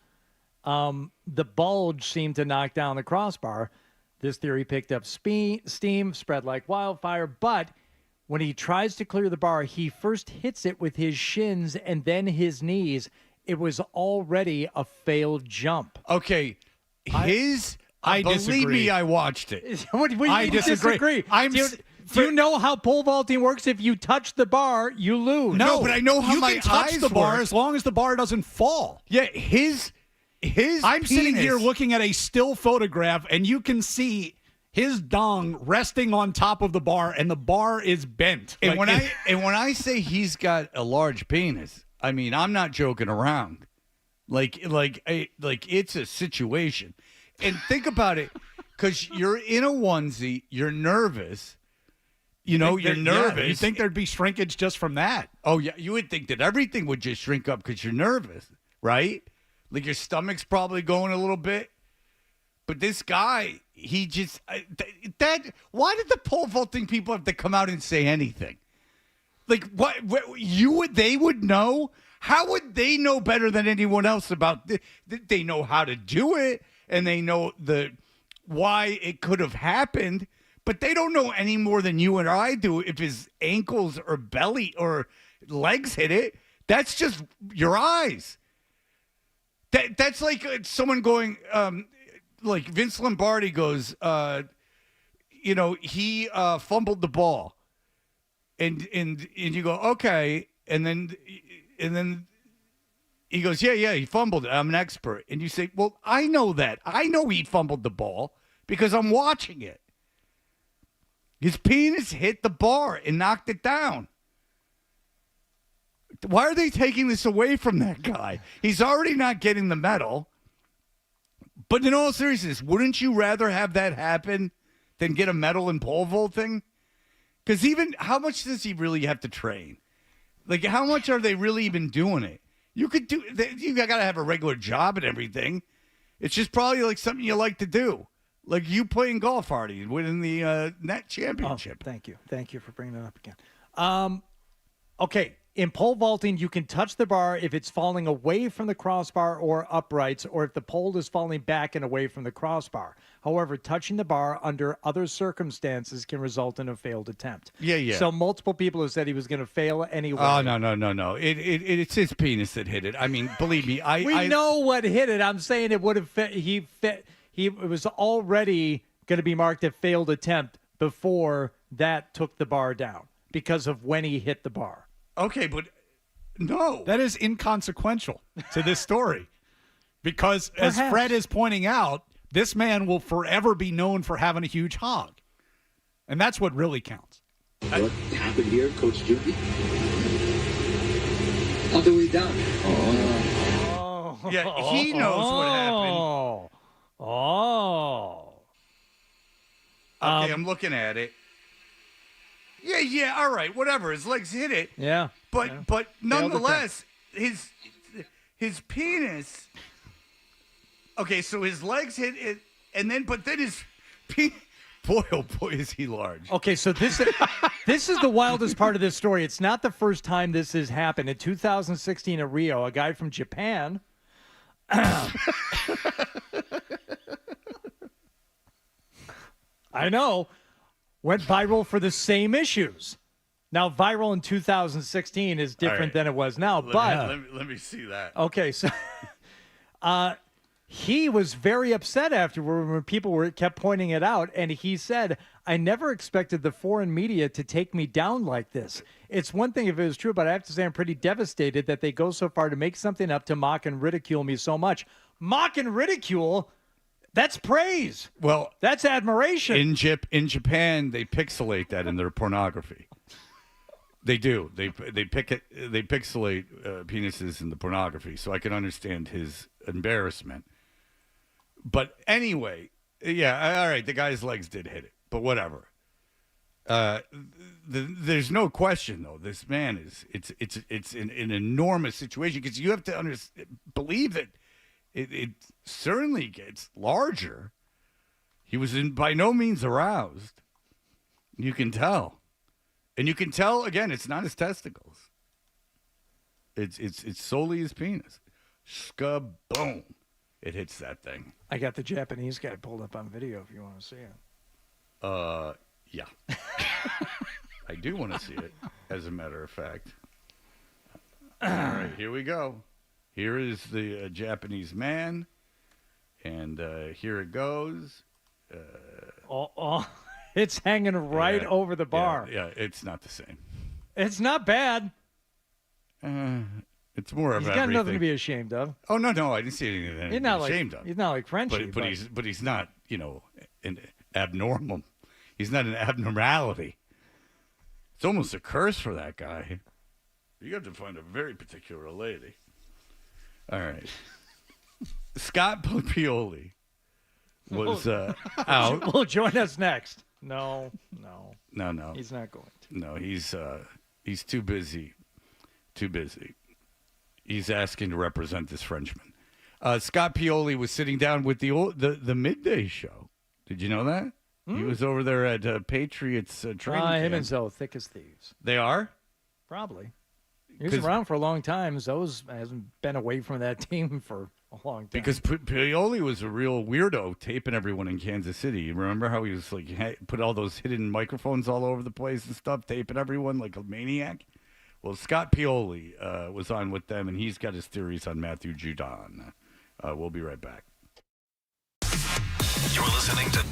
the bulge seemed to knock down the crossbar. This theory picked up steam, spread like wildfire, but when he tries to clear the bar, he first hits it with his shins and then his knees. It was already a failed jump. Okay, I believe disagree. me, I watched it. What do you I mean disagree. Do you know how pole vaulting works? If you touch the bar, you lose. No, but I know how you my can touch eyes the bar work. as long as the bar doesn't fall. Yeah, his I'm sitting penis- here looking at a still photograph, and you can see his dong resting on top of the bar, and the bar is bent. And Like, when I say he's got a large penis, I mean I'm not joking around. Like it's a situation. And think about it, because you're in a onesie, you're nervous. You know, you're nervous. You think there'd be shrinkage just from that? Oh yeah, you would think that everything would just shrink up because you're nervous, right? Like your stomach's probably going a little bit. But this guy, he just that. Why did the pole vaulting people have to come out and say anything? Like what they would know? How would they know better than anyone else about? They know how to do it, and they know why it could have happened. But they don't know any more than you and I do if his ankles or belly or legs hit it. That's just your eyes. That's like someone going, like Vince Lombardi goes, he fumbled the ball, and you go, okay, and then he goes, yeah, he fumbled it. I'm an expert, and you say, well, I know that. I know he fumbled the ball because I'm watching it. His penis hit the bar and knocked it down. Why are they taking this away from that guy? He's already not getting the medal. But in all seriousness, wouldn't you rather have that happen than get a medal in pole vaulting? Because even, how much does he really have to train? Like, how much are they really even doing it? You got to have a regular job and everything. It's just probably like something you like to do. Like you playing golf, Hardy, and winning the net championship. Oh, thank you for bringing that up again. Okay, in pole vaulting, you can touch the bar if it's falling away from the crossbar or uprights, or if the pole is falling back and away from the crossbar. However, touching the bar under other circumstances can result in a failed attempt. Yeah. So multiple people have said he was going to fail anyway. Oh, no. It's his penis that hit it. I mean, believe me, we know what hit it. I'm saying it would have it was already going to be marked a failed attempt before that took the bar down because of when he hit the bar. Okay, but no. That is inconsequential to this story. Because Perhaps. as Fred is pointing out, this man will forever be known for having a huge hog. And that's what really counts. What happened here, Coach Junior? All the way down. Yeah, he knows what happened. Okay, I'm looking at it. Yeah, all right, whatever. His legs hit it. Yeah. But nonetheless, his penis. Okay, so his legs hit it, and then his penis. Boy, oh boy, is he large. Okay, so this is the wildest part of this story. It's not the first time this has happened. In 2016 at Rio, a guy from Japan. I know. went viral for the same issues. Now, viral in 2016 is different than it was now. Let me see that. Okay, so he was very upset afterward when people kept pointing it out, and he said, "I never expected the foreign media to take me down like this. It's one thing if it was true, but I have to say I'm pretty devastated that they go so far to make something up to mock and ridicule me so much." Mock and ridicule? That's praise. Well, that's admiration. In Japan, they pixelate that in their pornography. They do. They pixelate penises in the pornography, so I can understand his embarrassment. But anyway, yeah, all right, the guy's legs did hit it, but whatever. There's no question, though. This man it's an enormous situation because you have to believe that it certainly gets larger. He was by no means aroused. You can tell, and you can tell again. It's not his testicles. It's solely his penis. Skaboom. It hits that thing. I got the Japanese guy pulled up on video if you want to see it. Yeah. I do want to see it, as a matter of fact. All right, here we go. Here is the Japanese man, and here it goes. It's hanging right over the bar. Yeah, it's not the same. It's not bad. It's more of He's everything. got nothing to be ashamed of. Oh no, I didn't see anything to be ashamed of. He's not like Frenchie, but he's not, an abnormal. He's not an abnormality. It's almost a curse for that guy. You have to find a very particular lady. All right. Scott Pioli was out. Will join us next. No. He's not going to. No, he's too busy. Too busy. He's asking to represent this Frenchman. Scott Pioli was sitting down with the midday show. Did you know that? He was over there at Patriots training camp. Him and Zoe, thick as thieves. They are? Probably. He was around for a long time. Zoe's hasn't been away from that team for a long time. Because Pioli was a real weirdo taping everyone in Kansas City. You remember how he was put all those hidden microphones all over the place and stuff, taping everyone like a maniac? Well, Scott Pioli was on with them, and he's got his theories on Matthew Judon. We'll be right back. You're listening to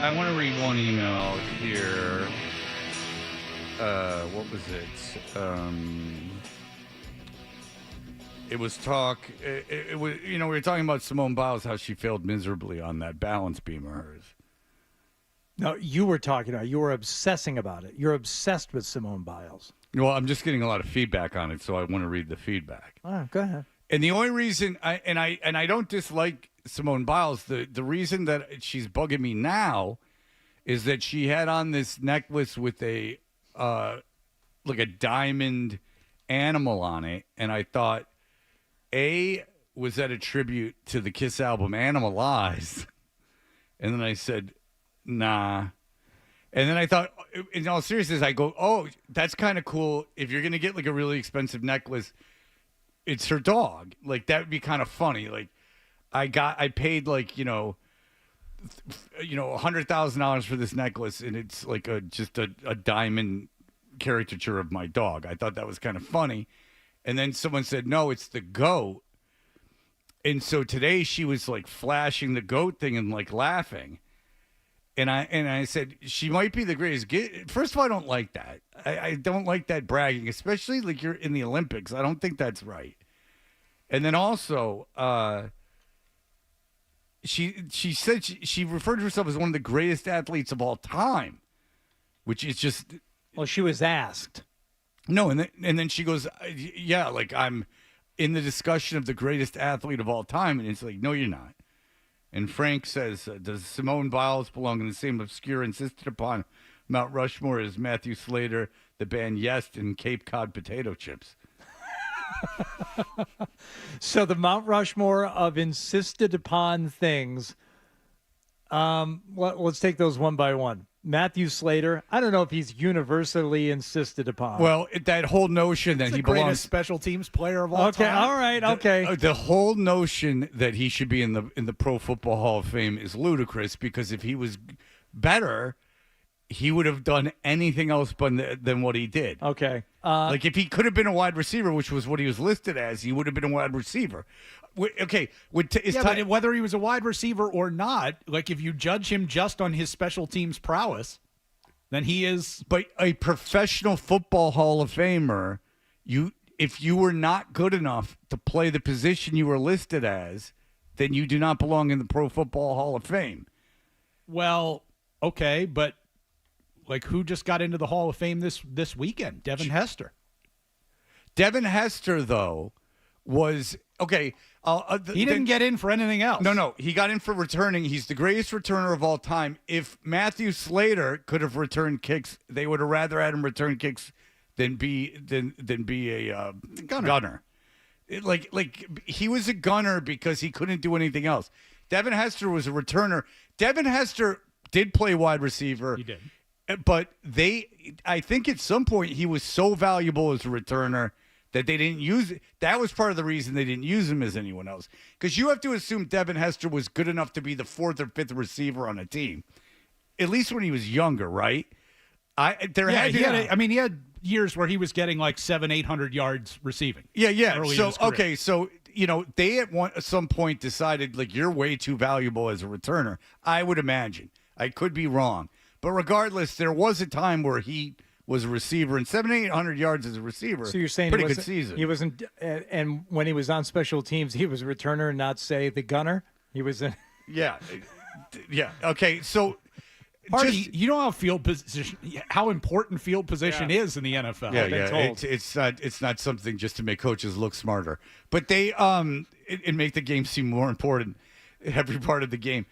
I want to read one email here. What was it? It was talk. It was, we were talking about Simone Biles, how she failed miserably on that balance beam of hers. No, you were talking about. You were obsessing about it. You're obsessed with Simone Biles. Well, I'm just getting a lot of feedback on it, so I want to read the feedback. Oh, go ahead. And the only reason I don't dislike Simone Biles, the reason that she's bugging me now is that she had on this necklace with a like a diamond animal on it, and I thought, was that a tribute to the Kiss album Animalize? And then I said, nah. And then I thought, in all seriousness, I go, oh, that's kind of cool. If you're going to get like a really expensive necklace, it's her dog. Like, that would be kind of funny. Like, I paid like, $100,000 for this necklace, and it's like just a diamond caricature of my dog. I thought that was kind of funny. And then someone said, no, it's the goat. And so today she was like flashing the goat thing and like laughing. And I said, she might be the greatest. First of all, I don't like that. I don't like that bragging, especially like you're in the Olympics. I don't think that's right. And then also, she said she referred to herself as one of the greatest athletes of all time, which is just. Well, she was asked. No, and then she goes, yeah, like I'm in the discussion of the greatest athlete of all time, and it's like, no, you're not. And Frank says, does Simone Biles belong in the same obscure, insisted upon Mount Rushmore as Matthew Slater, the band Yes, and Cape Cod potato chips? So the Mount Rushmore of insisted upon things. Let's take those one by one. Matthew Slater, I don't know if he's universally insisted upon. Well, that whole notion that he belongs, special teams player of all time. Okay, all right, okay. The whole notion that he should be in the Pro Football Hall of Fame is ludicrous, because if he was better, he would have done anything else than what he did. Okay. Like if he could have been a wide receiver, which was what he was listed as, he would have been a wide receiver. Okay. But whether he was a wide receiver or not, like if you judge him just on his special teams prowess, then he is. But a professional football Hall of Famer, if you were not good enough to play the position you were listed as, then you do not belong in the Pro Football Hall of Fame. Well, okay, but like who just got into the Hall of Fame this weekend? Devin Hester. Devin Hester, though, was okay. He didn't get in for anything else. No, he got in for returning. He's the greatest returner of all time. If Matthew Slater could have returned kicks, they would have rather had him return kicks than be a gunner. Like he was a gunner because he couldn't do anything else. Devin Hester was a returner. Devin Hester did play wide receiver. He did. But I think at some point he was so valuable as a returner that they didn't use it. That was part of the reason they didn't use him as anyone else. Because you have to assume Devin Hester was good enough to be the fourth or fifth receiver on a team, at least when he was younger, right? He had years where he was getting like 700-800 yards receiving. Yeah. So okay, so they at some point decided like you're way too valuable as a returner. I would imagine. I could be wrong, but regardless, there was a time where he was a receiver, and 700-800 yards as a receiver. So you're saying pretty good season. He wasn't, and when he was on special teams, he was a returner, and not say the gunner. He was in. Yeah. Okay, so. Hardy, you know how important field position is in the NFL. Yeah. It's not something just to make coaches look smarter, but they it make the game seem more important. Every part of the game.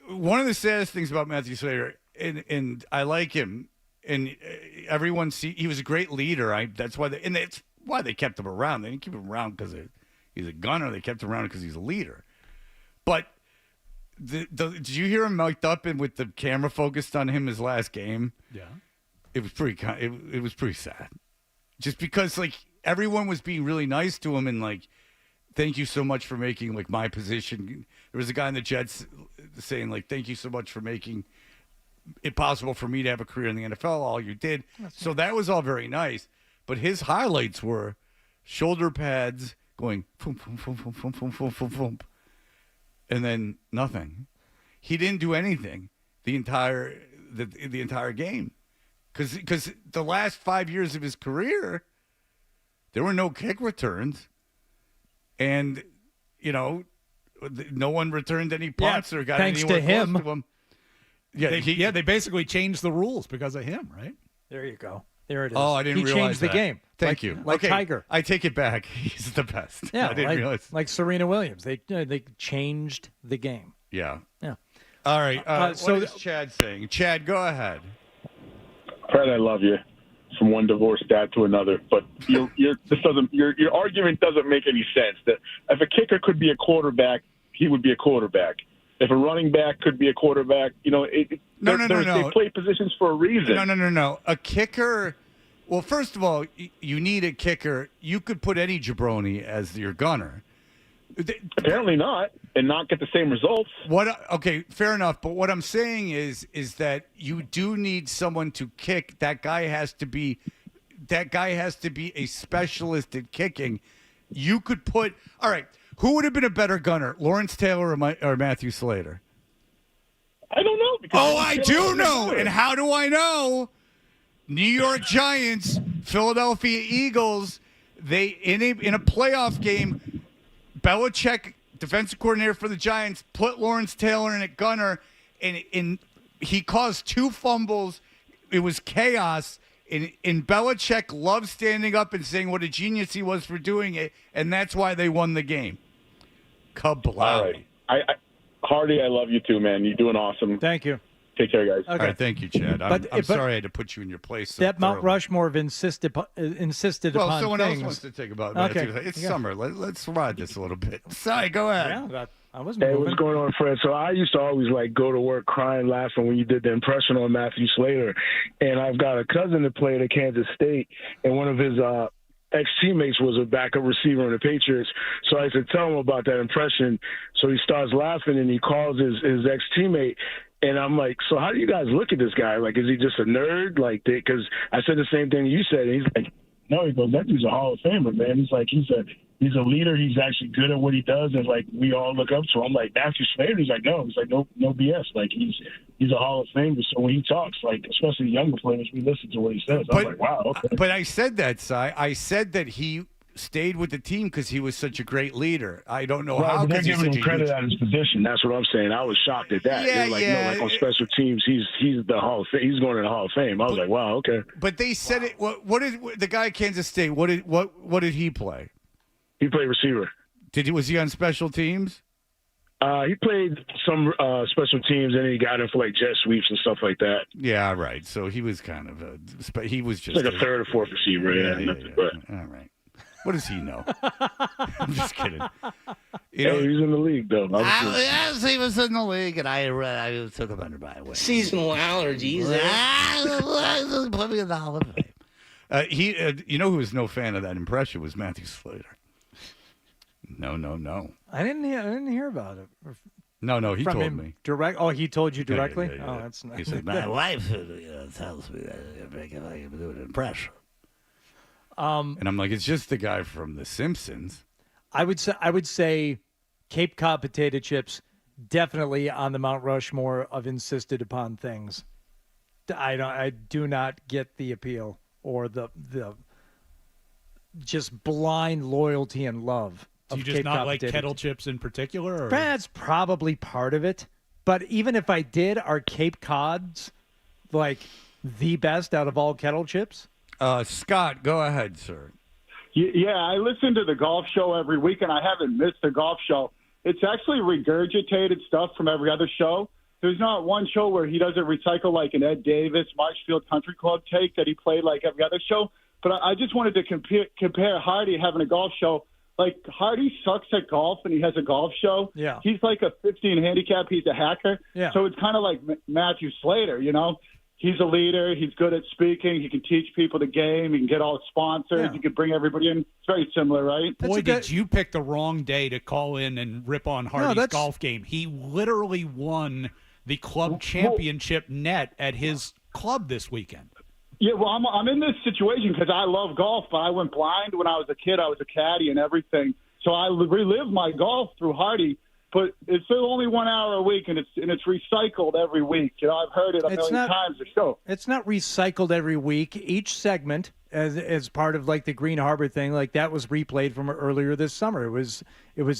One of the saddest things about Matthew Slater, and I like him, and everyone he was a great leader. That's why that's why they kept him around. They didn't keep him around because he's a gunner. They kept him around because he's a leader. But. Did you hear him mic'd up and with the camera focused on him his last game? Yeah, it was pretty. It was pretty sad, just because like everyone was being really nice to him and like, thank you so much for making like my position. There was a guy in the Jets saying like, thank you so much for making it possible for me to have a career in the NFL. All you did, so that was all very nice. But his highlights were shoulder pads going boom, boom, boom, boom, boom, boom, boom, boom, boom. And then nothing. He didn't do anything. the entire game. Because the last 5 years of his career, there were no kick returns. And, no one returned any punts or got thanks anywhere to him. close to him. Yeah, they basically changed the rules because of him, right? There you go. There it is. Oh, I didn't he realize changed the that. game. Thank you. Like Okay, Tiger. I take it back. He's the best. Yeah, I didn't realize. like Serena Williams. They changed the game. Yeah. Yeah. All right. so what is Chad saying? Chad, go ahead. Fred, I love you. From one divorced dad to another, but your argument doesn't make any sense. That if a kicker could be a quarterback, he would be a quarterback. If a running back could be a quarterback, No. They play positions for a reason. No. A kicker. Well, first of all, you need a kicker. You could put any jabroni as your gunner. Apparently not, and not get the same results. Okay, fair enough. But what I'm saying is that you do need someone to kick. That guy has to be a specialist at kicking. You could put. All right, who would have been a better gunner, Lawrence Taylor or Matthew Slater? I don't know. I do know. And how do I know? New York Giants, Philadelphia Eagles. They in a playoff game. Belichick, defensive coordinator for the Giants, put Lawrence Taylor in at gunner, and he caused 2 fumbles. It was chaos. And Belichick loved standing up and saying what a genius he was for doing it, and that's why they won the game. Kablow. All right. Hardy, I love you too, man. You're doing awesome. Thank you. Take care, guys. Okay. All right, thank you, Chad. I'm sorry I had to put you in your place. That Mount Rushmore have insisted upon someone things. else wants to take about Okay. It's summer. Let's ride this a little bit. Sorry, go ahead. Yeah, I was Hey, moving. what's going on, Fred? So I used to always go to work crying, laughing when you did the impression on Matthew Slater. And I've got a cousin that played at Kansas State, and one of his ex-teammates was a backup receiver on the Patriots. So I said, tell him about that impression. So he starts laughing, and he calls his ex-teammate. And I'm like, so how do you guys look at this guy? Like, is he just a nerd? Like, because I said the same thing you said. And he's like, no, he goes, that dude's a Hall of Famer, man. He's like, he's a leader. He's actually good at what he does. And like, we all look up to him. I'm like, Matthew Slater? He's like, no. He's like, no BS. Like, he's a Hall of Famer. So when he talks, like, especially younger players, we listen to what he says. I'm like, wow, okay. But I said that, Si. I said that he stayed with the team because he was such a great leader. I don't know how. They're giving him credit at his position. That's what I'm saying. I was shocked at that. Yeah, They're like, no, like on special teams, he's the Hall of Fame. He's going to the Hall of Fame. I was like, wow, okay. But they said it. What did the guy at Kansas State? What did he play? He played receiver. Was he on special teams? He played some special teams, and he got in for like jet sweeps and stuff like that. Yeah, right. So he was kind of he was just like a third or fourth receiver. Yeah. All right. What does he know? I'm just kidding. He's in the league, though. Yes, he was in the league, and I took him under my wing. Seasonal allergies. Put me in the Hall of Fame. Who was no fan of that impression was Matthew Slater. No. I didn't hear about it. No, he From told him me. Direct? Oh, he told you directly? Yeah. Oh, that's nice. He said, my wife tells me that I can do an impression. And I'm like, it's just the guy from The Simpsons. I would say Cape Cod potato chips definitely on the Mount Rushmore of insisted upon things. I do not get the appeal or the just blind loyalty and love. Do you of just Cape not Cod like potato kettle chips. chips in particular? Or? That's probably part of it. But even if I did, are Cape Cods like the best out of all kettle chips? Scott, go ahead, sir. Yeah, I listen to the golf show every week, and I haven't missed the golf show. It's actually regurgitated stuff from every other show. There's not one show where he doesn't recycle like an Ed Davis, Marshfield Country Club take that he played like every other show. But I just wanted to compare Hardy having a golf show. Like, Hardy sucks at golf, and he has a golf show. Yeah. He's like a 15 handicap. He's a hacker. Yeah. So it's kind of like Matthew Slater, you know? He's a leader. He's good at speaking. He can teach people the game. He can get all the sponsors. Yeah. He can bring everybody in. It's very similar, right? Boy, did you pick the wrong day to call in and rip on Hardy's golf game. He literally won the club championship net at his club this weekend. Yeah, well, I'm in this situation because I love golf, but I went blind when I was a kid. I was a caddy and everything. So I relived my golf through Hardy. but it's still only 1 hour a week, and it's recycled every week. I've heard it a million times or so. It's not recycled every week. Each segment, as part of like the Green Harbor thing, like that was replayed from earlier this summer. It was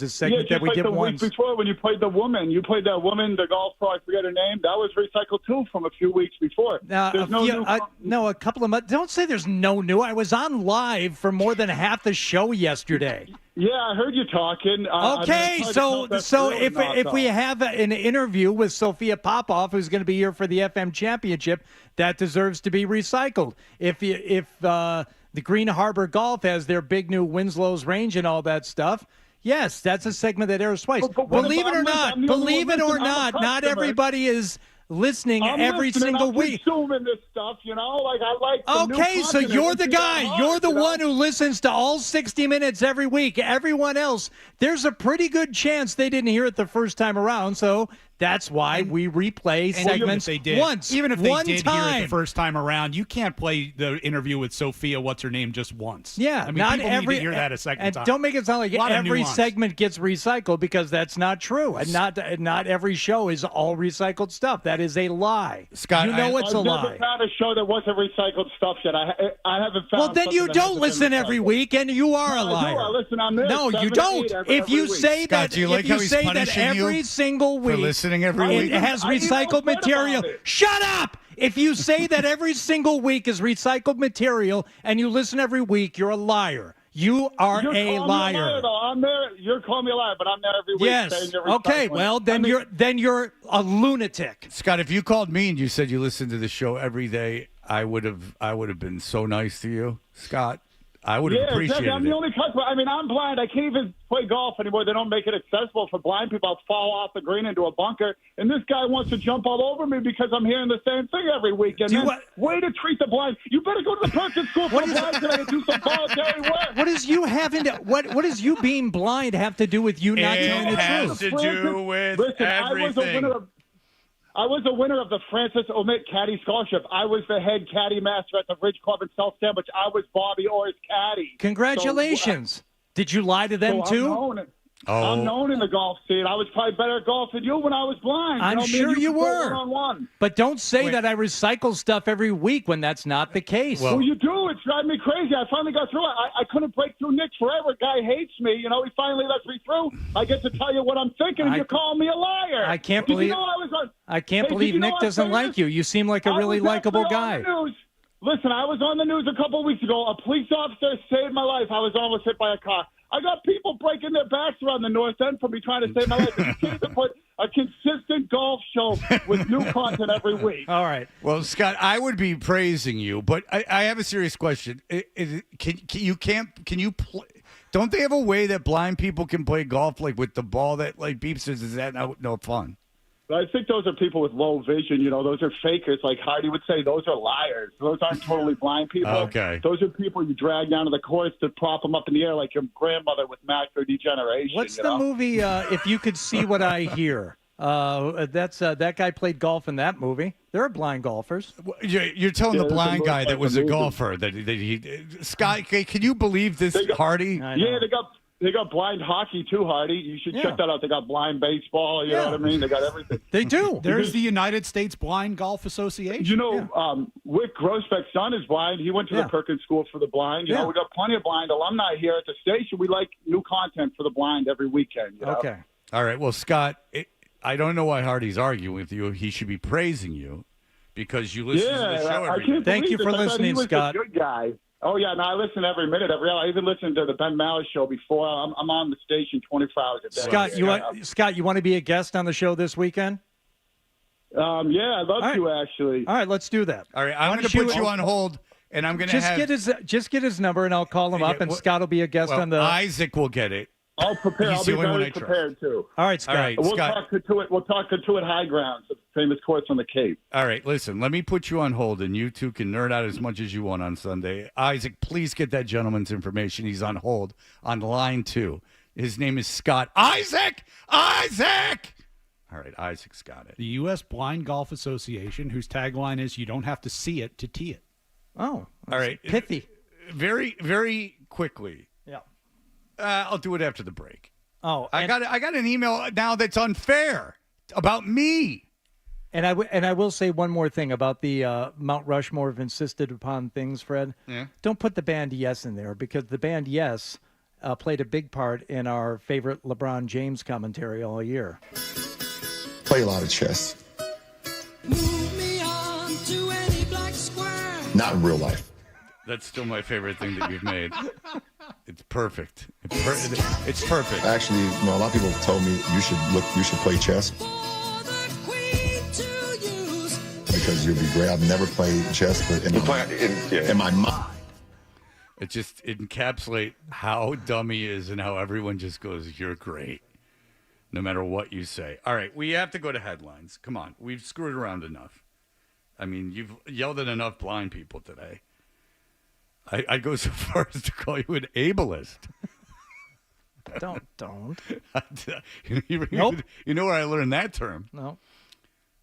a segment that we did once. Week before when you played the woman, that woman, the golf pro, I forget her name. That was recycled too from a few weeks before. There's a couple of months. Don't say there's no new. I was on live for more than half the show yesterday. Yeah, I heard you talking. Okay, so if we have an interview with Sophia Popov, who's going to be here for the FM Championship, that deserves to be recycled. If the Green Harbor Golf has their big new Winslow's Range and all that stuff, yes, that's a segment that airs twice. Believe it or not, not everybody is listening every single week. I'm consuming this stuff, like I like. Okay, so you're the guy. You're the one who listens to all 60 minutes every week. Everyone else, there's a pretty good chance they didn't hear it the first time around, so that's why we replay segments once. Even if they did hear it the time. first time around, you can't play the interview with Sophia, what's her name, just once. Yeah, I mean, not people every need to hear that a second time. And don't make it sound like every nuance. segment gets recycled, because that's not true. And not every show is all recycled stuff. That is a lie. Scott, it's a lie. I've never found a show that wasn't recycled stuff yet. I haven't found. Well, then you don't listen every week, and you are a liar. I listen on this. No, you don't. If you say Scott, that, do you like how he's punishing every you single week for listening every week? It has recycled material. Shut up! If you say that every single week is recycled material and you listen every week, you're a liar. You are a liar. I'm there. You're calling me a liar, but I'm there every week. Yes. Okay. Well, then you're a lunatic. Scott, if you called me and you said you listened to the show every day, I would have been so nice to you, Scott. I would have appreciated exactly. I'm the only customer. I mean, I'm blind. I can't even play golf anymore. They don't make it accessible for blind people. I'll fall off the green into a bunker. And this guy wants to jump all over me because I'm hearing the same thing every weekend. Way to treat the blind. You better go to the Perkins School for Blind today and do some voluntary work. What does what does you being blind have to do with you not telling the truth? It has to do with everything. I was a winner of the Francis Omit Caddy Scholarship. I was the head caddy master at the Ridge Club in South Sandwich. I was Bobby Orr's caddy. Congratulations. Did you lie to them too? I'm known in the golf scene. I was probably better at golf than you when I was blind. I'm sure you were. One-on-one. But don't say that I recycle stuff every week when that's not the case. Well, you do. It's driving me crazy. I finally got through it. I couldn't break through Nick forever. Guy hates me. He finally lets me through. I get to tell you what I'm thinking, and you're calling me a liar. I can't believe. I can't believe Nick doesn't like you. You seem like a really likable guy. Listen, I was on the news a couple of weeks ago. A police officer saved my life. I was almost hit by a car. I got people breaking their backs around the North End for me trying to save my life. You can't even put a consistent golf show with new content every week. All right. Well, Scott, I would be praising you, but I have a serious question. Can you play? Don't they have a way that blind people can play golf, like with the ball that like beeps? Is that no fun? I think those are people with low vision. Those are fakers. Like Hardy would say, those are liars. Those aren't totally blind people. Okay. Those are people you drag down to the course to prop them up in the air like your grandmother with macular degeneration. What's the movie, If You Could See What I Hear? That guy played golf in that movie. There are blind golfers. You're telling the blind guy that was a golfer that he Scott, can you believe this, Hardy? Yeah, they got blind hockey too, Hardy. You should check that out. They got blind baseball. You know what I mean? They got everything. They do. There's the United States Blind Golf Association. Wick Grosbeck's son is blind. He went to the Perkins School for the Blind. We got plenty of blind alumni here at the station. We like new content for the blind every weekend. Okay. All right. Well, Scott, I don't know why Hardy's arguing with you. He should be praising you because you listen to the show every day. Thank you for listening, Scott. He was a good guy. Oh, yeah. No, I listen every minute. I even listened to the Ben Maller show before. I'm on the station 24 hours a day. Scott, you want to be a guest on the show this weekend? Yeah, I'd love to, actually. All right, let's do that. All right, I'm going to put you on hold, and I'm going to just get his number, and I'll call him up, and Scott will be a guest on the... Isaac will get it. I'll prepare. I'll be very prepared, too. All right, Scott. All right, we'll Scott. talk to it high grounds, the famous courts on the Cape. All right, listen, let me put you on hold, and you two can nerd out as much as you want on Sunday. Isaac, please get that gentleman's information. He's on hold on line 2. His name is Scott. Isaac! All right, Isaac's got it. The U.S. Blind Golf Association, whose tagline is, "You don't have to see it to tee it." Oh, all right. Pithy. Very, very quickly. Yeah. I'll do it after the break. Oh, I got an email now that's unfair about me. And I will say one more thing about the Mount Rushmore of insisted upon things, Fred. Yeah. Don't put the band Yes in there, because the band Yes played a big part in our favorite LeBron James commentary all year. Play a lot of chess. Not in real life. That's still my favorite thing that you've made. It's perfect. It's perfect. Actually, a lot of people have told me you should play chess because you'll be great. I've never played chess, but in my mind. It just encapsulates how dumb he is and how everyone just goes, "You're great," no matter what you say. All right, we have to go to headlines. Come on, we've screwed around enough. I mean, you've yelled at enough blind people today. I'd go so far as to call you an ableist. Don't. Nope. You know where I learned that term? No.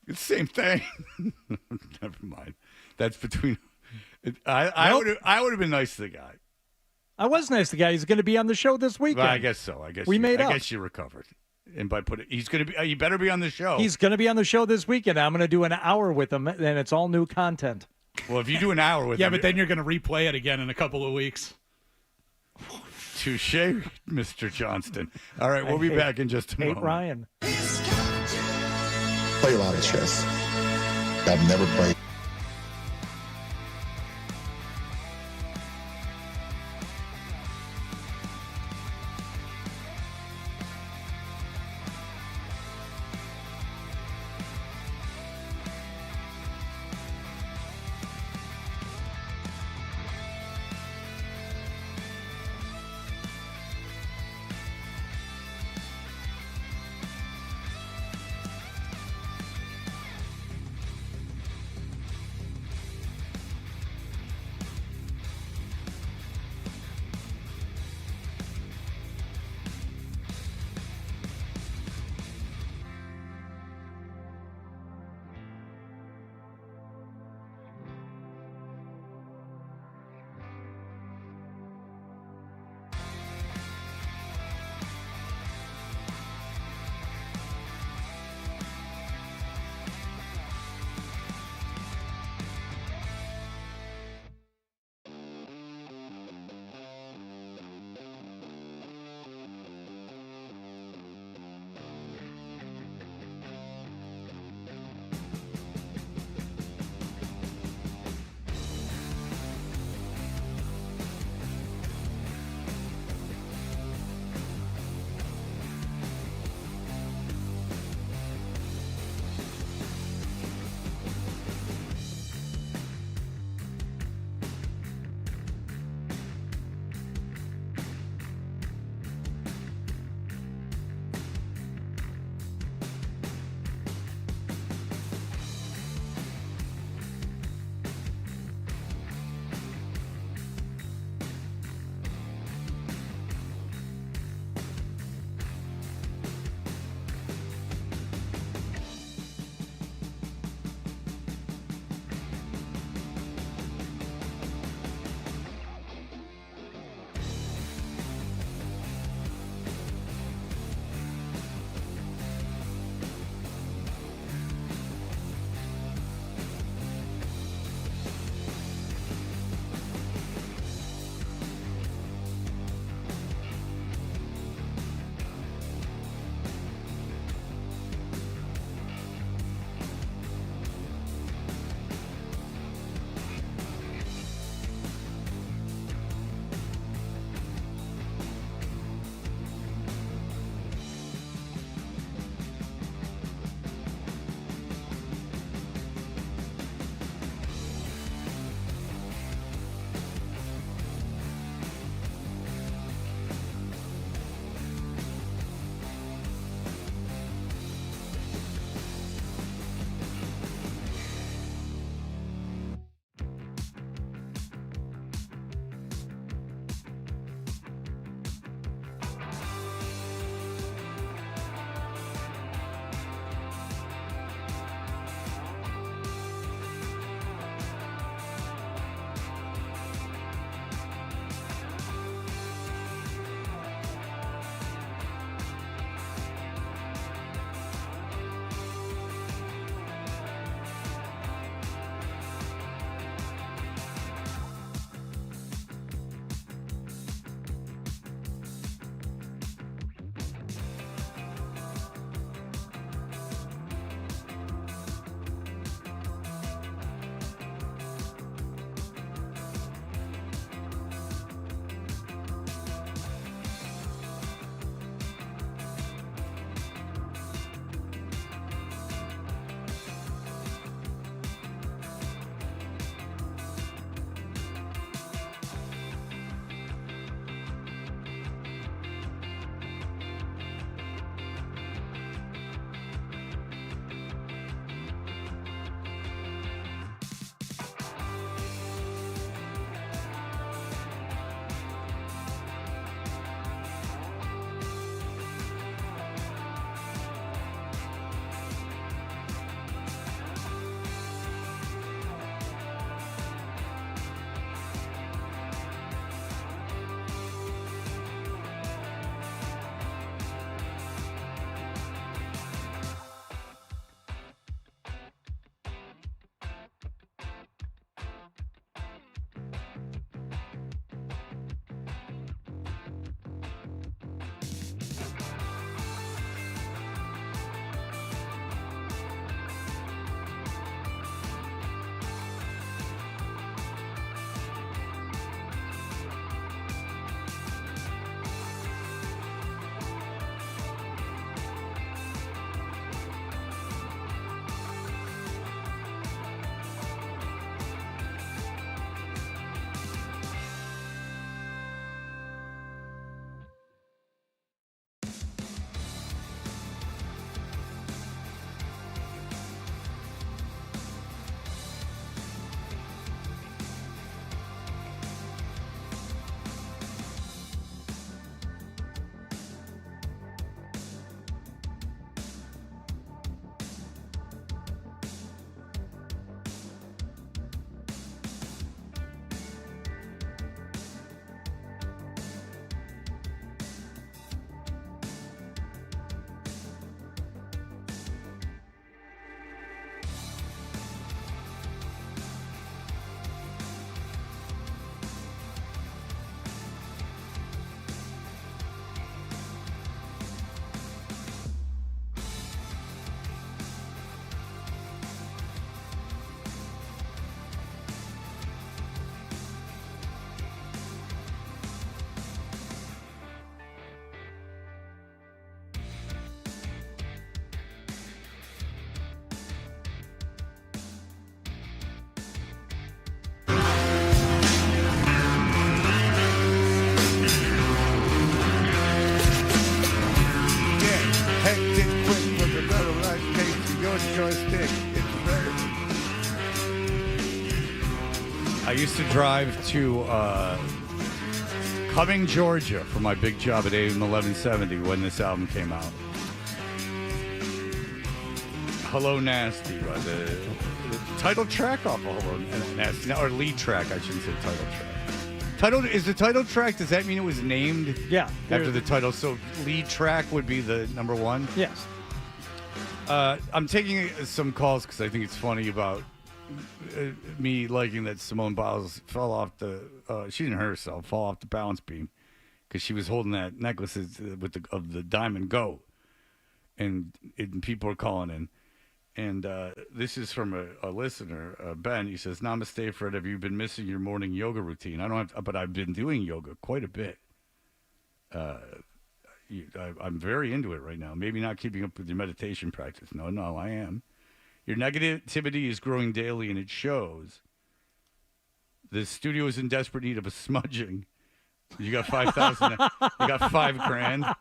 It's the same thing. Never mind. That's between. I would have been nice to the guy. I was nice to the guy. He's going to be on the show this weekend. Well, I guess so. I guess you recovered. And by putting, he's going to be. You better be on the show. He's going to be on the show this weekend. I'm going to do an hour with him, and it's all new content. Well, if you do an hour with him, yeah, but then you're going to replay it again in a couple of weeks. Touche, Mr. Johnston. All right, we'll be back in just a moment. Ryan. Play a lot of chess. I've never played. used to drive to Cumming, Georgia for my big job at AM 1170 when this album came out. Hello Nasty, the title track off of Hello Nasty, or lead track, I shouldn't say title track. Is the title track, does that mean it was named after the title? So lead track would be the number one? Yes. I'm taking some calls because I think it's funny about me liking that Simone Biles fell off she didn't hurt herself, fall off the balance beam because she was holding that necklace of the diamond goat. And people are calling in. And this is from a listener, Ben. He says, "Namaste, Fred. Have you been missing your morning yoga routine?" But I've been doing yoga quite a bit. I'm very into it right now. Maybe not keeping up with your meditation practice. No, I am. Your negativity is growing daily, and it shows. The studio is in desperate need of a smudging. You got 5,000. You got $5,000.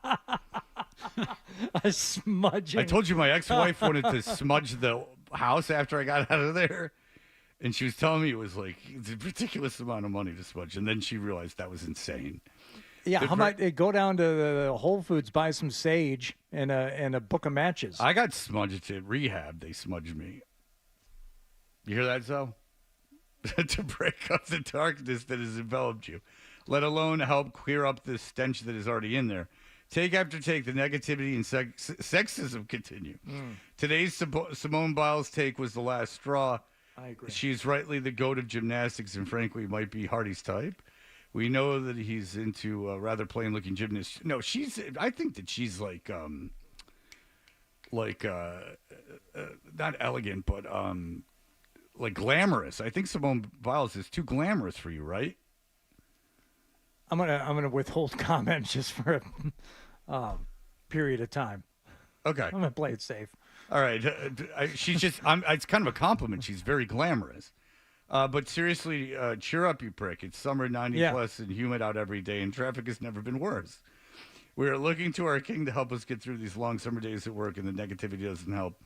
A smudging. I told you my ex-wife wanted to smudge the house after I got out of there. And she was telling me it was like it's a ridiculous amount of money to smudge. And then she realized that was insane. Yeah, how about go down to the Whole Foods, buy some sage and a book of matches. I got smudged at rehab. They smudged me. You hear that, Zoe? To break up the darkness that has enveloped you, let alone help clear up the stench that is already in there. Take after take, the negativity and sexism continue. Today's Simone Biles take was the last straw. I agree. She's rightly the goat of gymnastics and frankly might be Hardy's type. We know that he's into a rather plain-looking gymnast. No, I think that she's like not elegant, but like glamorous. I think Simone Biles is too glamorous for you, right? I'm gonna withhold comment just for a period of time. Okay, I'm gonna play it safe. All right, she's just. It's kind of a compliment. She's very glamorous. But seriously, cheer up, you prick. It's summer 90 plus and humid out every day, and traffic has never been worse. We are looking to our king to help us get through these long summer days at work, and the negativity doesn't help.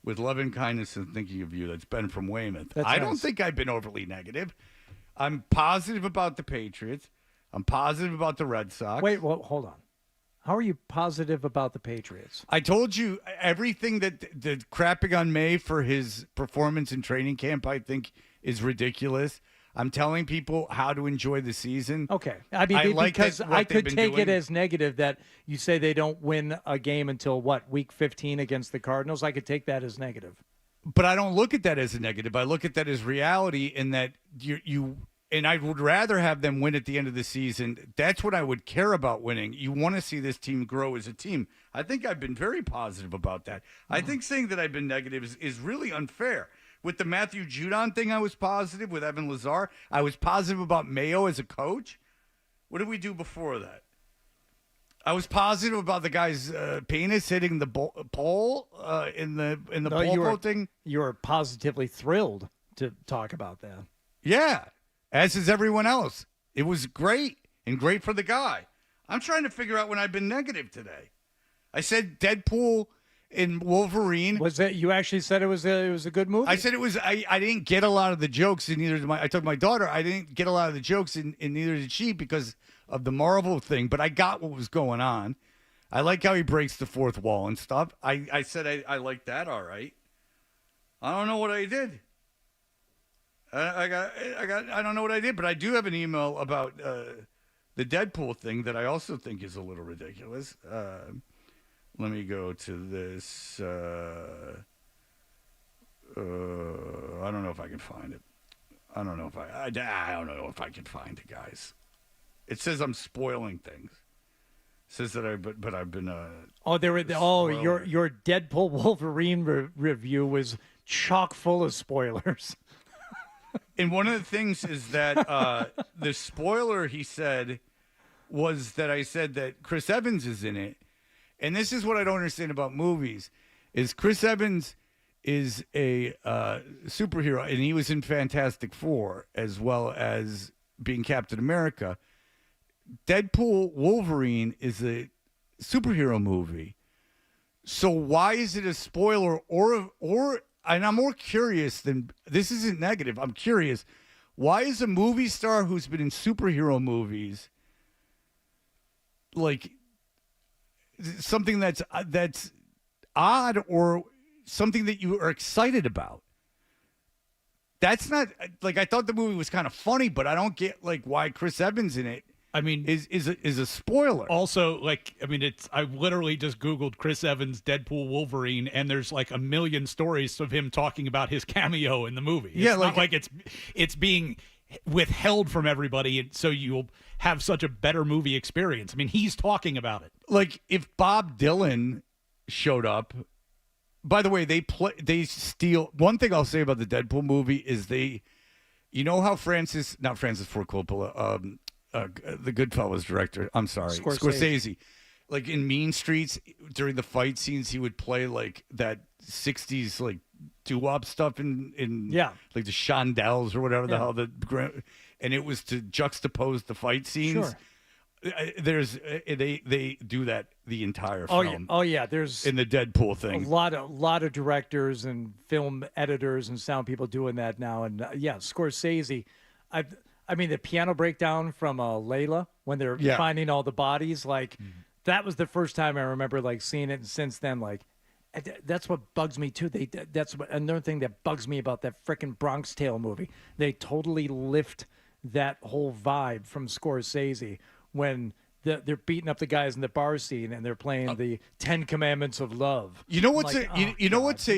With love and kindness and thinking of you, that's Ben from Weymouth. I don't think I've been overly negative. I'm positive about the Patriots. I'm positive about the Red Sox. Wait, well, hold on. How are you positive about the Patriots? I told you everything that the crapping on May for his performance in training camp, I think, is ridiculous. I'm telling people how to enjoy the season. Okay. I mean, because I could take it as negative that you say they don't win a game until, week 15 against the Cardinals? I could take that as negative. But I don't look at that as a negative. I look at that as reality in that and I would rather have them win at the end of the season. That's what I would care about winning. You want to see this team grow as a team. I think I've been very positive about that. I think saying that I've been negative is really unfair. With the Matthew Judon thing, I was positive. With Evan Lazar, I was positive about Mayo as a coach. What did we do before that? I was positive about the guy's penis hitting the pole in the pole vaulting. You were positively thrilled to talk about that. Yeah, as is everyone else. It was great and great for the guy. I'm trying to figure out when I've been negative today. I said Deadpool in Wolverine. Was that you actually said it was a good movie? I said it was. I didn't get a lot of the jokes, and neither did I told my daughter I didn't get a lot of the jokes, and neither did she because of the Marvel thing. But I got what was going on. I like how he breaks the fourth wall and stuff. I said I like that. All right. I don't know what I did. I don't know what I did, but I do have an email about the Deadpool thing that I also think is a little ridiculous. Let me go to this. I don't know if I can find it. I don't know if I don't know if I can find it, guys. It says I'm spoiling things. It says that I've been. Your Deadpool Wolverine review was chock full of spoilers. And one of the things is that the spoiler he said was that I said that Chris Evans is in it. And this is what I don't understand about movies, is Chris Evans is a superhero, and he was in Fantastic Four as well as being Captain America. Deadpool Wolverine is a superhero movie. So why is it a spoiler or and I'm more curious than this isn't negative. I'm curious. Why is a movie star who's been in superhero movies like something that's odd or something that you are excited about? That's not like, I thought the movie was kind of funny, but I don't get like why Chris Evans in it. I mean, is a spoiler. Also, like, I mean, I literally just Googled Chris Evans Deadpool Wolverine, and there's like a million stories of him talking about his cameo in the movie. It's not like it's being withheld from everybody, and so you'll have such a better movie experience. I mean, he's talking about it. Like, if Bob Dylan showed up. By the way, they steal. One thing I'll say about the Deadpool movie is you know how not Francis Ford Coppola, the Goodfellas director, I'm sorry, Scorsese, like in Mean Streets, during the fight scenes, he would play like that 60s like doo-wop stuff in like the Shondells or whatever the hell, and it was to juxtapose the fight scenes. Sure. They do that the entire film. Oh yeah. There's in the Deadpool thing a lot of directors and film editors and sound people doing that now. And Scorsese. I mean, the piano breakdown from Layla when they're finding all the bodies. Like that was the first time I remember like seeing it. And since then, like that's what bugs me too. Another thing that bugs me about that frickin' Bronx Tale movie. They totally lift that whole vibe from Scorsese. When they're beating up the guys in the bar scene and they're playing the 10 Commandments of Love. You know what's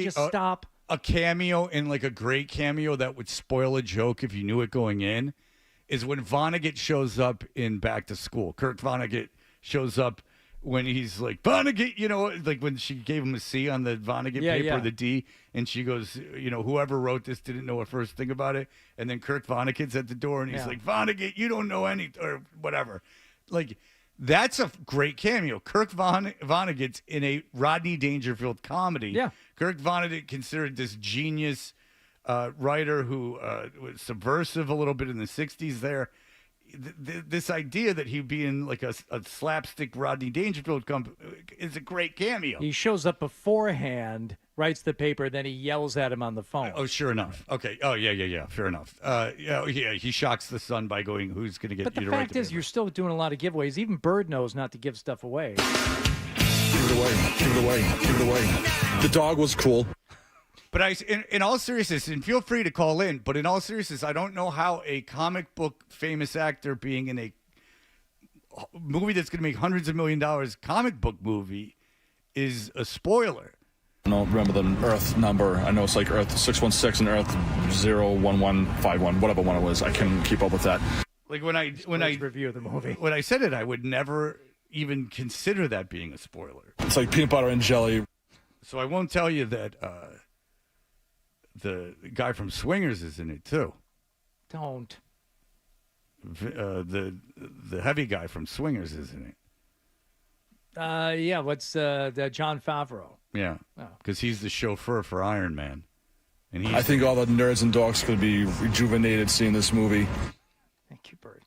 stop a cameo and like a great cameo that would spoil a joke if you knew it going in is when Vonnegut shows up in Back to School. Kurt Vonnegut shows up when he's like, Vonnegut, like when she gave him a C on the Vonnegut paper, the D, and she goes, whoever wrote this didn't know a first thing about it. And then Kurt Vonnegut's at the door and he's like, Vonnegut, you don't know anything, or whatever. Like, that's a great cameo. Kirk Vonnegut's in a Rodney Dangerfield comedy. Yeah. Kirk Vonnegut considered this genius writer who was subversive a little bit in the 60s there. This idea that he'd be in like a slapstick Rodney Dangerfield is a great cameo. He shows up beforehand, writes the paper, then he yells at him on the phone. Oh, sure enough. Okay. Oh, yeah. Fair enough. He shocks the son by going, "Who's going to get but you to write the write fact is, you're still doing a lot of giveaways. Even Bird knows not to give stuff away. Give it away. The dog was cool. But in all seriousness, and feel free to call in, but in all seriousness, I don't know how a comic book famous actor being in a movie that's going to make hundreds of $1 million comic book movie is a spoiler. I don't remember the Earth number. I know it's like Earth 616 and Earth 01151, whatever one it was. I couldn't keep up with that. Like when I review the movie, when I said it, I would never even consider that being a spoiler. It's like peanut butter and jelly. So I won't tell you that the guy from Swingers is in it too. Don't. The heavy guy from Swingers is in it. What's the Jon Favreau? Yeah, because he's the chauffeur for Iron Man. And I think all the nerds and dorks could be rejuvenated seeing this movie. Thank you, Bird.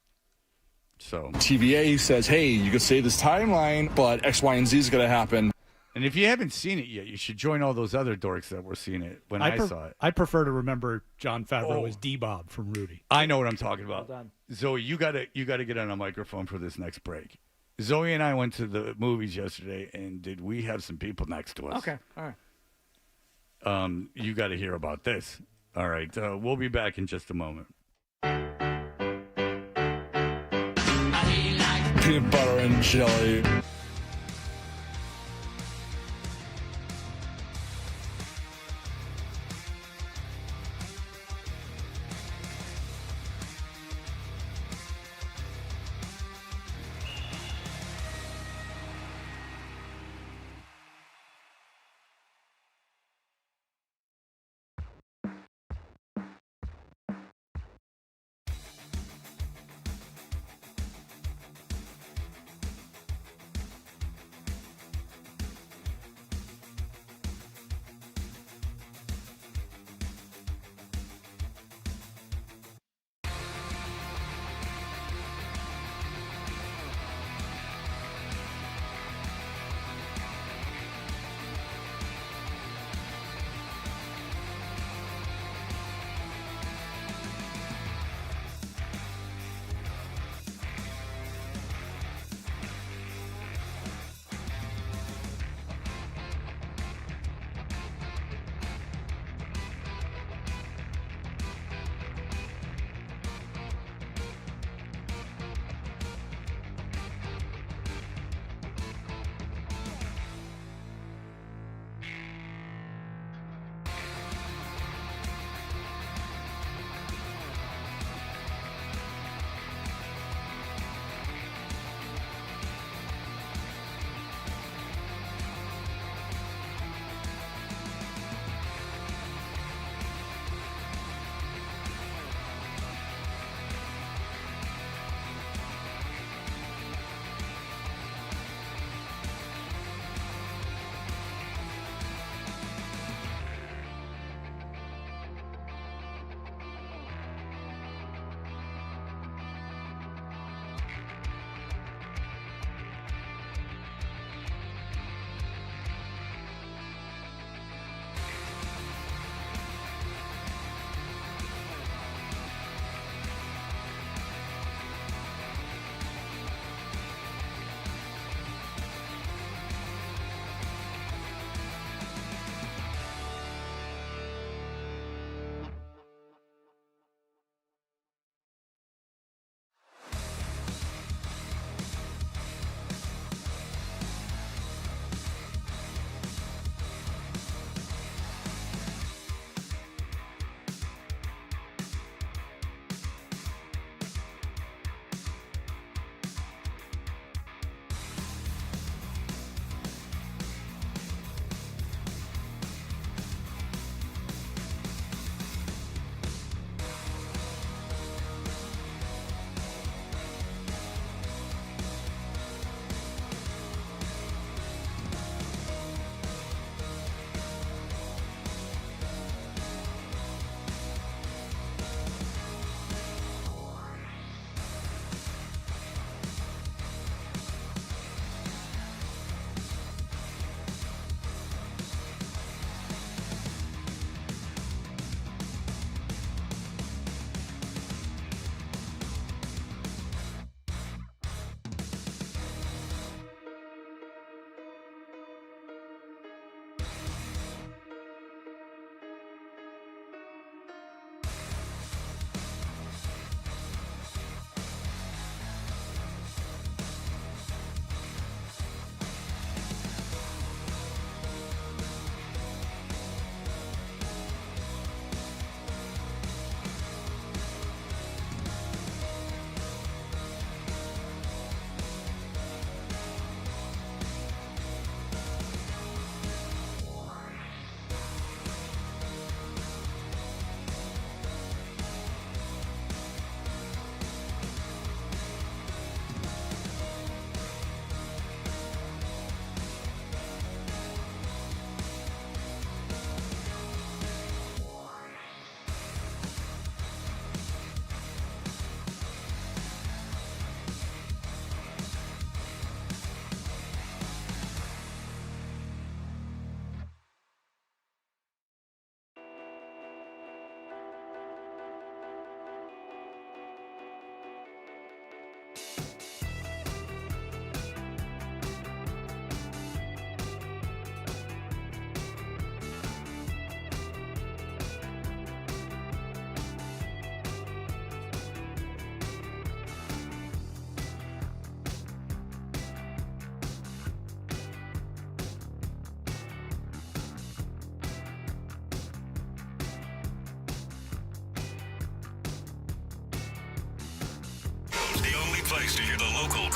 So TVA says, hey, you could save this timeline, but X, Y, and Z is going to happen. And if you haven't seen it yet, you should join all those other dorks that were seeing it when I saw it. I prefer to remember Jon Favreau as D-Bob from Rudy. I know what I'm talking about. Well done. Zoe, you gotta get on a microphone for this next break. Zoe and I went to the movies yesterday, and did we have some people next to us? Okay, all right. You got to hear about this. All right, we'll be back in just a moment. Peanut butter and jelly.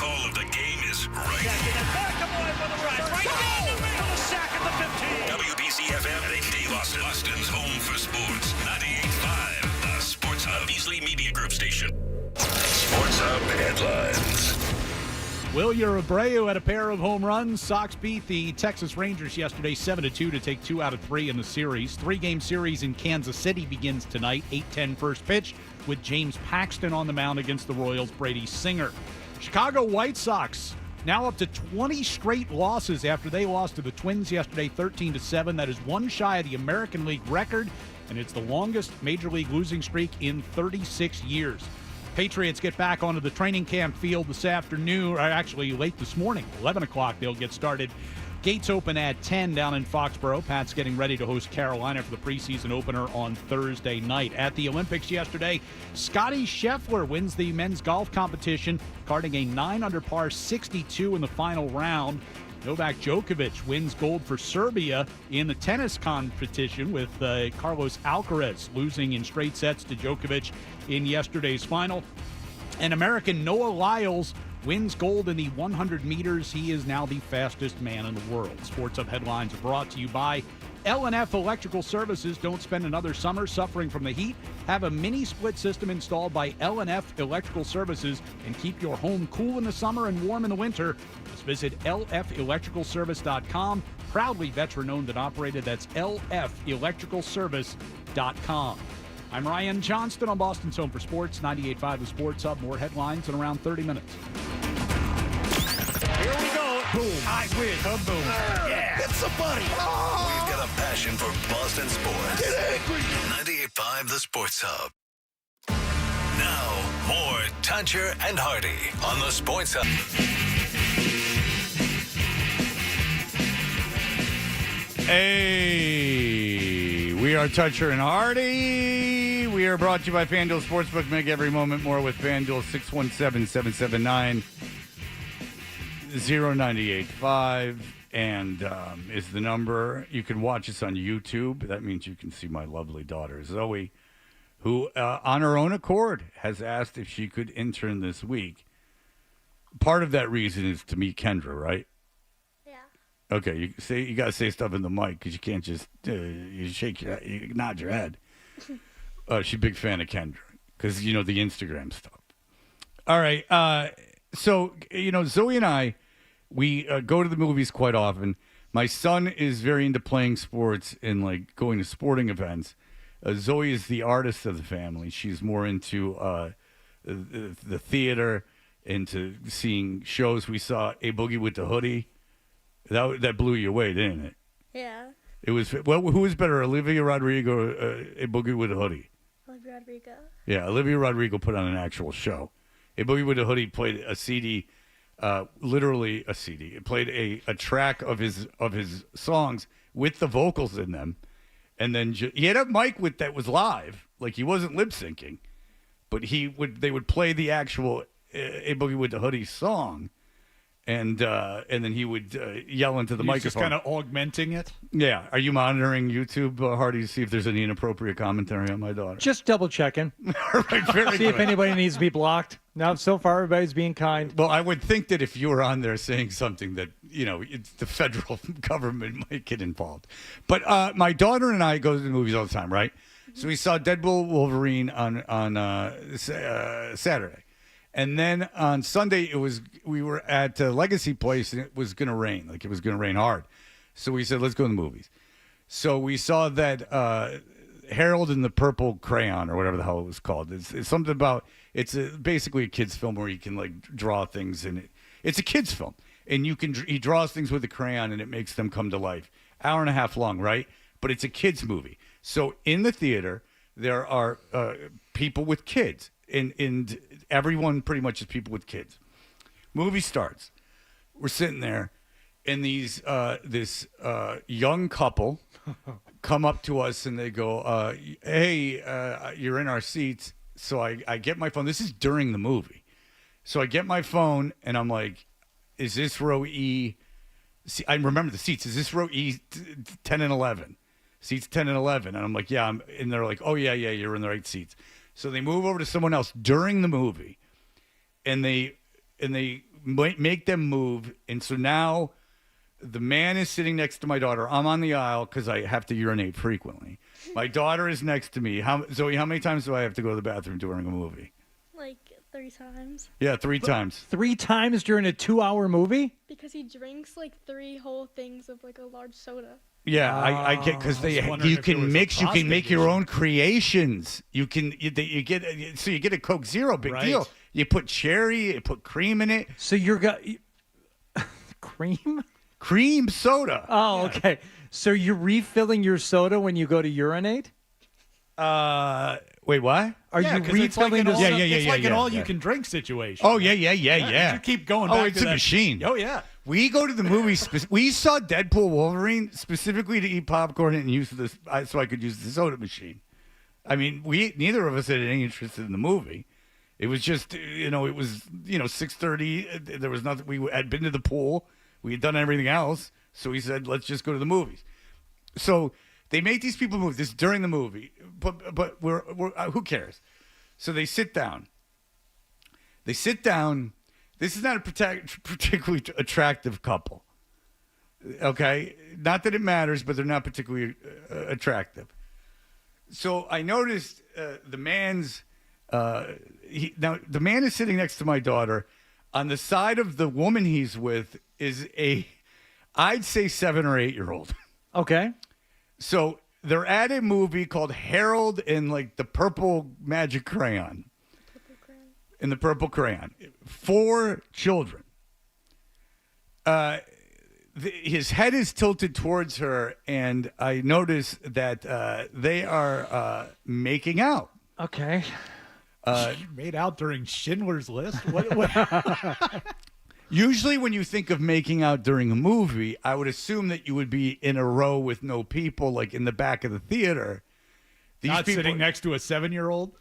call of the game is right. WBC-FM and Dave Austin. Austin's home for sports. 98.5, the Sports Hub. Beasley Media Group station. Sports Hub headlines. Wilyer Abreu had a pair of home runs. Sox beat the Texas Rangers yesterday 7-2 to take 2 out of 3 in the series. 3-game series in Kansas City begins tonight, 8:10 first pitch, with James Paxton on the mound against the Royals' Brady Singer. Chicago White Sox now up to 20 straight losses after they lost to the Twins yesterday 13-7. That is one shy of the American League record, and it's the longest Major League losing streak in 36 years. Patriots get back onto the training camp field this afternoon, or actually late this morning, 11 o'clock they'll get started. Gates open at 10 down in Foxborough. Pat's getting ready to host Carolina for the preseason opener on Thursday night. At the Olympics yesterday, Scottie Scheffler wins the men's golf competition, carding a 9-under par 62 in the final round. Novak Djokovic wins gold for Serbia in the tennis competition, with Carlos Alcaraz losing in straight sets to Djokovic in yesterday's final. And American Noah Lyles wins gold in the 100 meters. He is now the fastest man in the world. Sports Hub headlines are brought to you by L&F Electrical Services. Don't spend another summer suffering from the heat. Have a mini split system installed by L&F Electrical Services and keep your home cool in the summer and warm in the winter. Just visit lfelectricalservice.com. Proudly veteran-owned and operated. That's lfelectricalservice.com. I'm Ryan Johnston on Boston's Home for Sports, 98.5 The Sports Hub. More headlines in around 30 minutes. Here we go. Boom. I win. Kaboom. Yeah. It's a buddy. We've got a passion for Boston sports. Get angry. 98.5 The Sports Hub. Now, more Toucher and Hardy on the Sports Hub. Hey, we are Toucher and Hardy. We are brought to you by FanDuel Sportsbook. Make every moment more with FanDuel. 617-779-0985 and is the number. You can watch us on YouTube. That means you can see my lovely daughter, Zoe, who on her own accord has asked if she could intern this week. Part of that reason is to meet Kendra, right? Okay, you got to say stuff in the mic because you can't just you nod your head. She's a big fan of Kendra because the Instagram stuff. All right, so Zoe and I, we go to the movies quite often. My son is very into playing sports and like going to sporting events. Zoe is the artist of the family. She's more into the theater, into seeing shows. We saw A Boogie with the Hoodie. That blew you away, didn't it? Yeah. It was, well, who was better, Olivia Rodrigo or A Boogie with a Hoodie? Olivia Rodrigo. Yeah, Olivia Rodrigo put on an actual show. A Boogie with a Hoodie played a CD, literally a CD. It played a track of his songs with the vocals in them. And then he had a mic that was live, like he wasn't lip syncing. But they would play the actual A Boogie with the Hoodie song. And then he would yell into the microphone. Just kind of augmenting it? Yeah. Are you monitoring YouTube, Hardy, to see if there's any inappropriate commentary on my daughter? Just double checking. Right, very see good. if anybody needs to be blocked. Now, so far, everybody's being kind. Well, I would think that if you were on there saying something that, the federal government might get involved. But my daughter and I go to the movies all the time, right? So we saw Deadpool Wolverine on Saturday. And then on Sunday, we were at Legacy Place, and it was going to rain. Like, it was going to rain hard. So we said, let's go to the movies. So we saw that Harold and the Purple Crayon, or whatever the hell it was called. It's something about, basically a kid's film where you can, like, draw things in it. It's a kid's film. And he draws things with a crayon, and it makes them come to life. Hour and a half long, right? But it's a kid's movie. So in the theater, there are people with kids. And everyone pretty much is people with kids. Movie starts. We're sitting there, and this young couple come up to us, and they go, hey, you're in our seats. So I get my phone. This is during the movie. So I get my phone, and I'm like, is this row E? See, I remember the seats. Is this row E 10 and 11? Seats 10 and 11. And I'm like, yeah. And they're like, oh, yeah, you're in the right seats. So they move over to someone else during the movie, and they make them move. And so now the man is sitting next to my daughter. I'm on the aisle because I have to urinate frequently. My daughter is next to me. Zoe, how many times do I have to go to the bathroom during a movie? Like 3 times. Yeah, 3 times. 3 times during a 2-hour movie? Because he drinks like 3 whole things of like a large soda. Yeah, I get because you can make your own creations. You get a Coke Zero, big deal. You put cherry, you put cream in it. So cream soda. Oh, okay. So you're refilling your soda when you go to urinate? Wait, what? Are you refilling the soda? It's like an all-you-can-drink situation. Oh, yeah. You keep going back it's to a machine. Oh, yeah. We go to the movies. We saw Deadpool Wolverine specifically to eat popcorn and use this, so I could use the soda machine. I mean, neither of us had any interest in the movie. It was just, it was 6:30. There was nothing. We had been to the pool. We had done everything else. So we said, let's just go to the movies. So they make these people move. This is during the movie, but we're who cares? So they sit down. This is not a particularly attractive couple. Okay, not that it matters, but they're not particularly attractive. So I noticed the man's. Now the man is sitting next to my daughter. On the side of the woman he's with is I'd say 7 or 8 year old. Okay. So they're at a movie called Harold and like the Purple Magic Crayon. In the Purple Crayon. 4 children. His head is tilted towards her, and I notice that they are making out. Okay. Made out during Schindler's List? What? Usually when you think of making out during a movie, I would assume that you would be in a row with no people, like in the back of the theater. Not sitting next to a 7-year-old?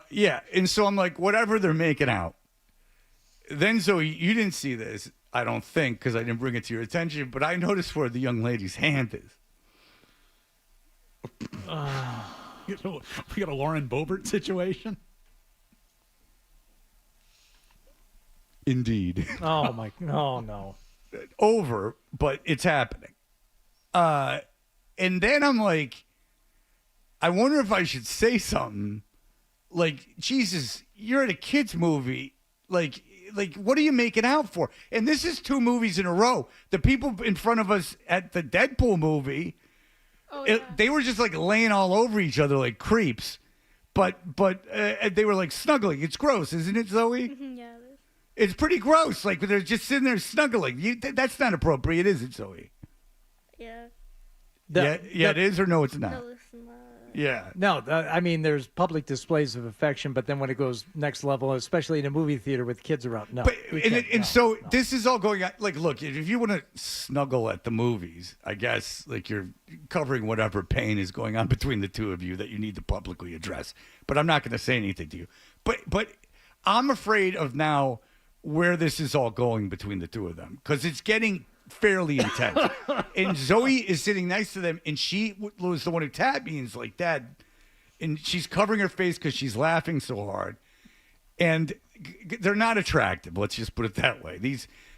Yeah, and so I'm like, whatever they're making out. Then, Zoe, you didn't see this, I don't think, because I didn't bring it to your attention, but I noticed where the young lady's hand is. We got a Lauren Boebert situation? Indeed. Oh, my. Oh, no. Over, but it's happening. And then I'm like, I wonder if I should say something. Like, Jesus, you're at a kid's movie. Like, what are you making out for? And this is 2 movies in a row. The people in front of us at the Deadpool movie, they were just like laying all over each other like creeps. But they were like snuggling. It's gross, isn't it, Zoe? Yeah. It's pretty gross. Like they're just sitting there snuggling. That's not appropriate, is it, Zoe? Yeah. It is, or no, it's not. No, it's not. Yeah. No, I mean, there's public displays of affection, but then when it goes next level, especially in a movie theater with kids around, no. So this is all going on. Like, look, if you want to snuggle at the movies, I guess, like you're covering whatever pain is going on between the two of you that you need to publicly address. But I'm not going to say anything to you. But I'm afraid of now where this is all going between the two of them, because it's getting fairly intense. And Zoe is sitting next to them, and she was the one who tapped me and is like, Dad, and she's covering her face because she's laughing so hard. And they're not attractive. Let's just put it that way.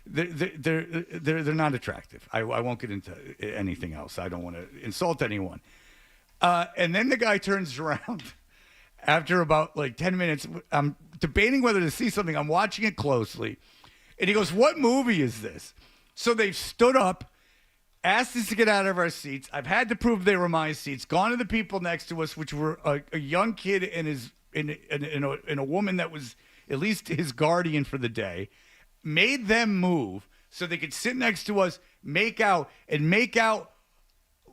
They're not attractive. I won't get into anything else. I don't want to insult anyone. And then the guy turns around after about like 10 minutes. I'm debating whether to see something. I'm watching it closely. And he goes, what movie is this? So they've stood up, asked us to get out of our seats. I've had to prove they were my seats. Gone to the people next to us, which were a young kid and a woman that was at least his guardian for the day. Made them move so they could sit next to us, make out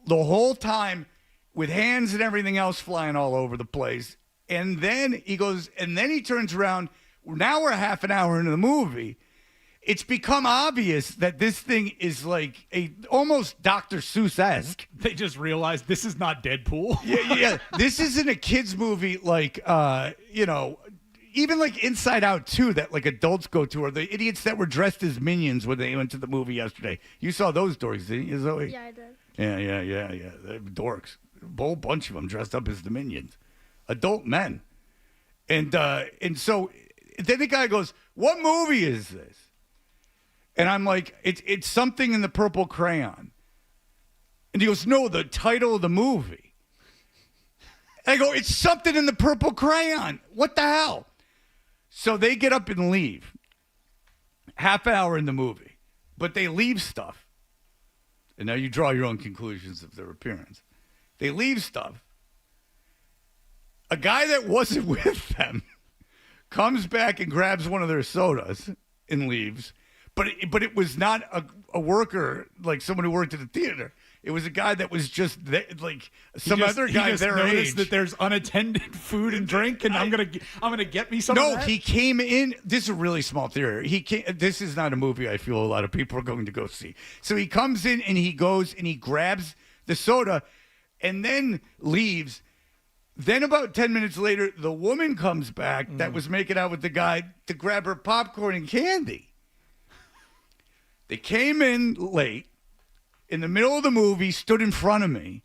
the whole time with hands and everything else flying all over the place. And then he goes, and then he turns around. Now we're half an hour into the movie. It's become obvious that this thing is like almost Dr. Seuss-esque. They just realized this is not Deadpool. Yeah. This isn't a kid's movie like, even like Inside Out 2 that like adults go to, or the idiots that were dressed as minions when they went to the movie yesterday. You saw those stories, didn't you, Zoe? Yeah, I did. Yeah. They're dorks. A whole bunch of them dressed up as the minions. Adult men. And so then the guy goes, what movie is this? And I'm like, it's something in the purple crayon. And he goes, no, the title of the movie. And I go, it's something in the purple crayon. What the hell? So they get up and leave. Half hour in the movie. But they leave stuff. And now you draw your own conclusions of their appearance. They leave stuff. A guy that wasn't with them comes back and grabs one of their sodas and leaves. But it was not a worker, like someone who worked at the theater. It was a guy that was just there, like some other guy their age. That there's unattended food and drink, and I'm gonna get me some. No, of that? he came in. This is a really small theater. This is not a movie I feel a lot of people are going to go see. So he comes in and he goes and he grabs the soda, and then leaves. Then about 10 minutes later, the woman comes back that was making out with the guy to grab her popcorn and candy. They came in late, in the middle of the movie, stood in front of me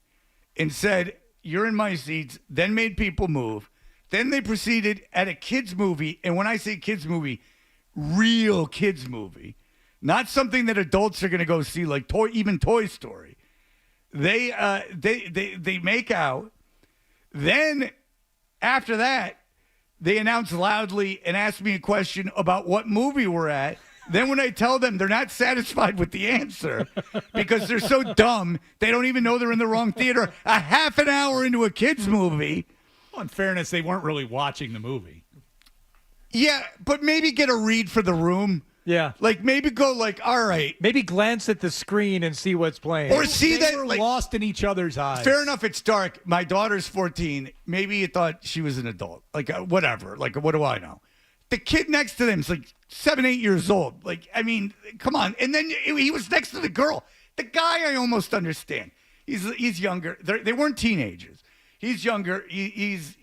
and said, you're in my seats, then made people move. Then they proceeded at a kids movie, and when I say kids movie, real kids movie, not something that adults are going to go see, like even Toy Story. They make out. Then, after that, they announce loudly and ask me a question about what movie we're at. Then when I tell them, they're not satisfied with the answer because they're so dumb, they don't even know they're in the wrong theater a half an hour into a kid's movie. Well, in fairness, they weren't really watching the movie. Yeah, but maybe get a read for the room. Yeah. Like, maybe go like, all right. Maybe glance at the screen and see what's playing. Or see they that were like, lost in each other's eyes. Fair enough, it's dark. My daughter's 14. Maybe you thought she was an adult. Like, whatever. Like, what do I know? The kid next to them is like 7, 8 years old. Like, I mean, come on. And then he was next to the girl. The guy I almost understand. He's younger. They weren't teenagers. He's younger. He's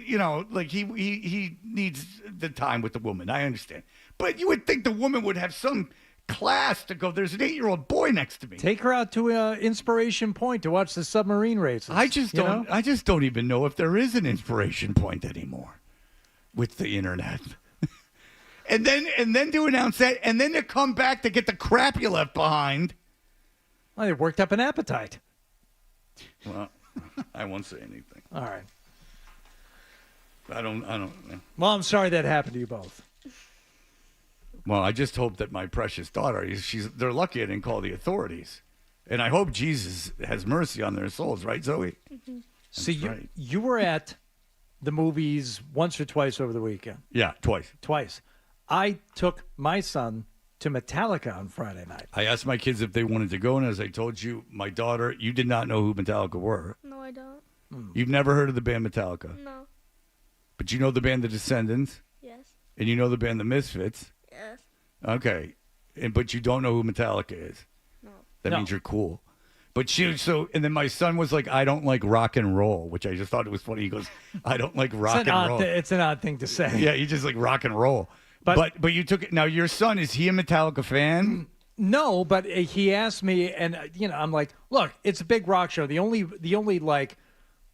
you know, like he needs the time with the woman. I understand. But you would think the woman would have some class to go, there's an 8-year-old boy next to me. Take her out to Inspiration Point to watch the submarine races. I just don't even know if there is an Inspiration Point anymore with the internet. And then to announce that, and then to come back to get the crap you left behind. Well, they worked up an appetite. Well, I won't say anything. All right. I don't. Well, I'm sorry that happened to you both. Well, I just hope that my precious daughter, they're lucky I didn't call the authorities. And I hope Jesus has mercy on their souls, right, Zoe? Mm-hmm. So you were at the movies once or twice over the weekend? Yeah, twice. Twice. I took my son to Metallica on Friday night. I asked my kids if they wanted to go, and as I told you, my daughter, you did not know who Metallica were. No, I don't. You've never heard of the band Metallica? No. But you know the band The Descendants? Yes. And you know the band The Misfits? Yes. Okay. But you don't know who Metallica is? No. That means you're cool. But and then my son was like, I don't like rock and roll, which I just thought it was funny. He goes, I don't like rock and roll. It's an odd thing to say. Yeah, you just like rock and roll. But you took it. Now, your son, is he a Metallica fan? No, but he asked me, and I'm like, look, it's a big rock show. The only like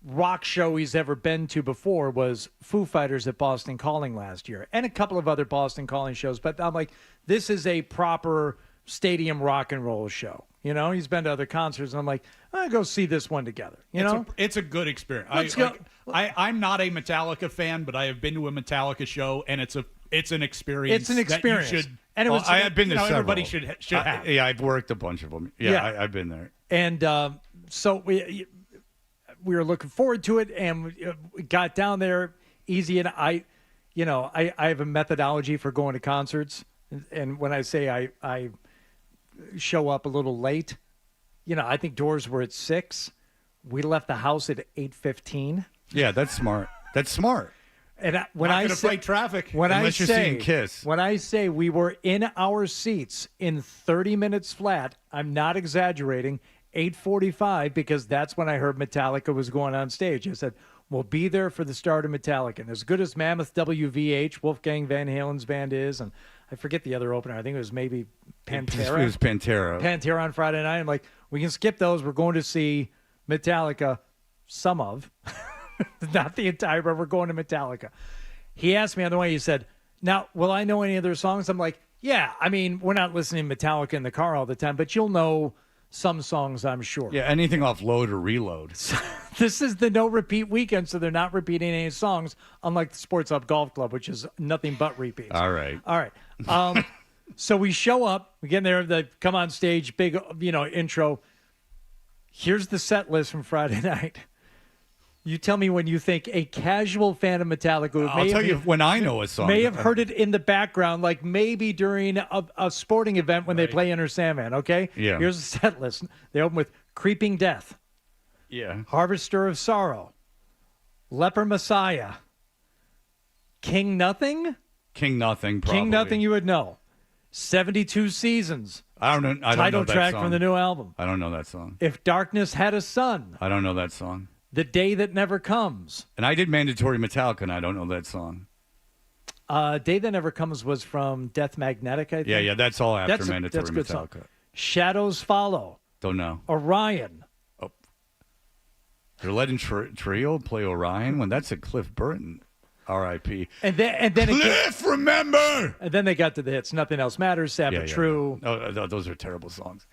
rock show he's ever been to before was Foo Fighters at Boston Calling last year, and a couple of other Boston Calling shows. But I'm like, this is a proper stadium rock and roll show. He's been to other concerts, and I'm like, I'll go see this one together. It's a good experience. Let's go. I'm not a Metallica fan, but I have been to a Metallica show, and it's an experience. It's an experience. That you should, and I have been to several. Everybody should have. Yeah, I've worked a bunch of them. Yeah. I've been there. And so we were looking forward to it, and we got down there easy. And I have a methodology for going to concerts, and when I say I show up a little late, I think doors were at 6. We left the house at 8:15. Yeah, that's smart. That's smart. And when Not I gonna say fight traffic, unless you're seeing Kiss. When I say we were in our seats in 30 minutes flat, I'm not exaggerating. 8:45, because that's when I heard Metallica was going on stage. I said, we'll be there for the start of Metallica. And as good as Mammoth WVH, Wolfgang Van Halen's band is, and I forget the other opener. I think it was maybe Pantera. It was Pantera. Pantera on Friday night. I'm like, we can skip those. We're going to see Metallica, some of. Not the entire, but we're going to Metallica. He asked me on the way, he said, now, will I know any of their songs? I'm like, Yeah, I mean, we're not listening to Metallica in the car all the time, but you'll know some songs, I'm sure. Yeah, anything off Load or Reload. This is the no repeat weekend, so they're not repeating any songs, unlike the Sports Hub Golf Club, which is nothing but repeats. All right. All right. So we show up, we get there, they come on stage, big, intro. Here's the set list from Friday night. You tell me when you think a casual fan of Metallica I'll tell you when I know a song. may have heard it in the background, like maybe during a sporting event when they play Enter Sandman, okay? Yeah. Here's the set list. They open with Creeping Death. Yeah. Harvester of Sorrow. Leper Messiah. King Nothing? King Nothing, probably. King Nothing you would know. 72 Seasons. I don't know. Title that track song. from the new album. I don't know that song. If Darkness Had a Sun. I don't know that song. The Day That Never Comes. And I did Mandatory Metallica, and I don't know that song. Day That Never Comes was from Death Magnetic, I think. Yeah, that's all after Mandatory that's a good song. Metallica. Shadows Follow. Don't know. Orion. Oh. They're letting Trio play Orion when that's a Cliff Burton. R.I.P. And then Cliff, remember! And then they got to the hits. Nothing Else Matters, Sapper True. Oh, those are terrible songs.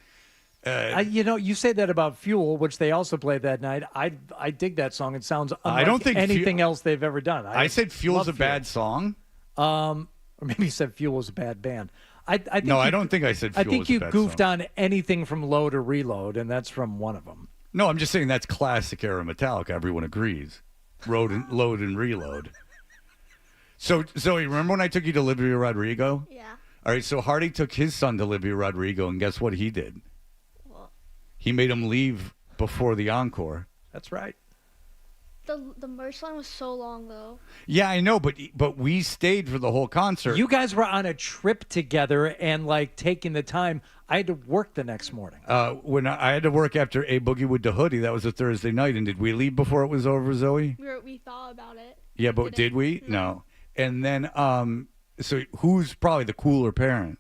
You say that about Fuel, which they also played that night. I dig that song. It sounds unlike I don't think anything else they've ever done. I said Fuel's a bad song. Or maybe you said Fuel was a bad band. I think I don't think I said Fuel I think was a you bad goofed song. on anything from Load or Reload, and that's from one of them. No, I'm just saying that's classic era Metallica. Everyone agrees. Load and Reload. So Zoe, remember when I took you to Olivia Rodrigo? Yeah. All right, so Hardy took his son to Olivia Rodrigo, and guess what he did? What? He made him leave before the encore. That's right. The merch line was so long though. Yeah, I know, but we stayed for the whole concert. You guys were on a trip together and like taking the time. I had to work the next morning. When I had to work after A Boogie with the Hoodie, that was a Thursday night, and did we leave before it was over, Zoe? We thought about it. Yeah, but did we? No. And then, so who's probably the cooler parent?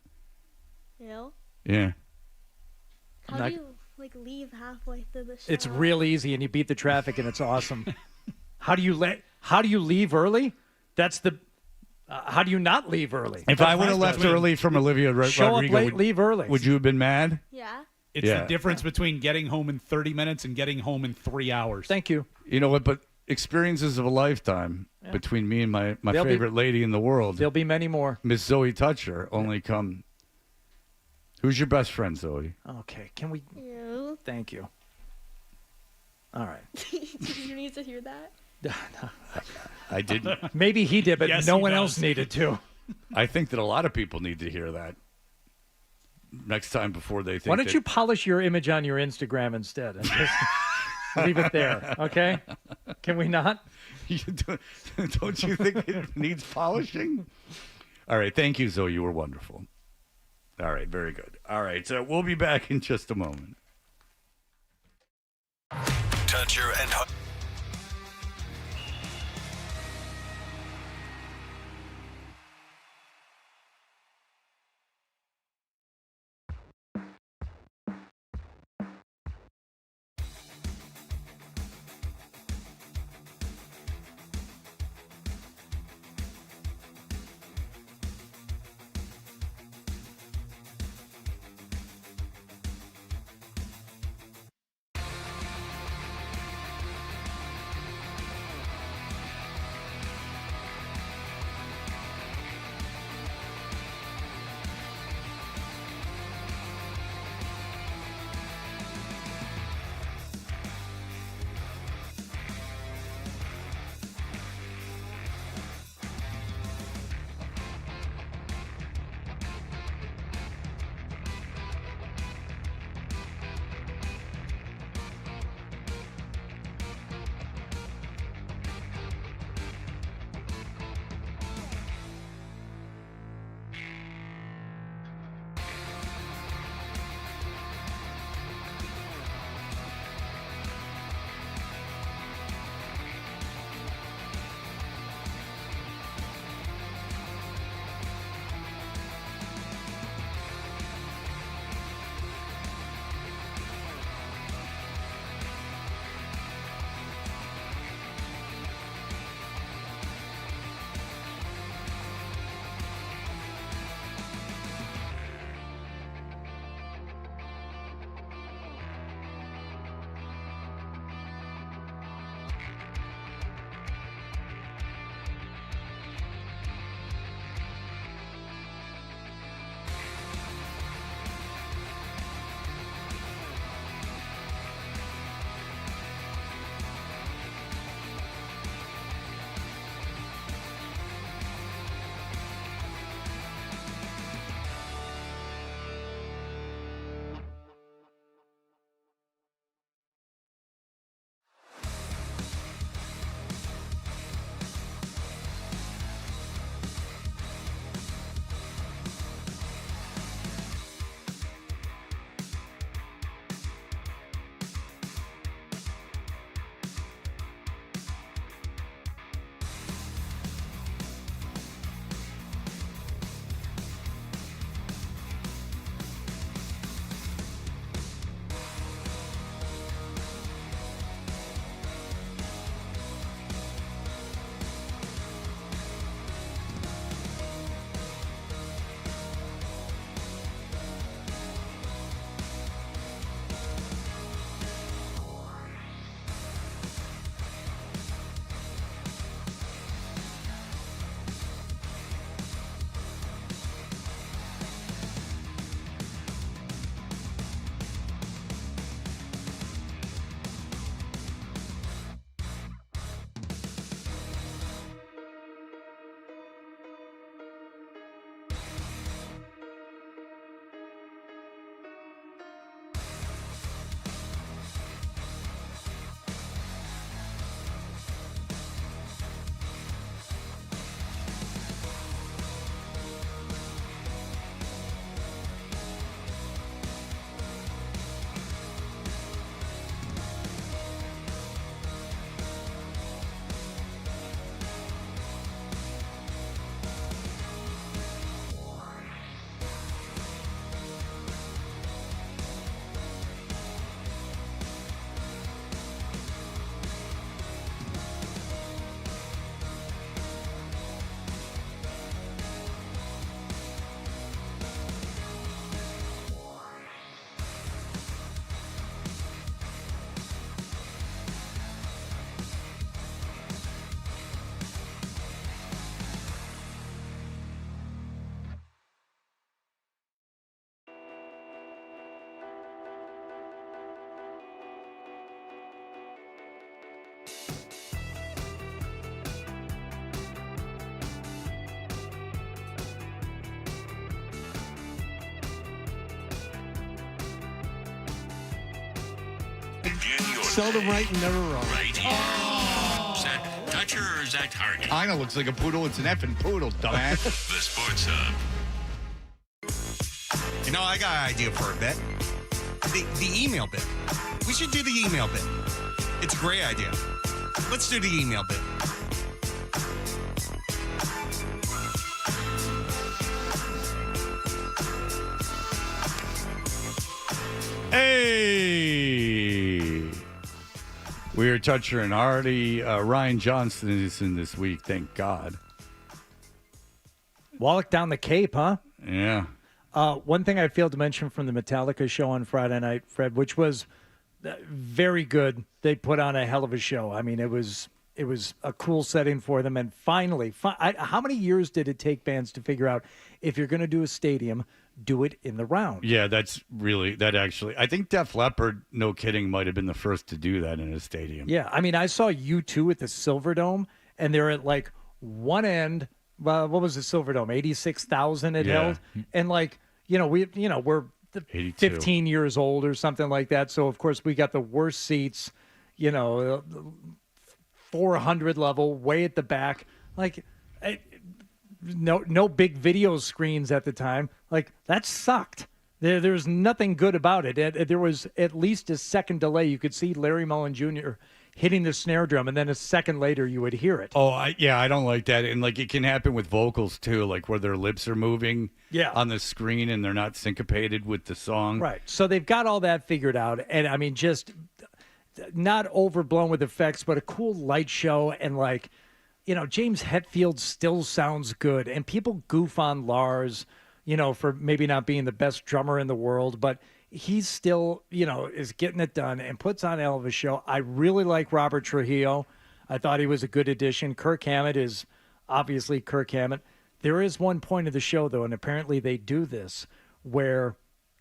You? Yeah. How do you leave halfway through the show? It's real easy, and you beat the traffic, and it's awesome. How do you leave early? That's the. How do you not leave early? If I would have left early from Olivia Show Rodrigo, up late, leave early. Would you have been mad? Yeah. It's the difference between getting home in 30 minutes and getting home in 3 hours. Thank you. You know what? But experiences of a lifetime between me and my favorite lady in the world. There'll be many more. Miss Zoe Toucher only come. Who's your best friend, Zoe? Okay, can we? You. Thank you. All right. You need to hear that. I didn't. Maybe he did, but Yes, no he one does. else needed to. I think that a lot of people need to hear that next time before they think. Why don't you polish your image on your Instagram instead and just leave it there? Okay? Can we not? Don't you think it needs polishing? All right. Thank you, Zoe. You were wonderful. All right. Very good. All right. So we'll be back in just a moment. Toucher and in your Seldom right and never wrong. right here. Is that Toucher or is that Hardy? Kind of looks like a poodle. It's an effing poodle, dumbass. The Sports Hub. You know, I got an idea for a bit. The email bit. We should do the email bit. It's a great idea. Let's do the email bit. Hey! We are Toucher and Hardy. Ryan Johnston is in this week, thank God. Wallach down the Cape, huh? Yeah. One thing I failed to mention from the Metallica show on Friday night, Fred, which was very good. They put on a hell of a show. I mean, it was a cool setting for them. And finally, how many years did it take bands to figure out if you're going to do a stadium, do it in the round? Yeah, I think Def Leppard, no kidding, might have been the first to do that in a stadium. Yeah, I mean, I saw U2 at the Silverdome, and they're at like one end. What was the Silverdome? 86,000 it held, and like we're 82. 15 years old or something like that. So of course we got the worst seats, 400 level, way at the back. Like, no big video screens at the time. Like, that sucked. There's nothing good about it. There was at least a second delay. You could see Larry Mullen Jr. hitting the snare drum, and then a second later you would hear it. Oh, I don't like that. And like, it can happen with vocals too, like where their lips are moving on the screen and they're not syncopated with the song. Right. So they've got all that figured out. And I mean, just not overblown with effects, but a cool light show. And like, James Hetfield still sounds good. And people goof on Lars, for maybe not being the best drummer in the world, but he's still, is getting it done and puts on a hell of a show. I really like Robert Trujillo. I thought he was a good addition. Kirk Hammett is obviously Kirk Hammett. There is one point of the show, though, and apparently they do this, where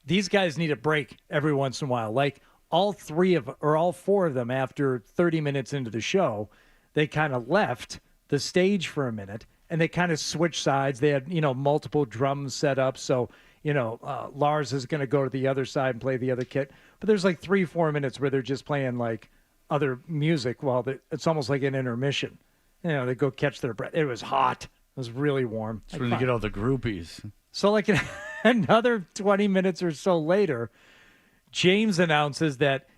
these guys need a break every once in a while. Like all four of them, after 30 minutes into the show, they kind of left the stage for a minute, and they kind of switched sides. They had, multiple drums set up, so Lars is going to go to the other side and play the other kit. But there's like 3-4 minutes where they're just playing like other music while it's almost like an intermission. They go catch their breath. It was hot. It was really warm. It's when you get all the groupies. So like another 20 minutes or so later, James announces that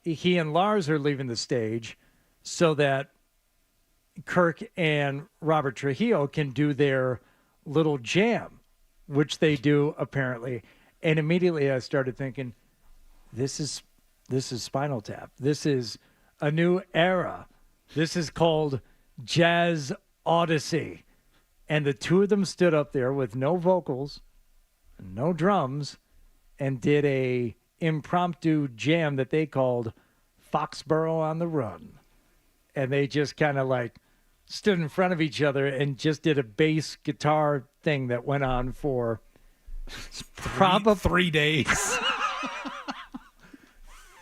he and Lars are leaving the stage so that Kirk and Robert Trujillo can do their little jam, which they do apparently. And immediately I started thinking, this is Spinal Tap. This is a new era. This is called Jazz Odyssey. And the two of them stood up there with no vocals, no drums, and did a impromptu jam that they called Foxborough on the Run. And they just kind of like stood in front of each other and just did a bass guitar thing that went on for probably 3 days.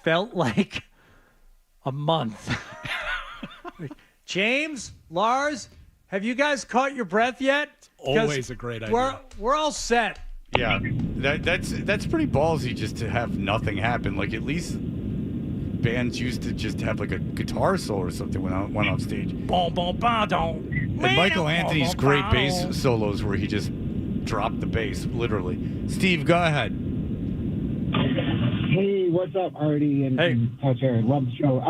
Felt like a month. James, Lars, have you guys caught your breath yet? Always a great idea. We're all set. Yeah, that's pretty ballsy just to have nothing happen. Like, at least bands used to just have like a guitar solo or something when I went off stage. Boom, boom, boom, boom. And Michael Anthony's great bass solos where he just dropped the bass, literally. Steve, go ahead. Hey, what's up, Artie and Toucher? Love the show.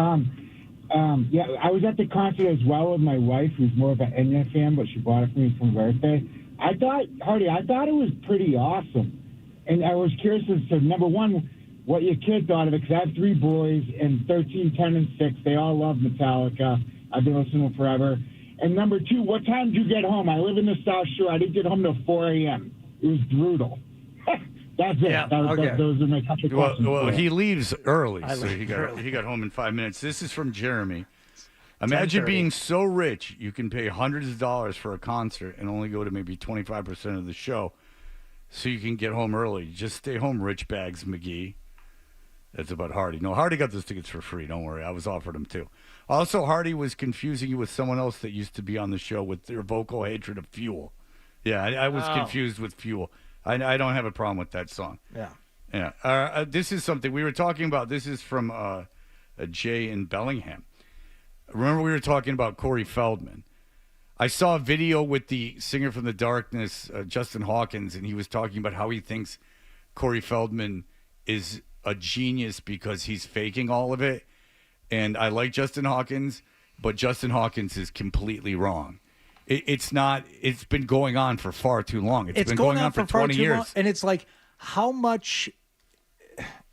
Yeah, I was at the concert as well with my wife, who's more of an Enya fan, but she bought it for me for my birthday. I thought it was pretty awesome. And I was curious as to, number one, what your kid thought of it, because I have 3 boys, and 13, 10, and 6. They all love Metallica. I've been listening to them forever. And number 2, what time did you get home? I live in the South Shore. I didn't get home till 4 a.m. It was brutal. That's it. Yeah, those are my couple of questions. Well, he leaves early, so he got home in 5 minutes. This is from Jeremy. Imagine being so rich you can pay hundreds of dollars for a concert and only go to maybe 25% of the show so you can get home early. Just stay home, rich bags, McGee. That's about Hardy. No, Hardy got those tickets for free. Don't worry. I was offered them too. Also, Hardy was confusing you with someone else that used to be on the show with their vocal hatred of Fuel. Yeah, I was confused with Fuel. I don't have a problem with that song. Yeah. Yeah. This is something we were talking about. This is from Jay in Bellingham. Remember we were talking about Corey Feldman. I saw a video with the singer from The Darkness, Justin Hawkins, and he was talking about how he thinks Corey Feldman is a genius because he's faking all of it. And I like Justin Hawkins, but Justin Hawkins is completely wrong. It's not. It's been going on for far too long. It's been going on for 20 years. Long, and it's like, how much,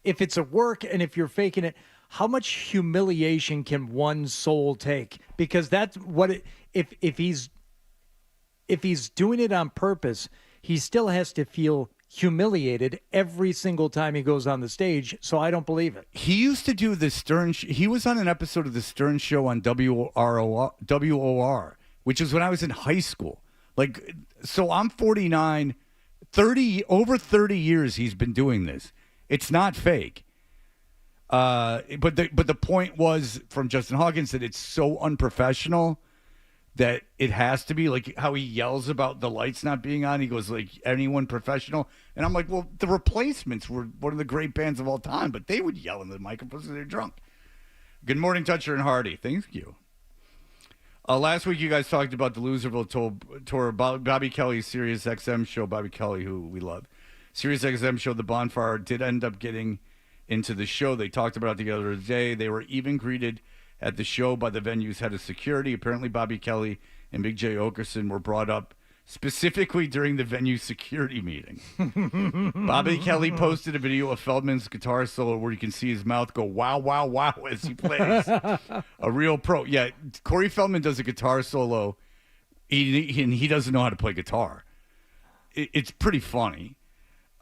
if it's a work and if you're faking it, how much humiliation can one soul take? Because that's what it, if he's doing it on purpose, he still has to feel humiliated every single time he goes on the stage. So I don't believe it. He used to do the Stern. He was on an episode of the Stern Show on WOR, which is when I was in high school. Like, so I'm 49, over 30 years he's been doing this. It's not fake. But the point was from Justin Hawkins that it's so unprofessional that it has to be, like how he yells about the lights not being on. He goes like, anyone professional? And I'm like, well, the Replacements were one of the great bands of all time, but they would yell in the microphones because they're drunk. Good morning, Toucher and Hardy. Thank you. Last week you guys talked about the Loserville tour, Bobby Kelly's Sirius XM show. Bobby Kelly, who we love. Sirius XM show, The Bonfire, did end up getting into the show. They talked about it the other day. They were even greeted at the show by the venue's head of security. Apparently Bobby Kelly and Big J. Okerson were brought up specifically during the venue security meeting. Bobby Kelly posted a video of Feldman's guitar solo where you can see his mouth go wow, wow, wow as he plays. A real pro. Yeah, Corey Feldman does a guitar solo, and he doesn't know how to play guitar. It's pretty funny.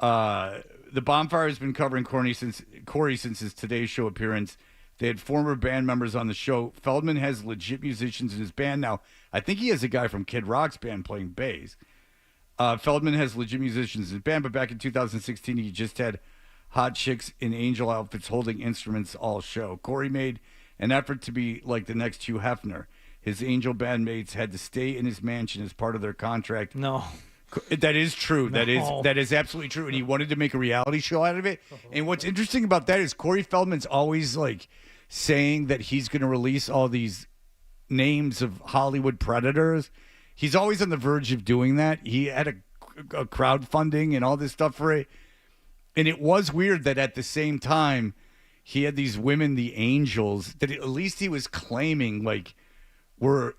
The Bonfire has been covering Corey since his Today Show appearance. They had former band members on the show. Feldman has legit musicians in his band now. I think he has a guy from Kid Rock's band playing bass. Feldman has legit musicians in his band, but back in 2016, he just had hot chicks in angel outfits holding instruments all show. Corey made an effort to be like the next Hugh Hefner. His angel bandmates had to stay in his mansion as part of their contract. No. That is true. No. That is absolutely true. And he wanted to make a reality show out of it. And what's interesting about that is Corey Feldman's always like saying that he's going to release all these names of Hollywood predators. He's always on the verge of doing that. He had a crowdfunding and all this stuff for it. And it was weird that at the same time, he had these women, the angels, that at least he was claiming like were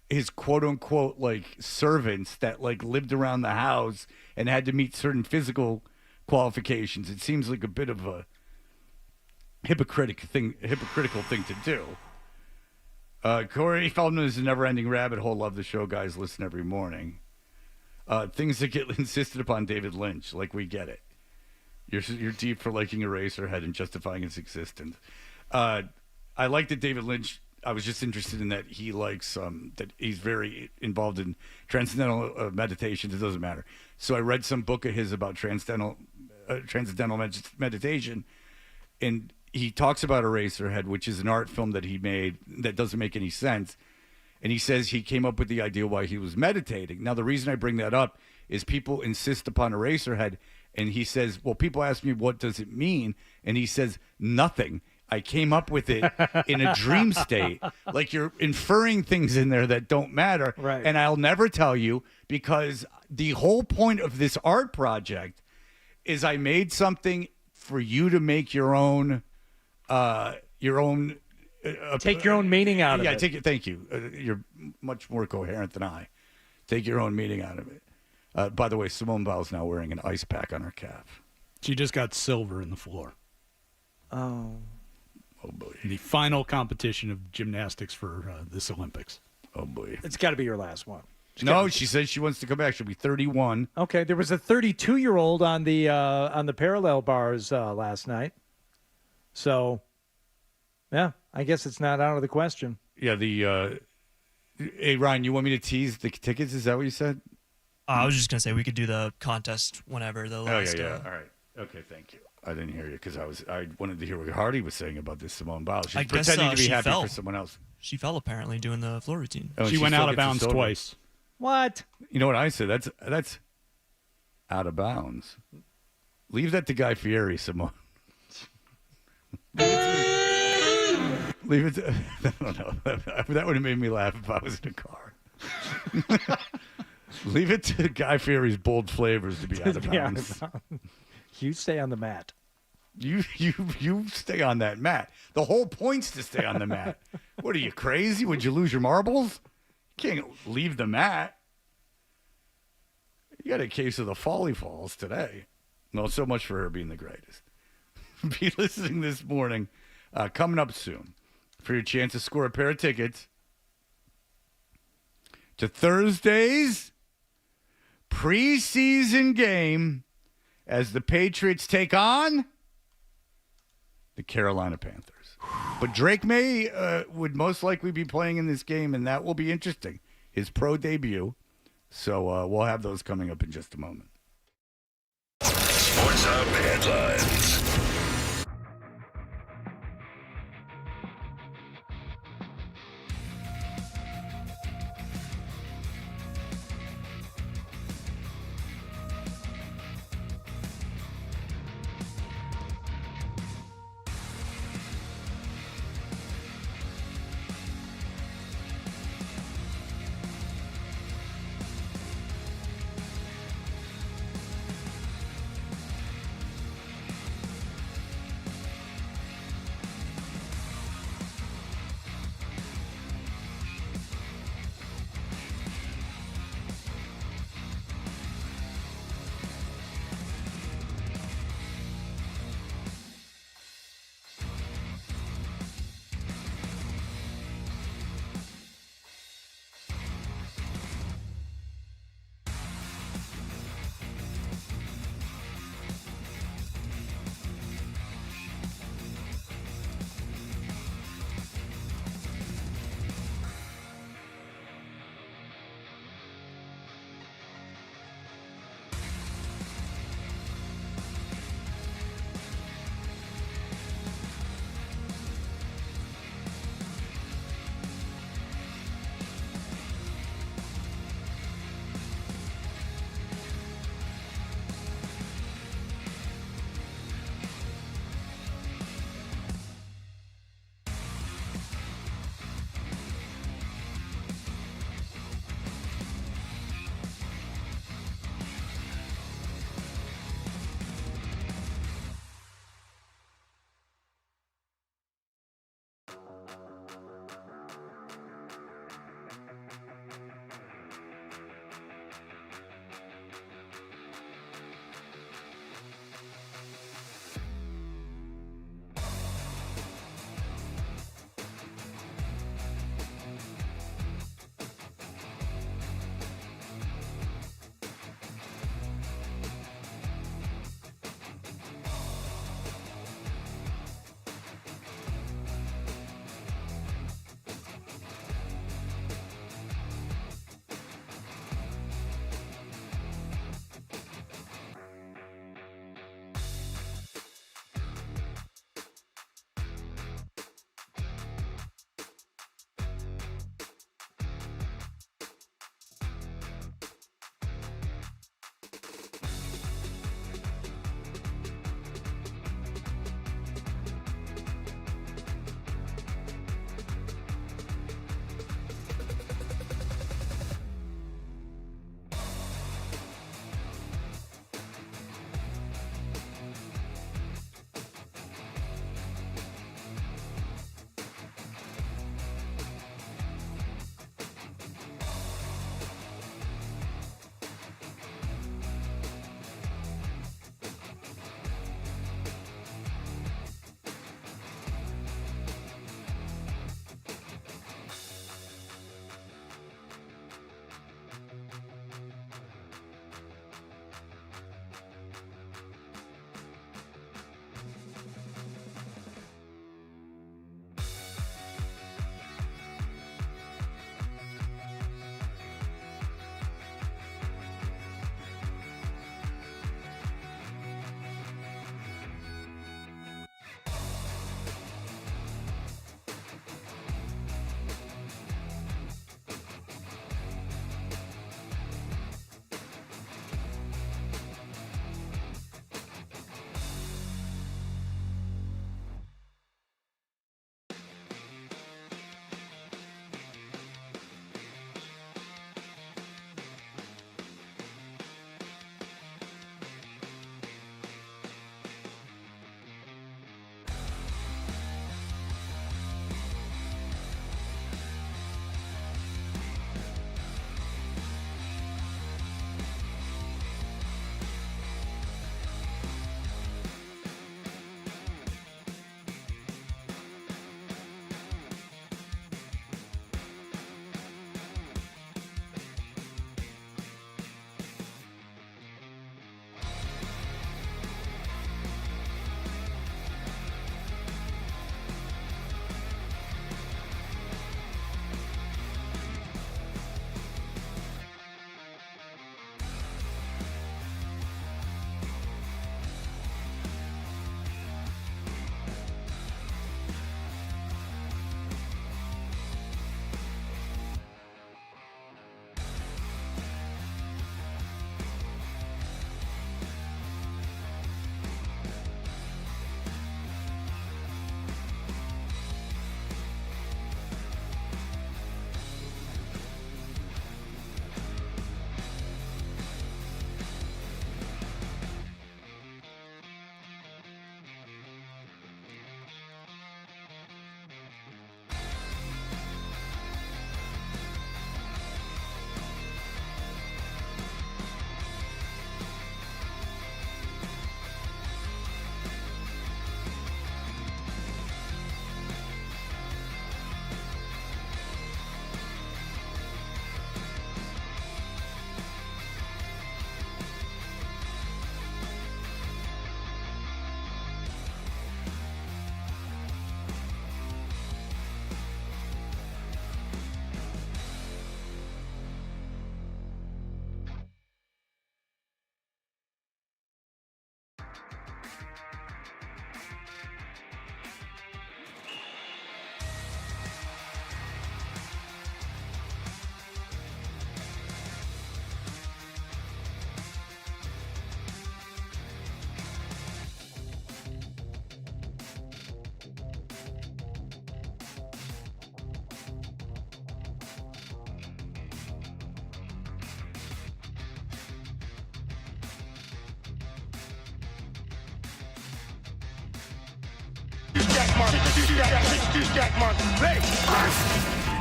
his quote unquote like servants that like lived around the house and had to meet certain physical qualifications. It seems like a bit of a hypocritical thing to do. Corey Feldman is a never-ending rabbit hole. Love the show, guys. Listen every morning. Things that get insisted upon David Lynch, like we get it. You're deep for liking Eraserhead and justifying its existence. I like that David Lynch. I was just interested in that he likes that he's very involved in transcendental meditations. It doesn't matter. So I read some book of his about transcendental meditation, and he talks about Eraserhead, which is an art film that he made that doesn't make any sense. And he says he came up with the idea why he was meditating. Now, the reason I bring that up is people insist upon Eraserhead, and he says, well, people ask me, what does it mean? And he says, nothing. I came up with it in a dream state. Like you're inferring things in there that don't matter. Right. And I'll never tell you because the whole point of this art project is I made something for you to make your own take your own meaning out of it. Yeah, take it. Thank you. You're much more coherent than I. Take your own meaning out of it. By the way, Simone Biles now wearing an ice pack on her calf. She just got silver in the floor. Oh boy. The final competition of gymnastics for this Olympics. Oh boy. It's got to be your last one. No, she says she wants to come back. She'll be 31. Okay, there was a 32-year-old on the parallel bars last night. So, yeah, I guess it's not out of the question. Yeah, hey, Ryan, you want me to tease the tickets? Is that what you said? I was just going to say we could do the contest whenever the last. Oh, yeah. All right. Okay, thank you. I didn't hear you because I wanted to hear what Hardy was saying about this Simone Biles. She's pretending to be happy for someone else. She fell apparently doing the floor routine. Oh, she went out of bounds twice. What? You know what I said? That's out of bounds. Leave that to Guy Fieri, Simone. Leave it to, I don't know. That would have made me laugh if I was in a car. Leave it to Guy Fieri's bold flavors to be out of bounds. You stay on the mat. You stay on that mat. The whole point's to stay on the mat. What are you, crazy? Would you lose your marbles? You can't leave the mat. You got a case of the Folly Falls today. No, so much for her being the greatest. Be listening this morning. Coming up soon for your chance to score a pair of tickets to Thursday's preseason game as the Patriots take on the Carolina Panthers. But Drake May would most likely be playing in this game, and that will be interesting. His pro debut. So we'll have those coming up in just a moment. Sports Hub headlines.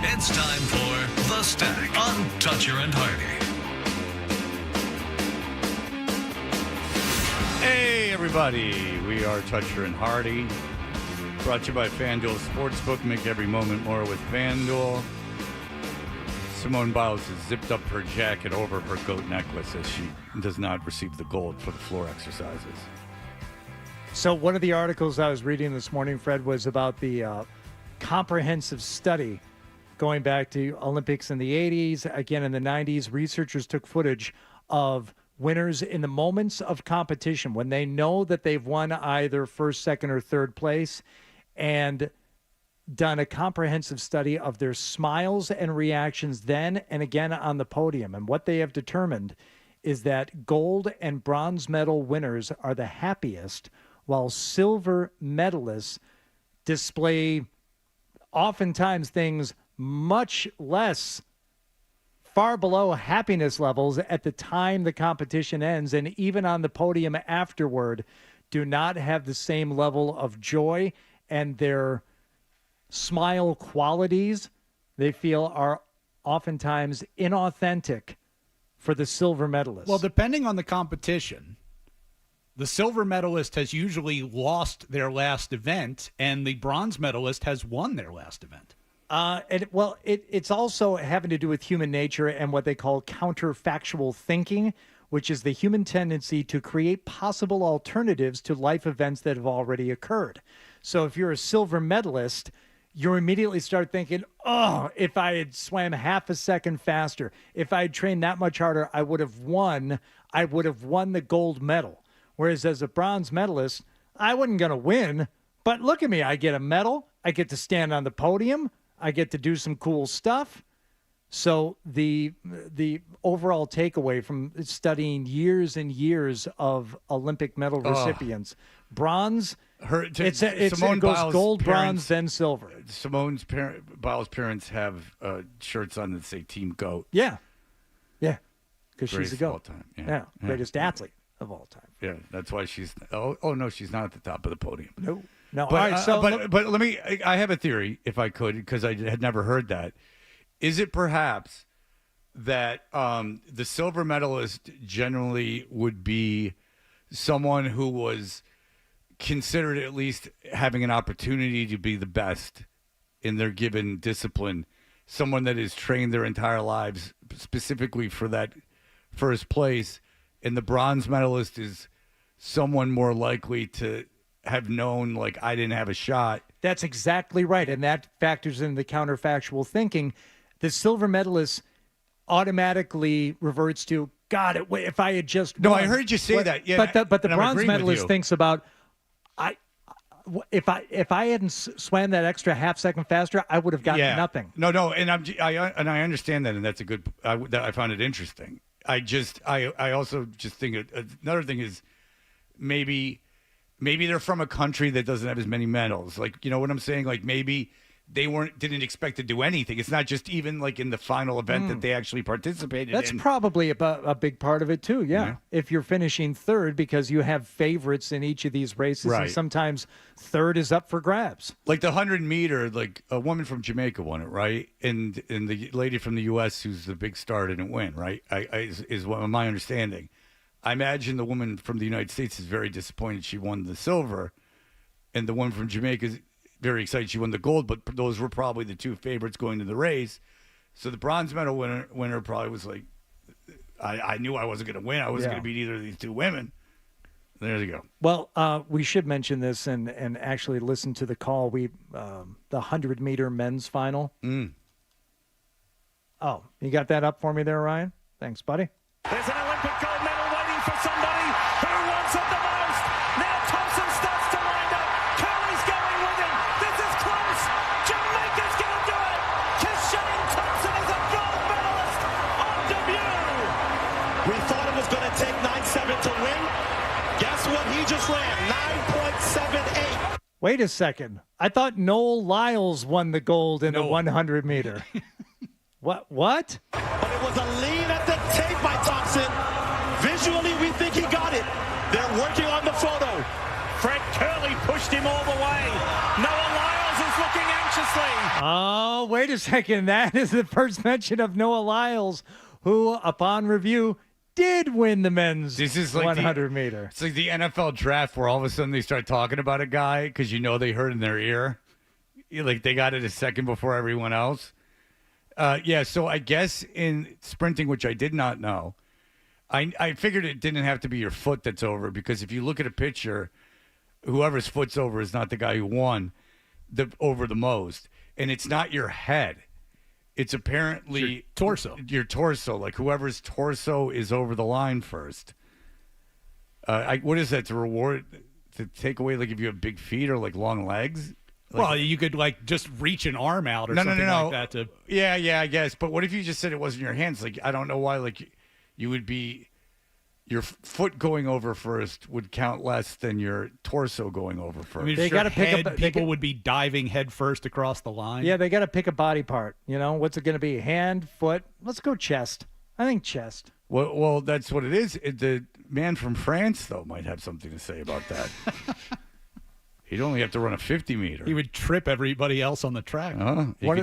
It's time for The Stack on Toucher and Hardy. Hey, everybody. We are Toucher and Hardy. Brought to you by FanDuel Sportsbook. Make every moment more with FanDuel. Simone Biles has zipped up her jacket over her goat necklace as she does not receive the gold for the floor exercises. So one of the articles I was reading this morning, Fred, was about the comprehensive study going back to Olympics in the 80s, again in the 90s. Researchers took footage of winners in the moments of competition when they know that they've won either first, second, or third place, and done a comprehensive study of their smiles and reactions then and again on the podium. And what they have determined is that gold and bronze medal winners are the happiest, while silver medalists display oftentimes things much less, far below happiness levels at the time the competition ends, and even on the podium afterward, do not have the same level of joy, and their smile qualities, they feel, are oftentimes inauthentic for the silver medalist. Well, depending on the competition, the silver medalist has usually lost their last event, and the bronze medalist has won their last event. It's also having to do with human nature and what they call counterfactual thinking, which is the human tendency to create possible alternatives to life events that have already occurred. So if you're a silver medalist, you immediately start thinking, oh, if I had swam half a second faster, if I had trained that much harder, I would have won the gold medal. Whereas as a bronze medalist, I wasn't going to win, but look at me. I get a medal. I get to stand on the podium. I get to do some cool stuff. So the overall takeaway from studying years and years of Olympic medal recipients, bronze, it goes gold, bronze, then silver. Simone's Biles' parents have shirts on that say Team GOAT. Yeah, because she's a GOAT. Of all time. Yeah, greatest athlete of all time. Yeah, that's why she's. Oh no, she's not at the top of the podium. No. But, all right. So, but let me. I have a theory, if I could, because I had never heard that. Is it perhaps that the silver medalist generally would be someone who was considered at least having an opportunity to be the best in their given discipline, someone that has trained their entire lives specifically for that first place, and the bronze medalist is someone more likely to have known, like, I didn't have a shot. That's exactly right, and that factors in the counterfactual thinking. The silver medalist automatically reverts to, God, if I had just won. No, I heard you say that. Yeah, but the bronze medalist thinks about, if I hadn't swam that extra half second faster, I would have gotten nothing. No, and I understand that, and that's a good. I found it interesting. I also just think another thing is maybe they're from a country that doesn't have as many medals. Like, you know what I'm saying? Like, maybe they didn't expect to do anything. It's not just even like in the final event that they actually participated in. That's probably a big part of it too. Yeah. If you're finishing third, because you have favorites in each of these races, right. And sometimes third is up for grabs. Like the 100-meter, like a woman from Jamaica won it, right? And the lady from the U.S. who's the big star didn't win, right? Is what my understanding. I imagine the woman from the United States is very disappointed she won the silver, and the one from Jamaica is very excited she won the gold, but those were probably the two favorites going to the race. So the bronze medal winner probably was like, I knew I wasn't going to win. I wasn't going to beat either of these two women. There you go. Well, we should mention this and actually listen to the call. The 100-meter men's final. Oh, you got that up for me there, Ryan? Thanks, buddy. There's an Olympic gold medal waiting for somebody who wants it the most. Wait a second. I thought Noel Lyles won the gold in the 100 meter. What? But it was a lean at the tape by Thompson. Visually, we think he got it. They're working on the photo. Fred Curley pushed him all the way. Noah Lyles is looking anxiously. Oh, wait a second. That is the first mention of Noah Lyles, who, upon review, did win the men's 100 meter. It's like the NFL draft where all of a sudden they start talking about a guy because they heard in their ear. Like they got it a second before everyone else. So I guess in sprinting, which I did not know, I figured it didn't have to be your foot that's over, because if you look at a picture, whoever's foot's over is not the guy who won over the most. And it's not your head. It's apparently your torso. Your torso, like whoever's torso is over the line first. What is that, to take away, like if you have big feet or like long legs? Like, well, you could like just reach an arm out or something like that. Yeah, I guess. But what if you just said it wasn't your hands? Like, I don't know why. Like, you would be, your foot going over first would count less than your torso going over first. I mean, they got to pick up. People would be diving head first across the line. Yeah, they got to pick a body part. What's it going to be? Hand, foot. Let's go chest. I think chest. Well, that's what it is. The man from France, though, might have something to say about that. He'd only have to run a 50 meter. He would trip everybody else on the track.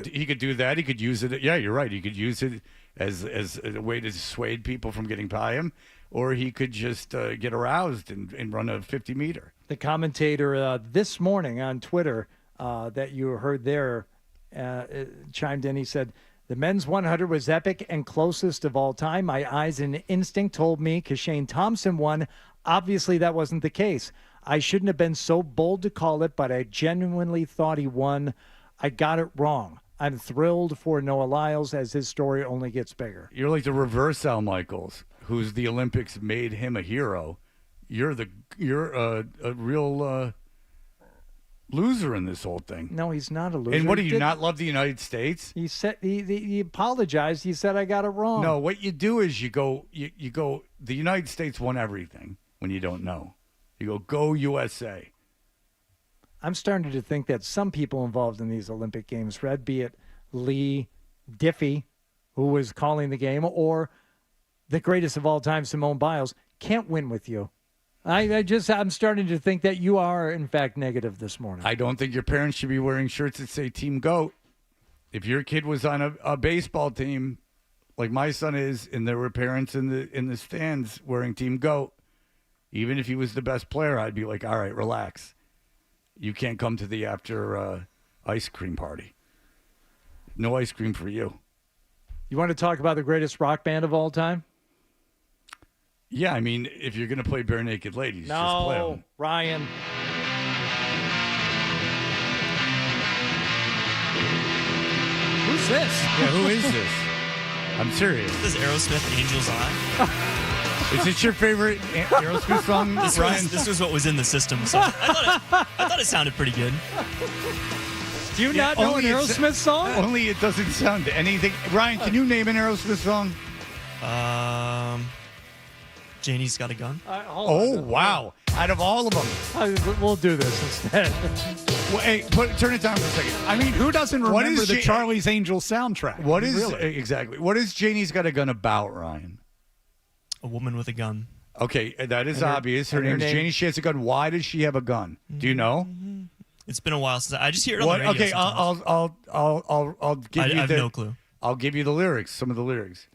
He could do that. He could use it. Yeah, you're right. He could use it as a way to dissuade people from getting by him, or he could just get aroused and run a 50 meter. The commentator this morning on Twitter that you heard there chimed in. He said, the men's 100 was epic and closest of all time. My eyes and instinct told me Kashane Thompson won. Obviously, that wasn't the case. I shouldn't have been so bold to call it, but I genuinely thought he won. I got it wrong. I'm thrilled for Noah Lyles as his story only gets bigger. You're like the reverse Al Michaels, who's the Olympics made him a hero. You're a real loser in this whole thing. No, he's not a loser. And what, do you not love the United States? He said he apologized. He said I got it wrong. No, what you do is you go. The United States won everything when you don't know. You go USA. I'm starting to think that some people involved in these Olympic Games, Fred, be it Lee Diffie, who was calling the game, or the greatest of all time, Simone Biles, can't win with you. I'm starting to think that you are, in fact, negative this morning. I don't think your parents should be wearing shirts that say Team GOAT. If your kid was on a baseball team, like my son is, and there were parents in the stands wearing Team GOAT, even if he was the best player, I'd be like, all right, relax. You can't come to the after ice cream party. No ice cream for you. You want to talk about the greatest rock band of all time? Yeah, I mean, if you're going to play Bare Naked Ladies, just play them. Ryan. Who's this? Yeah, who is this? I'm serious. This is Aerosmith, Angel's Eye. Is this your favorite Aerosmith song, Ryan? This was what was in the system, so I thought it sounded pretty good. Do you not know an Aerosmith song? Only it doesn't sound anything. Ryan, can you name an Aerosmith song? Janie's Got a Gun. Wow. Out of all of them. We'll do this instead. Well, hey, turn it down for a second. I mean, who doesn't remember the Charlie's Angels soundtrack? Exactly. What is Janie's Got a Gun about, Ryan? A woman with a gun. Okay, that is obvious. Her name's Janie. She has a gun. Why does she have a gun? Do you know? It's been a while since I just hear it on the radio. Okay, I'll give you. I have no clue. I'll give you the lyrics. Some of the lyrics.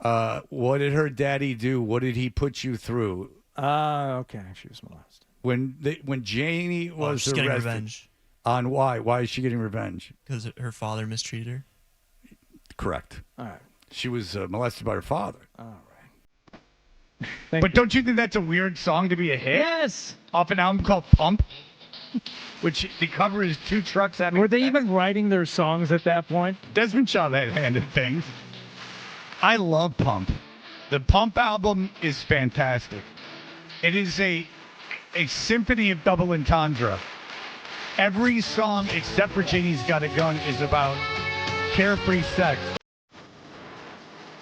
What did her daddy do? What did he put you through? Okay, she was molested. When Janie was she's getting revenge. On why? Why is she getting revenge? Because her father mistreated her. Correct. All right. She was molested by her father. All right. But don't you think that's a weird song to be a hit? Yes. Off an album called Pump, which the cover is two trucks. Were they even writing their songs at that point? Desmond Shaw handed things. I love Pump. The Pump album is fantastic. It is a symphony of double entendre. Every song except for Janie's Got a Gun is about carefree sex.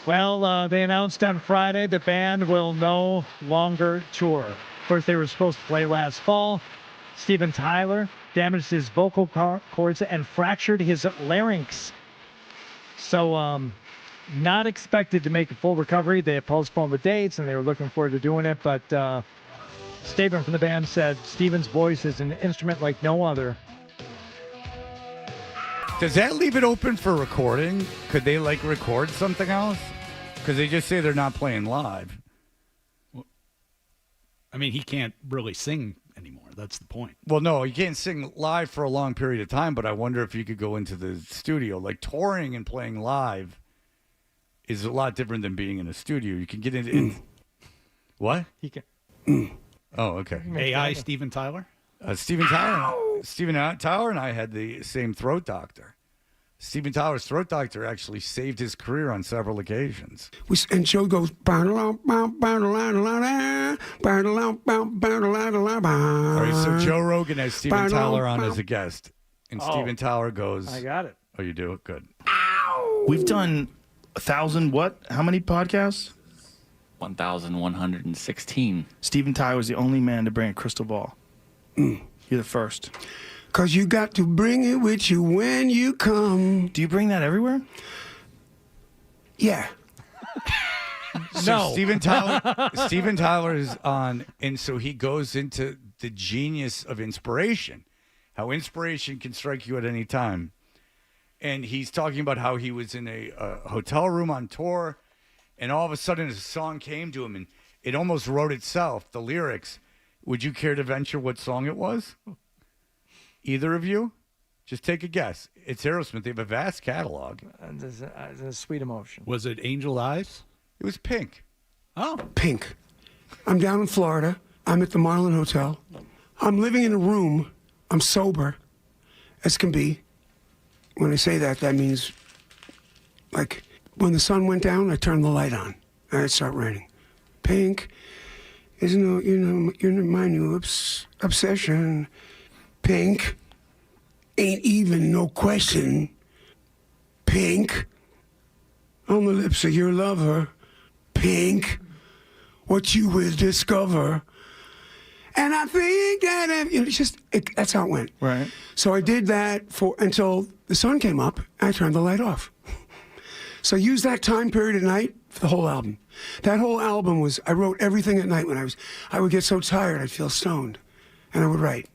Well, they announced on Friday the band will no longer tour. Of course, they were supposed to play last fall. Steven Tyler damaged his vocal cords and fractured his larynx. So, not expected to make a full recovery. They have postponed the dates, and they were looking forward to doing it. But statement from the band said Steven's voice is an instrument like no other. Does that leave it open for recording? Could they record something else? Because they just say they're not playing live. I mean, he can't really sing anymore. That's the point. Well, no, you can't sing live for a long period of time, but I wonder if you could go into the studio. Touring and playing live is a lot different than being in a studio. You can get into what? He can. Oh, okay. AI Steven Tyler? Steven Tyler and I had the same throat doctor. Steven Tyler's throat doctor actually saved his career on several occasions. And Joe goes, all right, so Joe Rogan has Steven Tyler on as a guest. And Steven Tyler goes, I got it. Oh, you do? Good. We've done 1,000 what? How many podcasts? 1,116. Steven Tyler was the only man to bring a crystal ball. You're the first. Because you got to bring it with you when you come. Do you bring that everywhere? Yeah. So Steven Tyler is on, and so he goes into the genius of inspiration, how inspiration can strike you at any time. And he's talking about how he was in a hotel room on tour, and all of a sudden a song came to him, and it almost wrote itself, the lyrics. Would you care to venture what song it was? Either of you? Just take a guess. It's Aerosmith. They have a vast catalog. There's a sweet emotion. Was it Angel Eyes? It was Pink. Oh. Pink. I'm down in Florida. I'm at the Marlin Hotel. I'm living in a room. I'm sober as can be. When I say that, that means, when the sun went down, I turned the light on, and it started raining. Pink is my new obsession. Pink ain't even no question. Pink on the lips of your lover. Pink, what you will discover. And I think that that's how it went. Right. So I did that until the sun came up, and I turned the light off. So I used that time period at night for the whole album. That whole album was, I wrote everything at night when I would get so tired, I'd feel stoned, and I would write.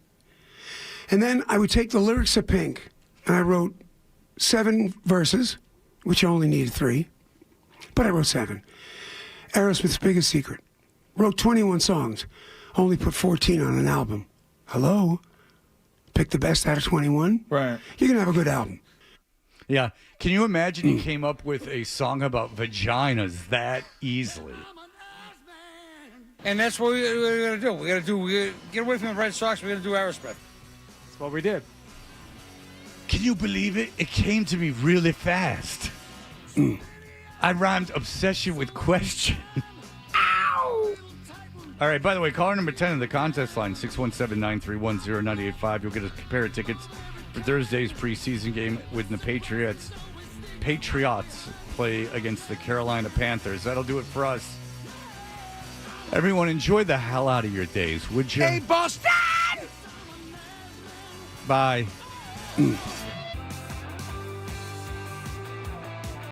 And then I would take the lyrics of Pink, and I wrote 7 verses, which I only needed 3, but I wrote 7. Aerosmith's Biggest Secret. Wrote 21 songs, only put 14 on an album. Hello? Pick the best out of 21? Right. You're going to have a good album. Yeah. Can you imagine he came up with a song about vaginas that easily? And that's what we're going to do. We're going to get away from the Red Sox. We're going to do Aerosmith. That's what we did. Can you believe it? It came to me really fast. I rhymed obsession with question. Ow! All right, by the way, caller number 10 in the contest line, 617-931-0985. You'll get a pair of tickets for Thursday's preseason game when the Patriots play against the Carolina Panthers. That'll do it for us. Everyone, enjoy the hell out of your days, would you? Hey, Boston! Bye.